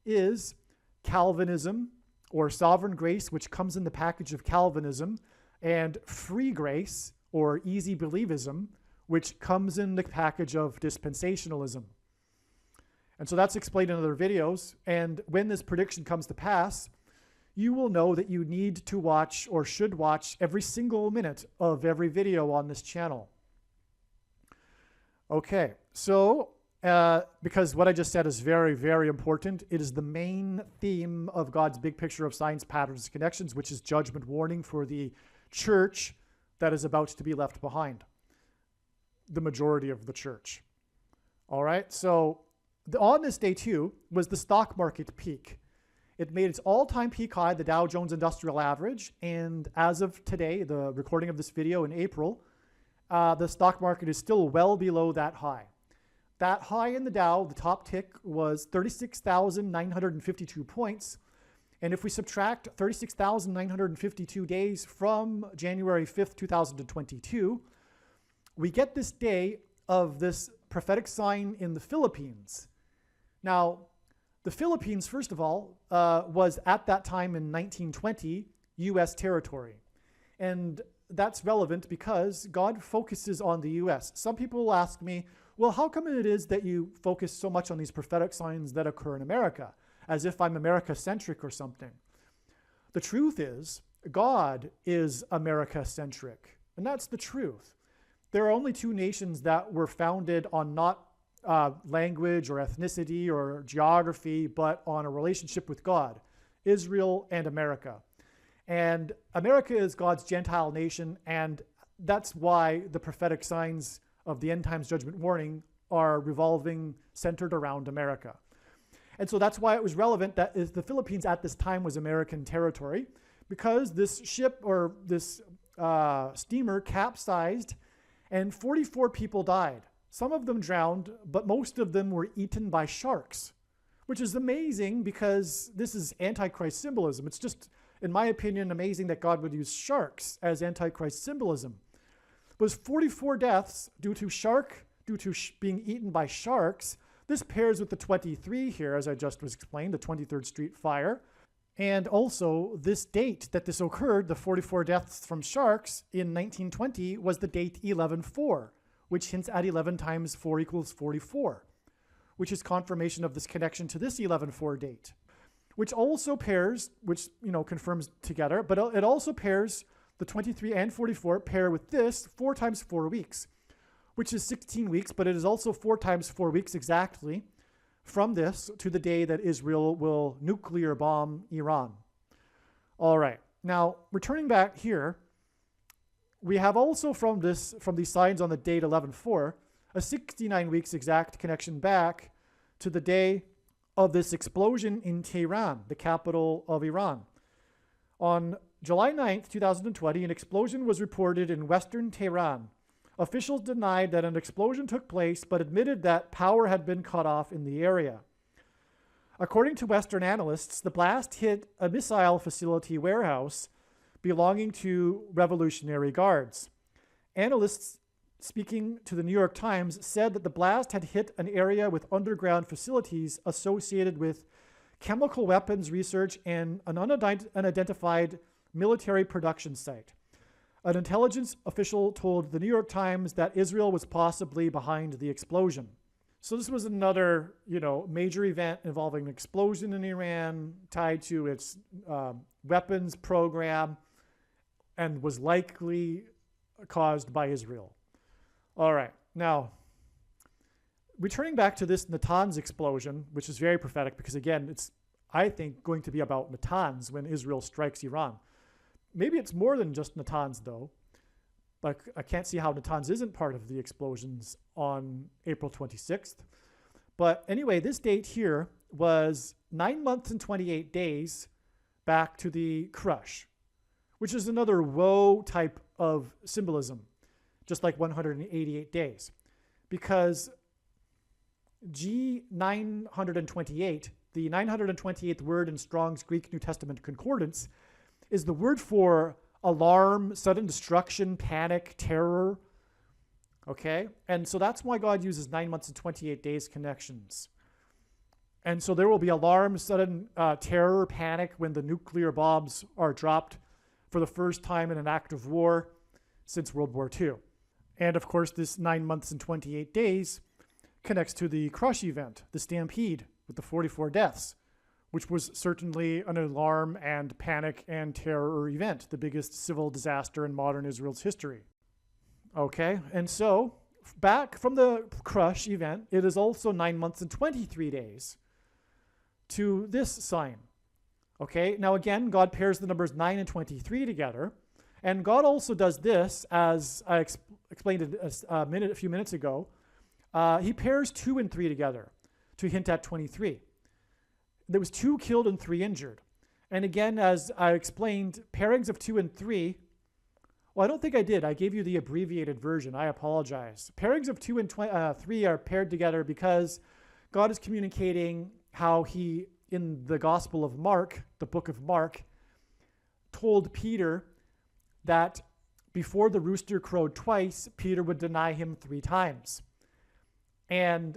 is Calvinism, or sovereign grace, which comes in the package of Calvinism, and free grace, or easy believism, which comes in the package of dispensationalism. And so that's explained in other videos. And when this prediction comes to pass, you will know that you need to watch, or should watch, every single minute of every video on this channel. Okay, so because what I just said is very, very important. It is the main theme of God's big picture of signs, patterns, and connections, which is judgment warning for the church that is about to be left behind. The majority of the church. All right, so on this day too was the stock market peak. It made its all-time peak high, the Dow Jones Industrial Average, and as of today, the recording of this video in April, the stock market is still well below that high. That high in the Dow, the top tick, was 36,952 points. And if we subtract 36,952 days from January 5th, 2022, we get this day of this prophetic sign in the Philippines. Now, the Philippines, first of all, was at that time in 1920 U.S. territory. And that's relevant because God focuses on the U.S. Some people will ask me, well, how come it is that you focus so much on these prophetic signs that occur in America, as if I'm America-centric or something? The truth is, God is America-centric, and that's the truth. There are only two nations that were founded on not language or ethnicity or geography, but on a relationship with God, Israel and America. And America is God's Gentile nation, and that's why the prophetic signs of the end times judgment warning are revolving, centered around America. And so that's why it was relevant that the Philippines at this time was American territory, because this ship or this steamer capsized and 44 people died. Some of them drowned, but most of them were eaten by sharks, which is amazing because this is Antichrist symbolism. It's just, in my opinion, amazing that God would use sharks as Antichrist symbolism. It was 44 deaths due to being eaten by sharks. This pairs with the 23 here, as I just was explained, the 23rd Street fire. And also this date that this occurred, the 44 deaths from sharks in 1920, was the date 11/4, which hints at 11 times 4 equals 44, which is confirmation of this connection to this 11/4 date, which also pairs, which, confirms together, but it also pairs the 23 and 44 pair with this 4 times 4 weeks, which is 16 weeks, but it is also 4 times 4 weeks exactly from this to the day that Israel will nuclear bomb Iran. All right. Now, returning back here, We have also from these signs on the date 11/4, a 69 weeks exact connection back to the day of this explosion in Tehran, the capital of Iran. On July 9th, 2020, an explosion was reported in western Tehran. Officials denied that an explosion took place, but admitted that power had been cut off in the area. According to Western analysts, the blast hit a missile facility warehouse belonging to Revolutionary Guards. Analysts speaking to the New York Times said that the blast had hit an area with underground facilities associated with chemical weapons research and an unidentified military production site. An intelligence official told the New York Times that Israel was possibly behind the explosion. So this was another, major event involving an explosion in Iran tied to its weapons program and was likely caused by Israel. All right, now, returning back to this Natanz explosion, which is very prophetic because, again, it's, I think, going to be about Natanz when Israel strikes Iran. Maybe it's more than just Natanz, though. But I can't see how Natanz isn't part of the explosions on April 26th. But anyway, this date here was 9 months and 28 days back to the crush, which is another woe type of symbolism, just like 188 days. Because G928, the 928th word in Strong's Greek New Testament Concordance, is the word for alarm, sudden destruction, panic, terror. Okay? And so that's why God uses 9 months and 28 days connections. And so there will be alarm, sudden terror, panic when the nuclear bombs are dropped for the first time in an act of war since World War II. And of course, this 9 months and 28 days connects to the crush event, the stampede with the 44 deaths, which was certainly an alarm and panic and terror event, the biggest civil disaster in modern Israel's history. Okay, and so back from the crush event, it is also 9 months and 23 days to this sign. Okay, now again, God pairs the numbers 9 and 23 together, and God also does this, as I explained it a few minutes ago. He pairs 2 and 3 together to hint at 23. There was 2 killed and 3 injured. And again, as I explained, pairings of 2 and 3, well, I don't think I did. I gave you the abbreviated version. I apologize. Pairings of 2 and 3 are paired together because God is communicating how he, in the Gospel of Mark, the book of Mark, told Peter that before the rooster crowed twice, Peter would deny him 3 times. And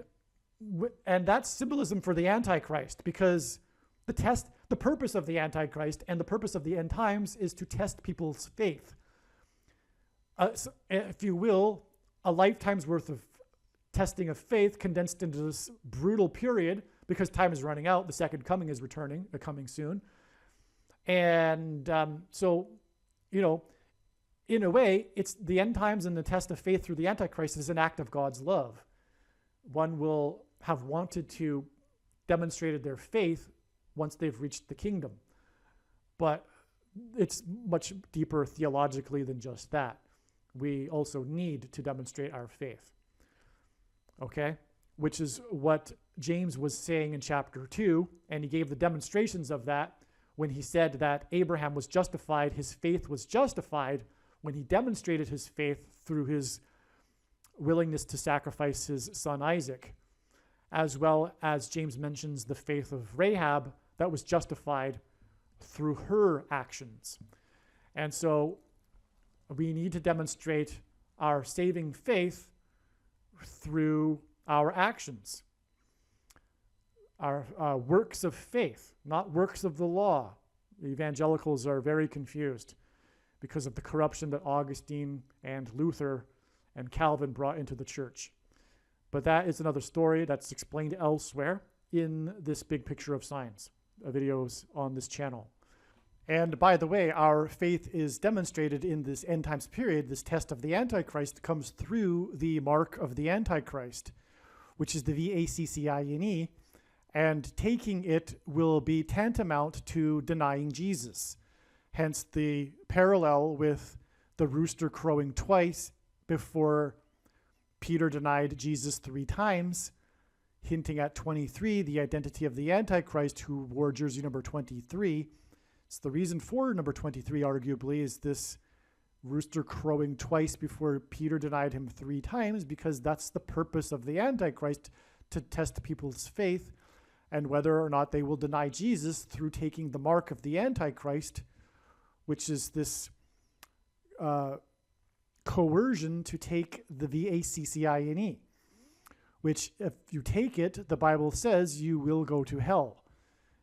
that's symbolism for the Antichrist, because the purpose of the Antichrist and the purpose of the end times is to test people's faith. So, if you will, a lifetime's worth of testing of faith condensed into this brutal period, because time is running out. The second coming is coming soon. And so, in a way, it's the end times and the test of faith through the Antichrist is an act of God's love. One will have wanted to demonstrate their faith once they've reached the kingdom. But it's much deeper theologically than just that. We also need to demonstrate our faith. Okay? Which is what James was saying in chapter 2, and he gave the demonstrations of that when he said that Abraham was justified, his faith was justified when he demonstrated his faith through his willingness to sacrifice his son Isaac, as well as James mentions the faith of Rahab that was justified through her actions. And so we need to demonstrate our saving faith through our actions, our works of faith, not works of the law. The evangelicals are very confused because of the corruption that Augustine and Luther and Calvin brought into the church. But that is another story that's explained elsewhere in this big picture of signs, videos on this channel. And by the way, our faith is demonstrated in this end times period. This test of the Antichrist comes through the mark of the Antichrist, which is the VACCINE, and taking it will be tantamount to denying Jesus. Hence the parallel with the rooster crowing twice before Peter denied Jesus 3 times, hinting at 23, the identity of the Antichrist who wore jersey number 23. It's the reason for number 23, arguably, is this rooster crowing twice before Peter denied him 3 times, because that's the purpose of the Antichrist, to test people's faith and whether or not they will deny Jesus through taking the mark of the Antichrist, which is this coercion to take the VACCINE, which if you take it, the Bible says you will go to hell.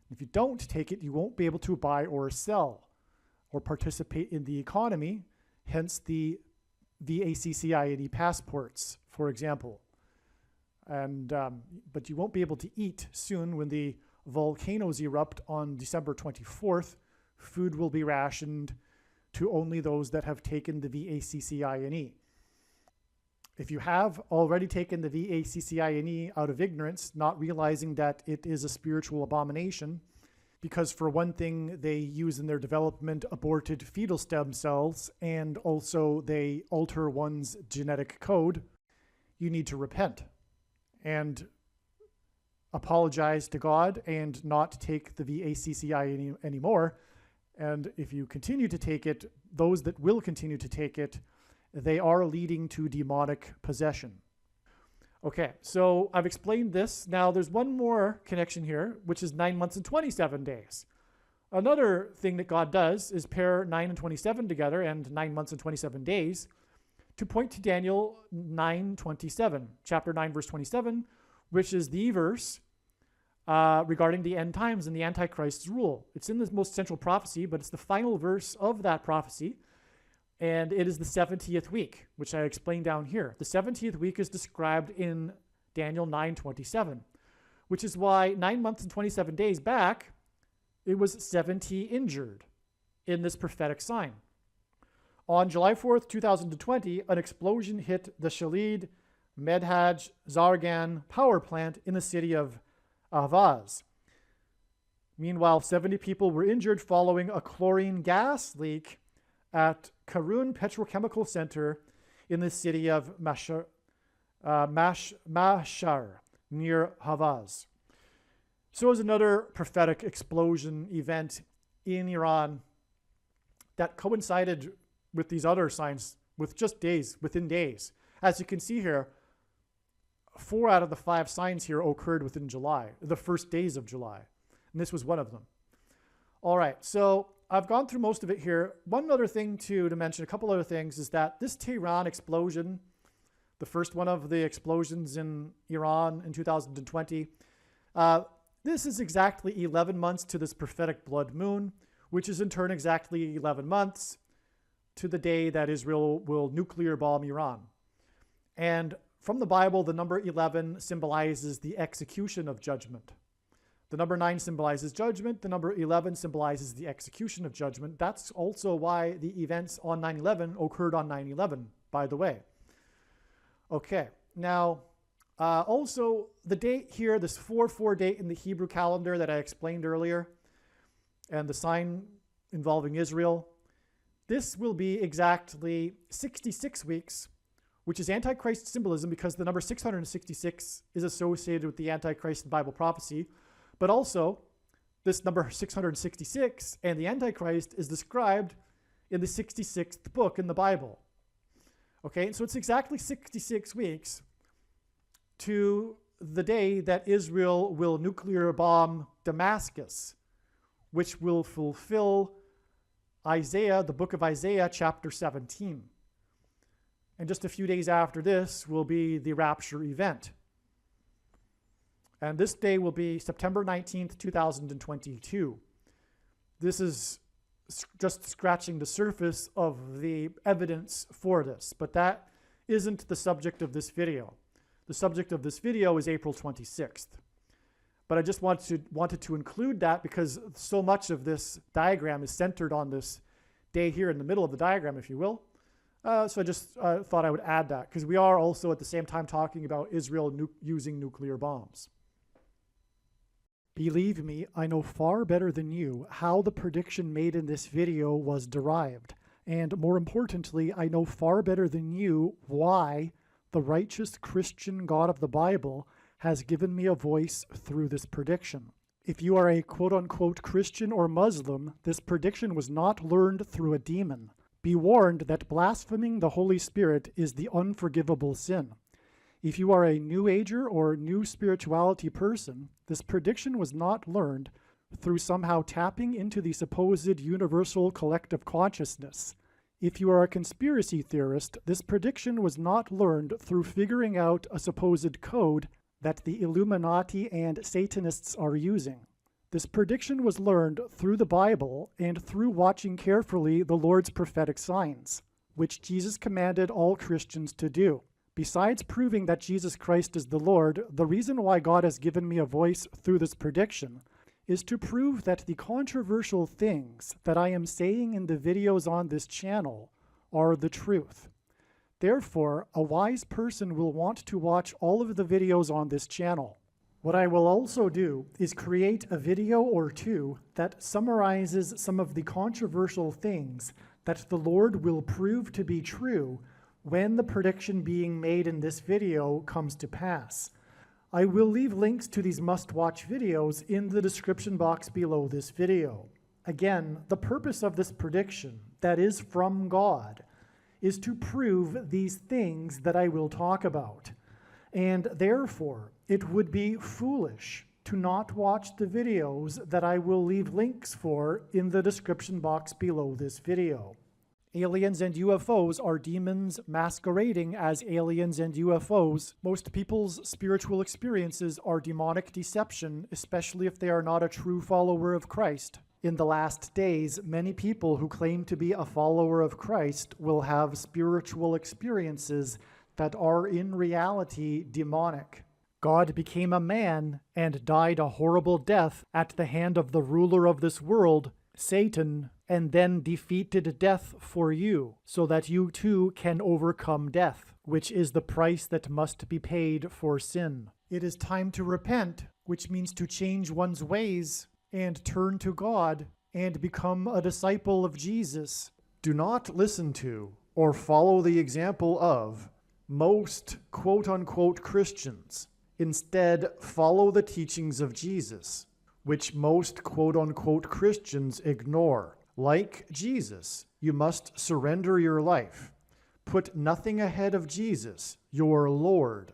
If you don't take it, you won't be able to buy or sell or participate in the economy, hence the VACCINE passports, for example. And but you won't be able to eat soon when the volcanoes erupt on December 24th. Food will be rationed to only those that have taken the VACCINE. If you have already taken the VACCINE out of ignorance, not realizing that it is a spiritual abomination, because for one thing, they use in their development aborted fetal stem cells, and also they alter one's genetic code, you need to repent and apologize to God and not take the VACCINE anymore. And if you continue to take it, those that will continue to take it, they are leading to demonic possession. Okay, so I've explained this. Now there's one more connection here, which is 9 months and 27 days. Another thing that God does is pair 9 and 27 together, and 9 months and 27 days, to point to Daniel 9:27, chapter 9, verse 27, which is the verse regarding the end times and the Antichrist's rule. It's in the most central prophecy, but it's the final verse of that prophecy. And it is the 70th week, which I explained down here. The 70th week is described in Daniel 9:27, which is why 9 months and 27 days back, it was 70 injured in this prophetic sign. On July 4th, 2020, an explosion hit the Shalid Medhaj Zargan power plant in the city of Ahvaz. Meanwhile, 70 people were injured following a chlorine gas leak at Karun Petrochemical Center in the city of Mashhar near Havaz. So is another prophetic explosion event in Iran that coincided with these other signs within days. As you can see here, 4 out of the 5 signs here occurred within July, the first days of July. And this was one of them. All right, so I've gone through most of it here. One other thing to mention, a couple other things, is that this Tehran explosion, the first one of the explosions in Iran in 2020, this is exactly 11 months to this prophetic blood moon, which is in turn exactly 11 months to the day that Israel will nuclear bomb Iran. And from the Bible, the number 11 symbolizes the execution of judgment. The number 9 symbolizes judgment. The number 11 symbolizes the execution of judgment. That's also why the events on 9/11 occurred on 9/11, by the way. Okay, now also the date here, this 4/4 date in the Hebrew calendar that I explained earlier, and the sign involving Israel, this will be exactly 66 weeks, which is Antichrist symbolism, because the number 666 is associated with the Antichrist in Bible prophecy. But also, this number 666 and the Antichrist is described in the 66th book in the Bible. Okay, so it's exactly 66 weeks to the day that Israel will nuclear bomb Damascus, which will fulfill Isaiah, the book of Isaiah, chapter 17. And just a few days after this will be the rapture event. And this day will be September 19th, 2022. This is just scratching the surface of the evidence for this, but that isn't the subject of this video. The subject of this video is April 26th. But I just wanted to include that because so much of this diagram is centered on this day here in the middle of the diagram, if you will. So I just thought I would add that, because we are also at the same time talking about Israel using nuclear bombs. Believe me, I know far better than you how the prediction made in this video was derived, And more importantly, I know far better than you why the righteous Christian God of the Bible has given me a voice through this prediction. If you are a quote-unquote Christian or Muslim, this prediction was not learned through a demon. Be warned that blaspheming the Holy Spirit is the unforgivable sin. If you are a New Ager or New Spirituality person, this prediction was not learned through somehow tapping into the supposed universal collective consciousness. If you are a conspiracy theorist, this prediction was not learned through figuring out a supposed code that the Illuminati and Satanists are using. This prediction was learned through the Bible and through watching carefully the Lord's prophetic signs, which Jesus commanded all Christians to do. Besides proving that Jesus Christ is the Lord, the reason why God has given me a voice through this prediction is to prove that the controversial things that I am saying in the videos on this channel are the truth. Therefore, a wise person will want to watch all of the videos on this channel. What I will also do is create a video or two that summarizes some of the controversial things that the Lord will prove to be true when the prediction being made in this video comes to pass. I will leave links to these must-watch videos in the description box below this video. Again, the purpose of this prediction, that is from God, is to prove these things that I will talk about. And therefore, it would be foolish to not watch the videos that I will leave links for in the description box below this video. Aliens and UFOs are demons masquerading as aliens and UFOs. Most people's spiritual experiences are demonic deception, especially if they are not a true follower of Christ. In the last days, many people who claim to be a follower of Christ will have spiritual experiences that are in reality demonic. God became a man and died a horrible death at the hand of the ruler of this world, Satan, and then defeated death for you, so that you too can overcome death, which is the price that must be paid for sin. It is time to repent, which means to change one's ways and turn to God and become a disciple of Jesus. Do not listen to or follow the example of most quote-unquote Christians. Instead, follow the teachings of Jesus, which most quote-unquote Christians ignore. Like Jesus, you must surrender your life. Put nothing ahead of Jesus, your Lord.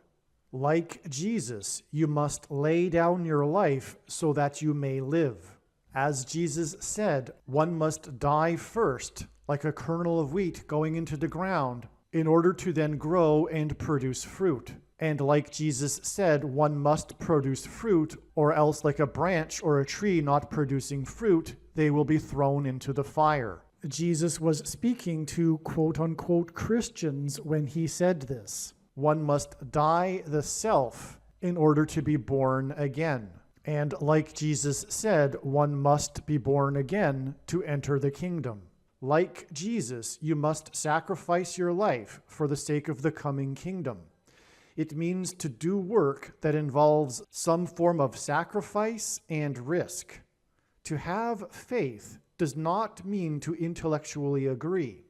Like Jesus, you must lay down your life so that you may live. As Jesus said, one must die first, like a kernel of wheat going into the ground, in order to then grow and produce fruit. And like Jesus said, one must produce fruit, or else like a branch or a tree not producing fruit, they will be thrown into the fire. Jesus was speaking to quote-unquote Christians when he said this. One must die the self in order to be born again. And like Jesus said, one must be born again to enter the kingdom. Like Jesus, you must sacrifice your life for the sake of the coming kingdom. It means to do work that involves some form of sacrifice and risk. To have faith does not mean to intellectually agree.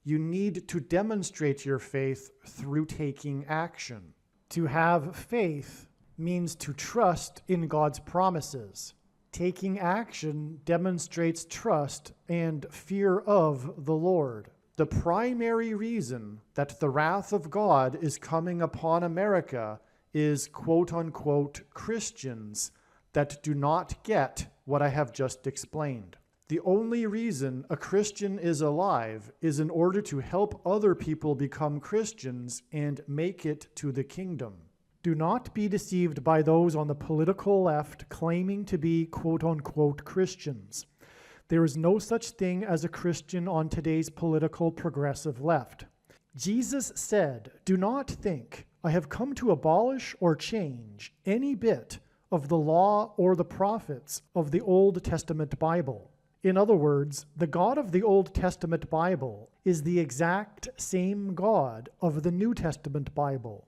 You need to demonstrate your faith through taking action. To have faith means to trust in God's promises. Taking action demonstrates trust and fear of the Lord. The primary reason that the wrath of God is coming upon America is quote-unquote Christians that do not get what I have just explained. The only reason a Christian is alive is in order to help other people become Christians and make it to the kingdom. Do not be deceived by those on the political left claiming to be quote-unquote Christians. There is no such thing as a Christian on today's political progressive left. Jesus said, "Do not think I have come to abolish or change any bit of the law or the prophets of the Old Testament Bible." In other words, the God of the Old Testament Bible is the exact same God of the New Testament Bible.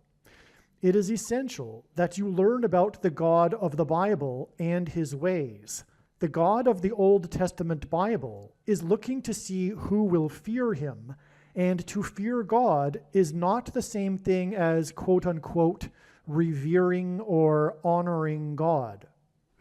It is essential that you learn about the God of the Bible and his ways. The God of the Old Testament Bible is looking to see who will fear him, and to fear God is not the same thing as quote-unquote revering or honoring God.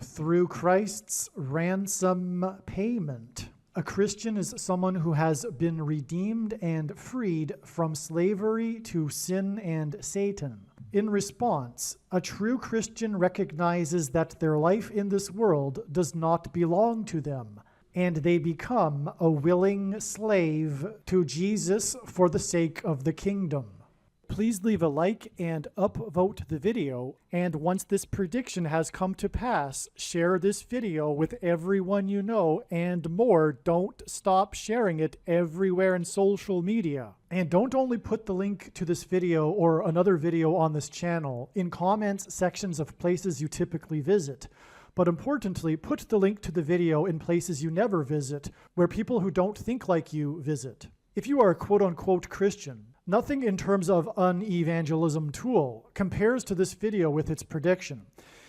Through Christ's ransom payment, a Christian is someone who has been redeemed and freed from slavery to sin and Satan. In response, a true Christian recognizes that their life in this world does not belong to them, and they become a willing slave to Jesus for the sake of the kingdom. Please leave a like and upvote the video, and once this prediction has come to pass, share this video with everyone you know, and more, don't stop sharing it everywhere in social media. And don't only put the link to this video or another video on this channel in comments sections of places you typically visit, but importantly, put the link to the video in places you never visit, where people who don't think like you visit. If you are a quote-unquote Christian, nothing in terms of an evangelism tool compares to this video with its prediction.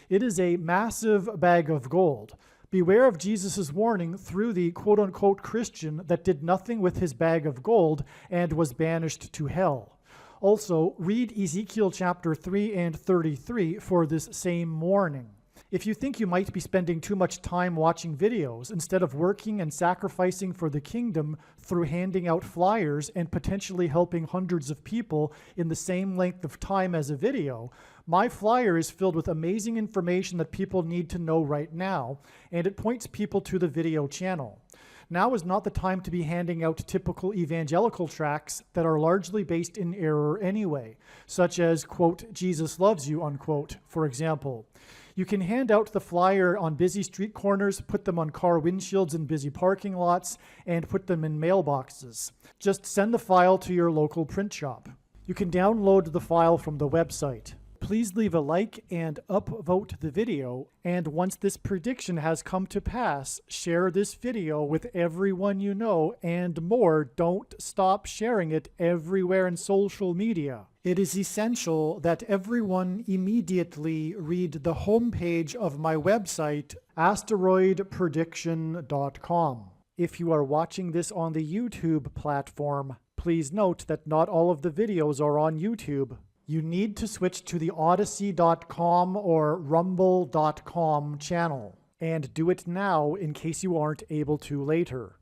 It is a massive bag of gold. Beware of Jesus' warning through the quote-unquote Christian that did nothing with his bag of gold and was banished to hell. Also, read Ezekiel chapter 3 and 33 for this same warning. If you think you might be spending too much time watching videos instead of working and sacrificing for the kingdom through handing out flyers and potentially helping hundreds of people in the same length of time as a video, my flyer is filled with amazing information that people need to know right now, and it points people to the video channel. Now is not the time to be handing out typical evangelical tracts that are largely based in error anyway, such as, quote, Jesus loves you, unquote, for example. You can hand out the flyer on busy street corners, put them on car windshields in busy parking lots, and put them in mailboxes. Just send the file to your local print shop. You can download the file from the website. Please leave a like and upvote the video, and once this prediction has come to pass, share this video with everyone you know, and more, don't stop sharing it everywhere in social media. It is essential that everyone immediately read the homepage of my website, asteroidprediction.com. If you are watching this on the YouTube platform, please note that not all of the videos are on YouTube. You need to switch to the Odyssey.com or Rumble.com channel, and do it now in case you aren't able to later.